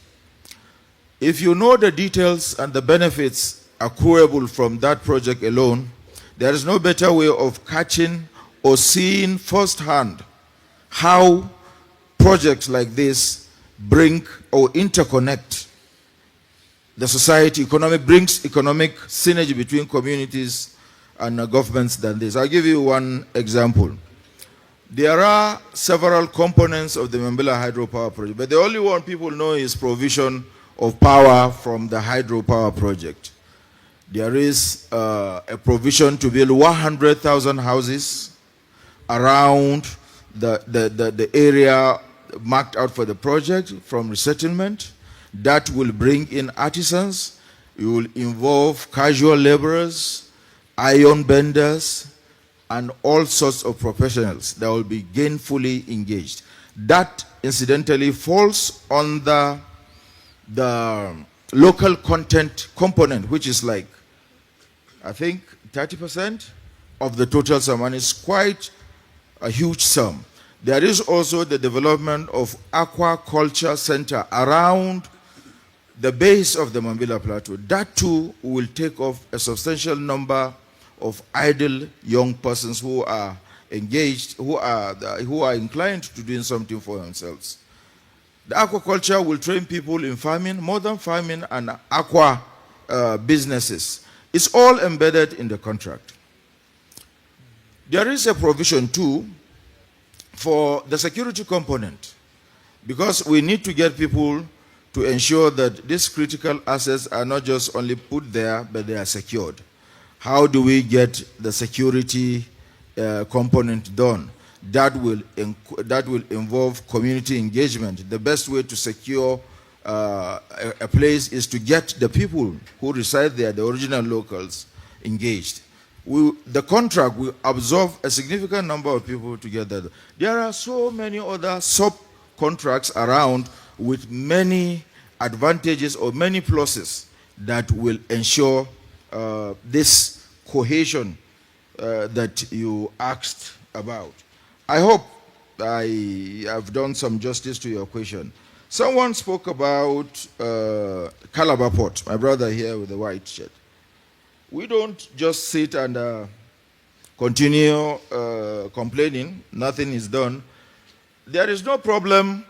If you know the details and the benefits accruable from that project alone, there is no better way of catching or seeing firsthand how projects like this bring or interconnect the society, brings economic synergy between communities and governments than this. I'll give you one example. There are several components of the Mambila hydropower project, but the only one people know is provision of power from the hydropower project. There is a provision to build 100,000 houses around the area marked out for the project from resettlement. That will bring in artisans. It will involve casual laborers, iron benders, and all sorts of professionals that will be gainfully engaged. That, incidentally, falls on the local content component, which is like, I think, 30% of the total sum, and it's quite a huge sum. There is also the development of aquaculture center around the base of the Mambila Plateau. That too will take off a substantial number of idle young persons who are engaged, who are inclined to doing something for themselves. The aquaculture will train people in farming, modern farming, and aqua businesses. It's all embedded in the contract. There is a provision too for the security component, because we need to get people to ensure that these critical assets are not just only put there, but they are secured. How do we get the security component done? That will involve community engagement. The best way to secure a place is to get the people who reside there, the original locals, engaged. The contract will absorb a significant number of people to get that. There are so many other sub-contracts around with many advantages or many pluses that will ensure this cohesion that you asked about. I hope I have done some justice to your question. Someone spoke about Calabar Port, my brother here with the white shirt. We don't just sit and continue complaining, nothing is done. There is no problem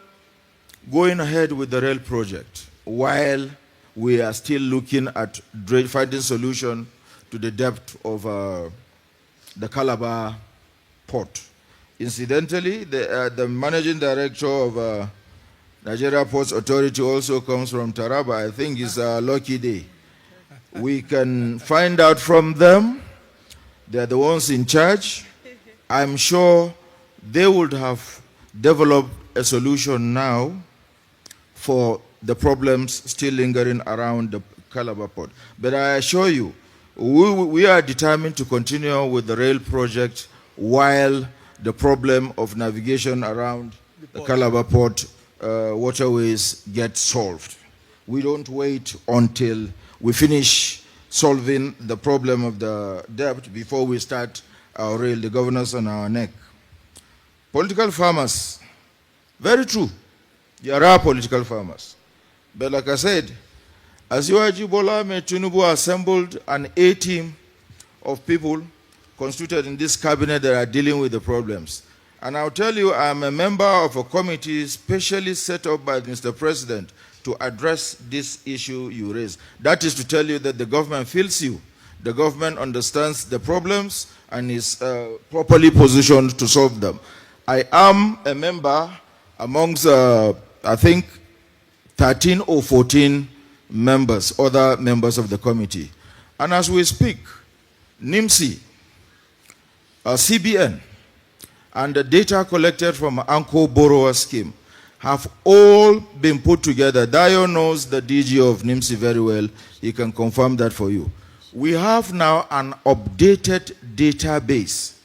going ahead with the rail project while we are still looking at finding solution to the depth of the Calabar port. Incidentally, the managing director of Nigeria Ports Authority also comes from Taraba. I think it's a lucky day. We can find out from them. They're the ones in charge. I'm sure they would have developed a solution now for the problems still lingering around the Calabar port. But I assure you, we are determined to continue with the rail project while the problem of navigation around the Calabar port waterways gets solved. We don't wait until we finish solving the problem of the debt before we start our rail, the governors on our neck. Political farmers, very true. There are political farmers. But like I said, as Asiwaju Bola Tinubu assembled an A-team of people constituted in this cabinet that are dealing with the problems. And I'll tell you, I'm a member of a committee specially set up by Mr. President to address this issue you raised. That is to tell you that the government feels you. The government understands the problems and is properly positioned to solve them. I am a member amongst, I think, 13 or 14 members, other members of the committee. And as we speak, NIMSI, CBN, and the data collected from Anko Borrower Scheme have all been put together. Dio knows the DG of NIMSI very well. He can confirm that for you. We have now an updated database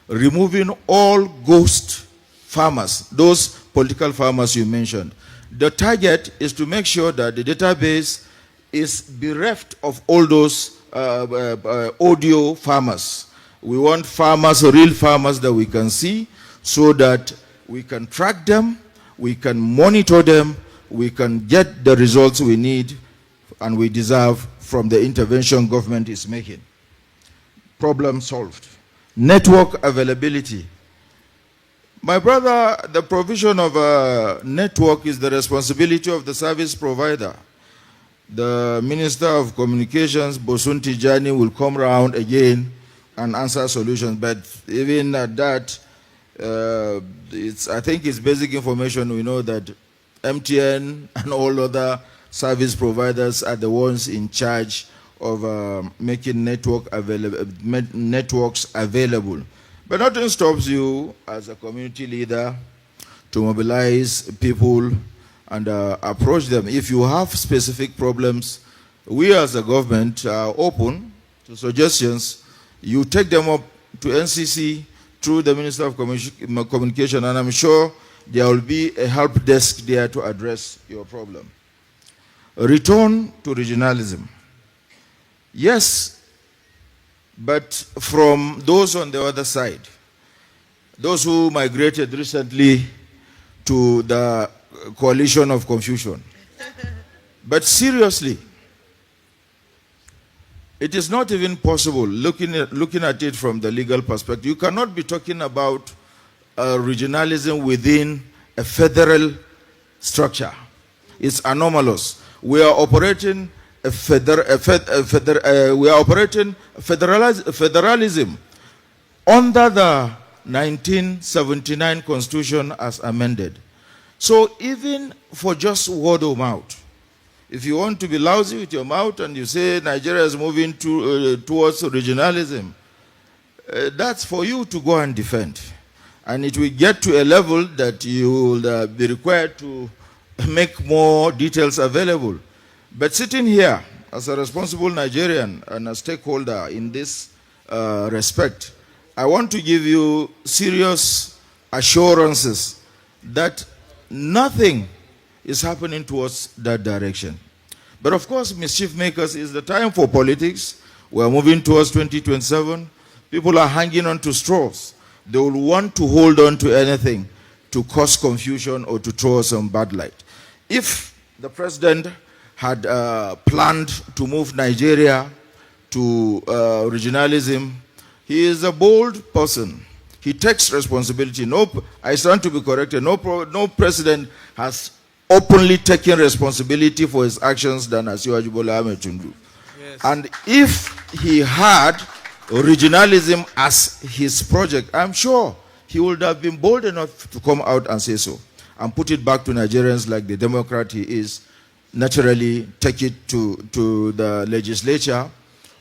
removing all ghost farmers, those political farmers you mentioned. The target is to make sure that the database is bereft of all those audio farmers. We want farmers, real farmers that we can see, so that we can track them, we can monitor them, we can get the results we need and we deserve from the intervention government is making. Problem solved. Network availability. My brother, the provision of a network is the responsibility of the service provider. The Minister of Communications, Bosun Tijani, will come around again and answer solutions. But even at that, I think it's basic information. We know that MTN and all other service providers are the ones in charge of making networks available. But nothing stops you as a community leader to mobilize people and approach them. If you have specific problems, we as a government are open to suggestions. You take them up to NCC through the Minister of Communication, and I'm sure there will be a help desk there to address your problem. Return to regionalism. Yes, but from those on the other side, those who migrated recently to the coalition of confusion. But seriously, it is not even possible, looking at it from the legal perspective. You cannot be talking about regionalism within a federal structure. It's anomalous. We are operating federalism under the 1979 Constitution as amended. So even for just word of mouth, if you want to be lousy with your mouth and you say Nigeria is moving towards regionalism, that's for you to go and defend. And it will get to a level that you will be required to make more details available. But sitting here as a responsible Nigerian and a stakeholder in this respect, I want to give you serious assurances that nothing is happening towards that direction. But of course, mischief makers, is the time for politics. We are moving towards 2027. People are hanging on to straws. They will want to hold on to anything to cause confusion or to throw some bad light. If the president had planned to move Nigeria to regionalism, he is a bold person. He takes responsibility. I stand to be corrected. No president has openly taken responsibility for his actions than Asiwaju Bola Ahmed Tinubu. Yes. And if he had regionalism as his project, I'm sure he would have been bold enough to come out and say so and put it back to Nigerians like the Democrat he is, naturally take it to the legislature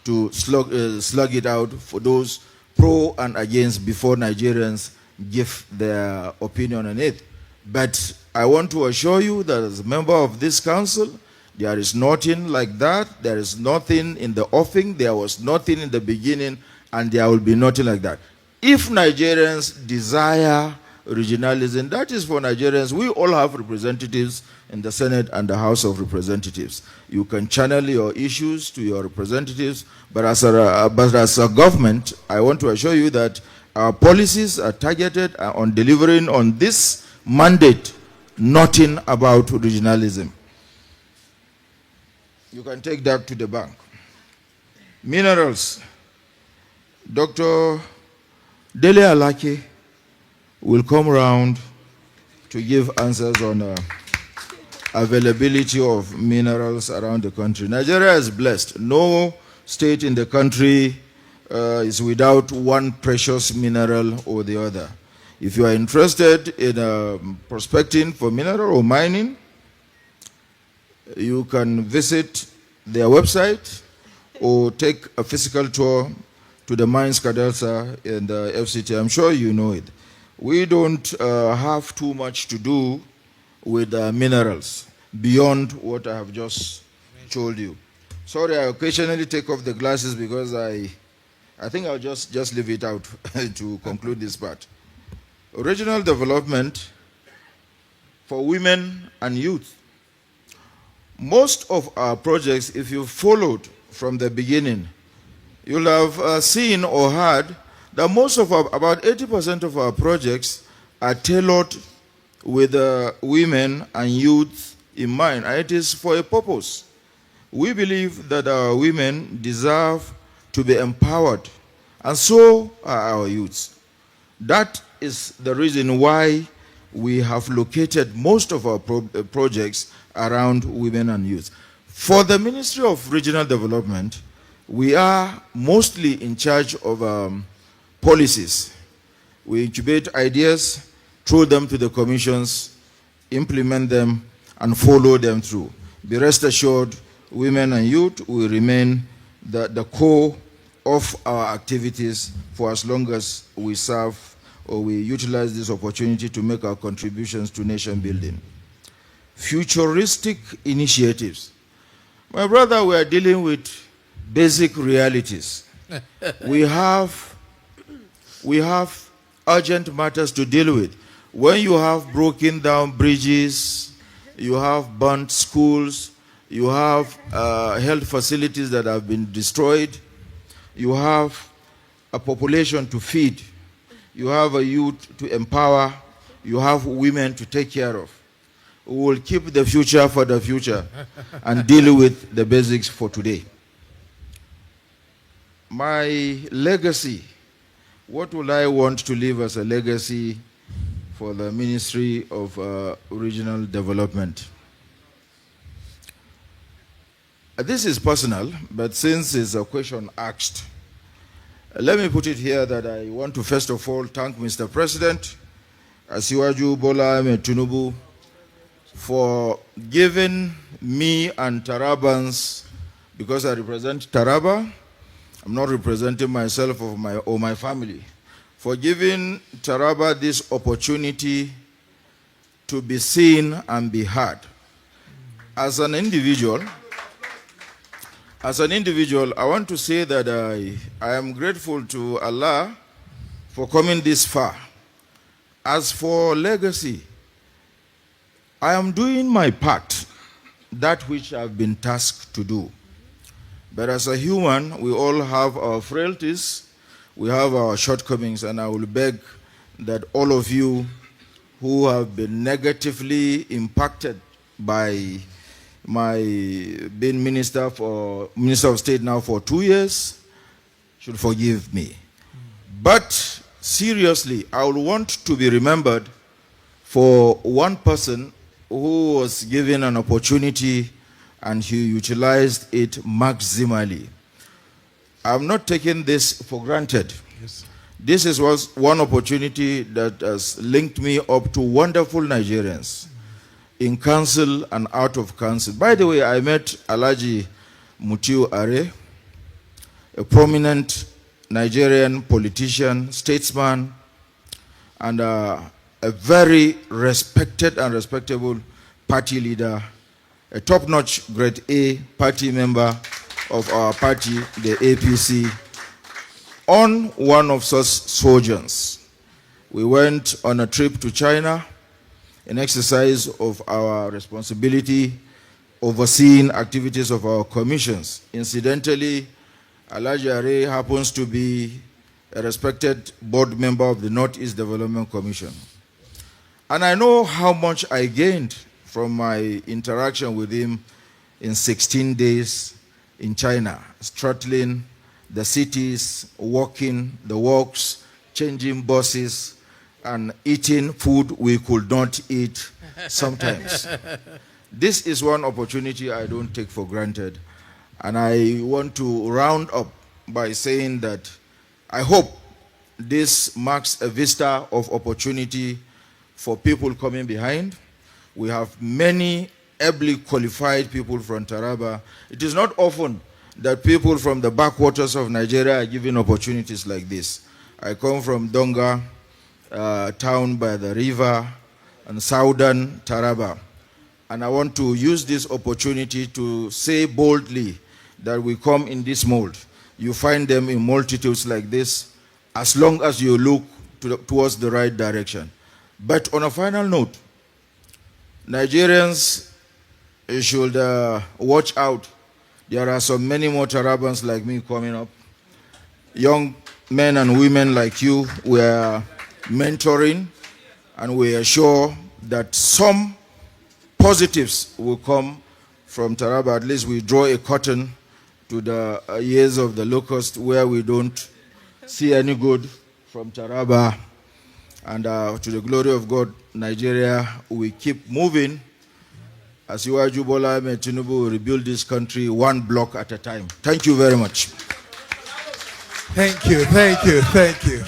to slug it out for those pro and against before Nigerians give their opinion on it. But I want to assure you that as a member of this council, there is nothing like that. There is nothing in the offing. There was nothing in the beginning, and there will be nothing like that. If Nigerians desire regionalism, that is for Nigerians. We all have representatives in the Senate and the House of Representatives. You can channel your issues to your representatives, but as a government, I want to assure you that our policies are targeted on delivering on this mandate, nothing about regionalism. You can take that to the bank. Minerals. Dr. Dele Alake will come around to give answers on availability of minerals around the country. Nigeria is blessed. No state in the country is without one precious mineral or the other. If you are interested in prospecting for mineral or mining, you can visit their website or take a physical tour to the mines Kadelsa and the FCT. I'm sure you know it. We don't have too much to do with minerals beyond what I have just told you. Sorry, I occasionally take off the glasses because I think I'll just leave it out to conclude this part. Regional development for women and youth. Most of our projects, if you followed from the beginning, you'll have seen or heard that most of about 80% of our projects are tailored with women and youth in mind, and it is for a purpose. We believe that our women deserve to be empowered, and so are our youths. That is the reason why we have located most of our projects around women and youth. For the Ministry of Regional Development, we are mostly in charge of policies. We incubate ideas, throw them to the commissions, implement them, and follow them through. Be rest assured, women and youth will remain the core of our activities for as long as we serve or we utilize this opportunity to make our contributions to nation building. Futuristic initiatives. My brother, we are dealing with basic realities. we have urgent matters to deal with. When you have broken down bridges, you have burnt schools, you have health facilities that have been destroyed, you have a population to feed, you have a youth to empower, you have women to take care of. We will keep the future for the future and deal with the basics for today. My legacy, what will I want to leave as a legacy for the Ministry of Regional Development? This is personal, but since it's a question asked, let me put it here that I want to first of all thank Mr. President, Asiwaju Bola Ahmed Tinubu, for giving me and Tarabans, because I represent Taraba, I'm not representing myself or my family, for giving Taraba this opportunity to be seen and be heard. As an individual, I want to say that I am grateful to Allah for coming this far. As for legacy, I am doing my part, that which I've been tasked to do. But as a human, we all have our frailties, we have our shortcomings, and I will beg that all of you who have been negatively impacted by my being Minister of State now for 2 years should forgive me. But seriously, I will want to be remembered for one person who was given an opportunity and he utilized it maximally. I'm not taking this for granted. Yes. This was one opportunity that has linked me up to wonderful Nigerians in council and out of council. By the way, I met Alhaji Mutiu Are, a prominent Nigerian politician, statesman, and a very respected and respectable party leader, a top-notch grade A party member of our party, the APC, on one of such sojourns. We went on a trip to China, an exercise of our responsibility, overseeing activities of our commissions. Incidentally, Alhaji Are happens to be a respected board member of the Northeast Development Commission. And I know how much I gained from my interaction with him in 16 days in China, straddling the cities, walking the walks, changing buses, and eating food we could not eat sometimes. This is one opportunity I don't take for granted. And I want to round up by saying that I hope this marks a vista of opportunity for people coming behind. We have many ably qualified people from Taraba. It is not often that people from the backwaters of Nigeria are given opportunities like this. I come from Donga, town by the river, and southern Taraba. And I want to use this opportunity to say boldly that we come in this mold. You find them in multitudes like this, as long as you look towards the right direction. But on a final note, Nigerians should watch out. There are so many more Tarabans like me coming up. Young men and women like you, we are mentoring, and we are sure that some positives will come from Taraba. At least we draw a curtain to the years of the locust where we don't see any good from Taraba. And to the glory of God, Nigeria, we keep moving. As Asiwaju Bola Ahmed Tinubu will rebuild this country one block at a time. Thank you very much. Thank you, thank you, thank you.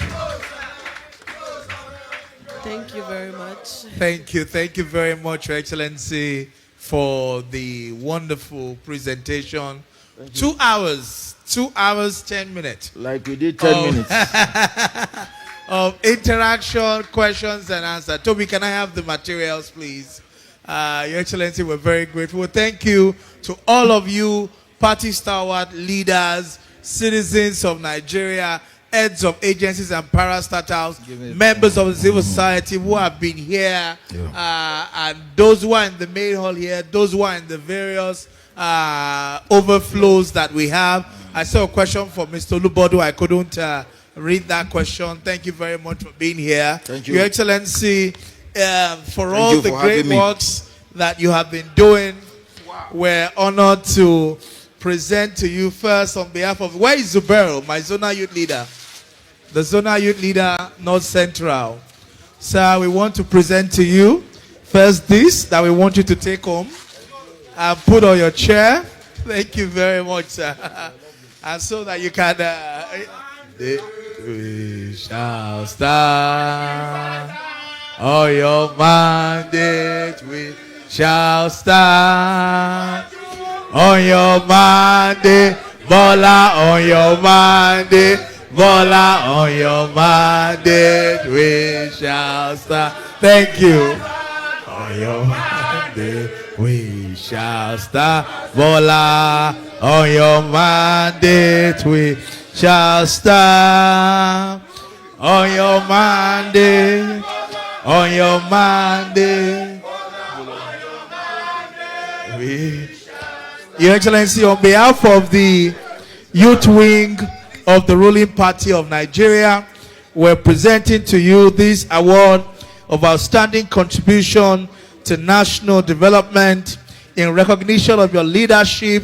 Thank you very much. Thank you very much, Your Excellency, for the wonderful presentation 2 hours. 2 hours, 10 minutes. Like we did 10 minutes. Of interaction, questions, and answers. Toby, can I have the materials, please? Your Excellency, we're very grateful. Thank you to all of you, party stalwart leaders, citizens of Nigeria, heads of agencies and parastatals, members of the civil society who have been here, and those who are in the main hall here, those who are in the various overflows that we have. I saw a question from Mr. Lubodo. I couldn't read that question. Thank you very much for being here. Thank you. Your Excellency, for all the great works that you have been doing, we're honored to present to you first on behalf of, where is Zubero, my zonal youth leader? The zonal youth leader, North Central. Sir, we want to present to you first this that we want you to take home and put on your chair. Thank you very much, sir. And so that you can... we shall stand on your mandate. We shall stand on your mandate. Bola on your mandate. Bola on your mandate. We shall stand. Thank you. On your mandate. We shall stand. Bola on your mandate. We shall stand on your mandate, on your mandate. Your Excellency, on behalf of the youth wing of the ruling party of Nigeria, we're presenting to you this award of outstanding contribution to national development in recognition of your leadership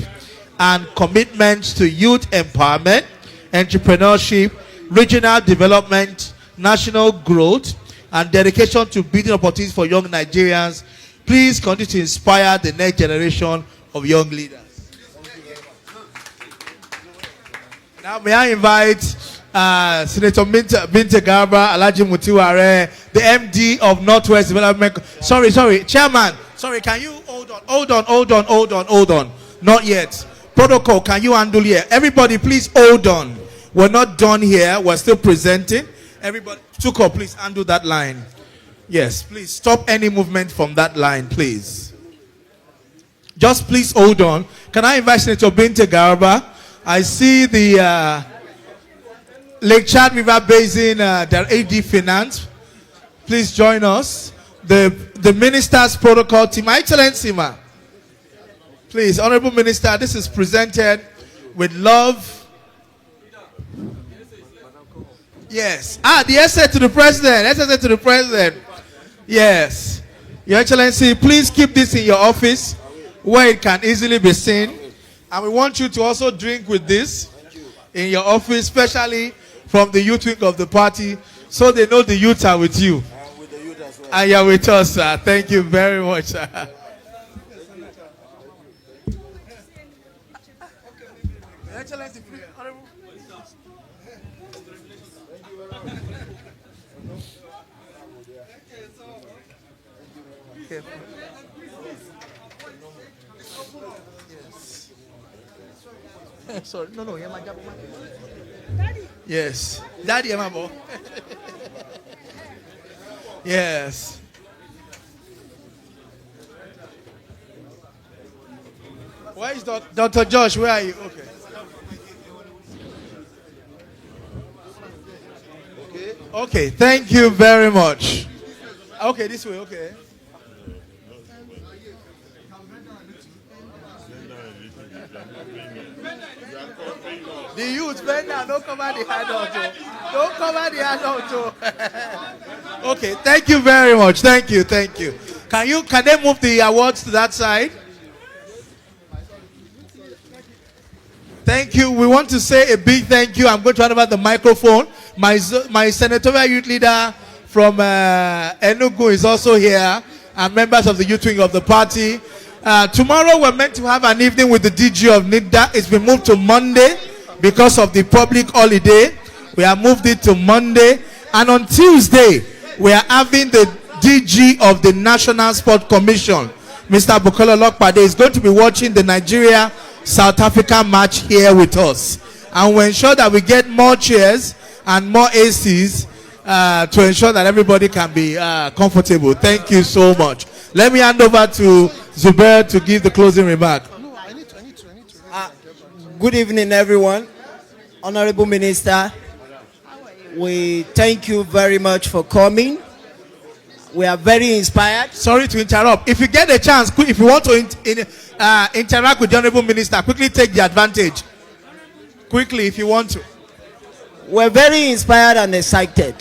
and commitment to youth empowerment, entrepreneurship, regional development, national growth, and dedication to building opportunities for young Nigerians. Please continue to inspire the next generation of young leaders. Now, may I invite Senator Binte Garba, Alhaji Mutiware, the MD of Northwest Development. Sorry, Chairman. Sorry, can you hold on. Not yet. Protocol, can you handle here? Everybody, please hold on. We're not done here. We're still presenting. Everybody, Tuko, please handle that line. Yes, please stop any movement from that line, please. Just please hold on. Can I invite Senator Binte Garba? I see the Lake Chad River Basin, their AD Finance. Please join us. The Minister's Protocol Team. My Excellency, ma. Please, Honorable Minister, this is presented with love. Yes. The essay to the President. Essay to the President. Yes. Your Excellency, please keep this in your office where it can easily be seen. And we want you to also drink with this in your office, especially from the youth wing of the party, so they know the youth are with you. And with the youth as well. And you're with us, sir. Thank you very much, sir. Excellency, please, Honorable. Yes. Sorry, no, yes. Daddy, Amabo. Yes. Where is Dr. Josh? Where are you? Okay. Okay, thank you very much. Okay, this way, okay. The youth, bend down, don't cover the handout. Don't cover the handout. Okay, thank you very much. Thank you. Can they move the awards to that side? Thank you. We want to say a big thank you. I'm going to hand over the microphone. My senatorial youth leader from Enugu is also here, and members of the youth wing of the party. Tomorrow we're meant to have an evening with the DG of NIDA. It's been moved to Monday because of the public holiday. We have moved it to Monday. And on Tuesday, we are having the DG of the National Sport Commission, Mr. Bukola Lokpade, is going to be watching the Nigeria South Africa match here with us. And we'll ensure that we get more chairs and more ACs to ensure that everybody can be comfortable. Thank you so much. Let me hand over to Zubair to give the closing remark. Good evening, everyone. Honorable Minister, we thank you very much for coming. We are very inspired. Sorry to interrupt. If you get a chance, if you want to interact with the Honorable Minister, quickly take the advantage. Quickly, if you want to. We're very inspired and excited.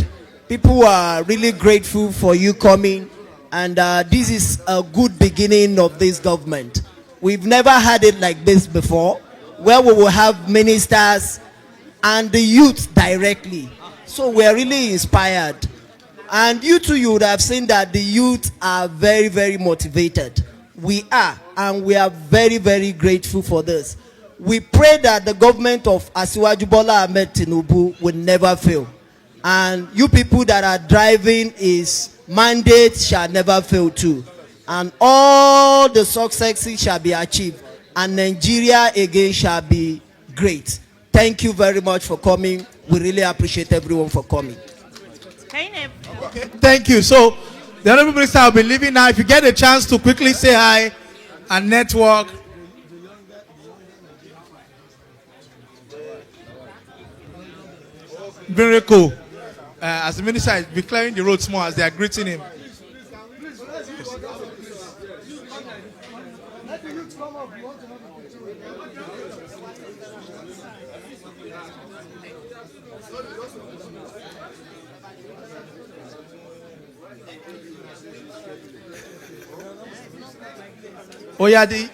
People are really grateful for you coming, and this is a good beginning of this government. We've never had it like this before, where we will have ministers and the youth directly. So we're really inspired. And you too, you would have seen that the youth are very, very motivated. We are, and we are very, very grateful for this. We pray that the government of Asiwaju Bola Ahmed Tinubu will never fail. And you people that are driving his mandate shall never fail too. And all the successes shall be achieved. And Nigeria again shall be great. Thank you very much for coming. We really appreciate everyone for coming. Okay, thank you. So, the Honorable Minister will be leaving now. If you get a chance to quickly say hi and network. Very cool. As the minister is be clearing the road small as they are greeting him. Oh yeah, the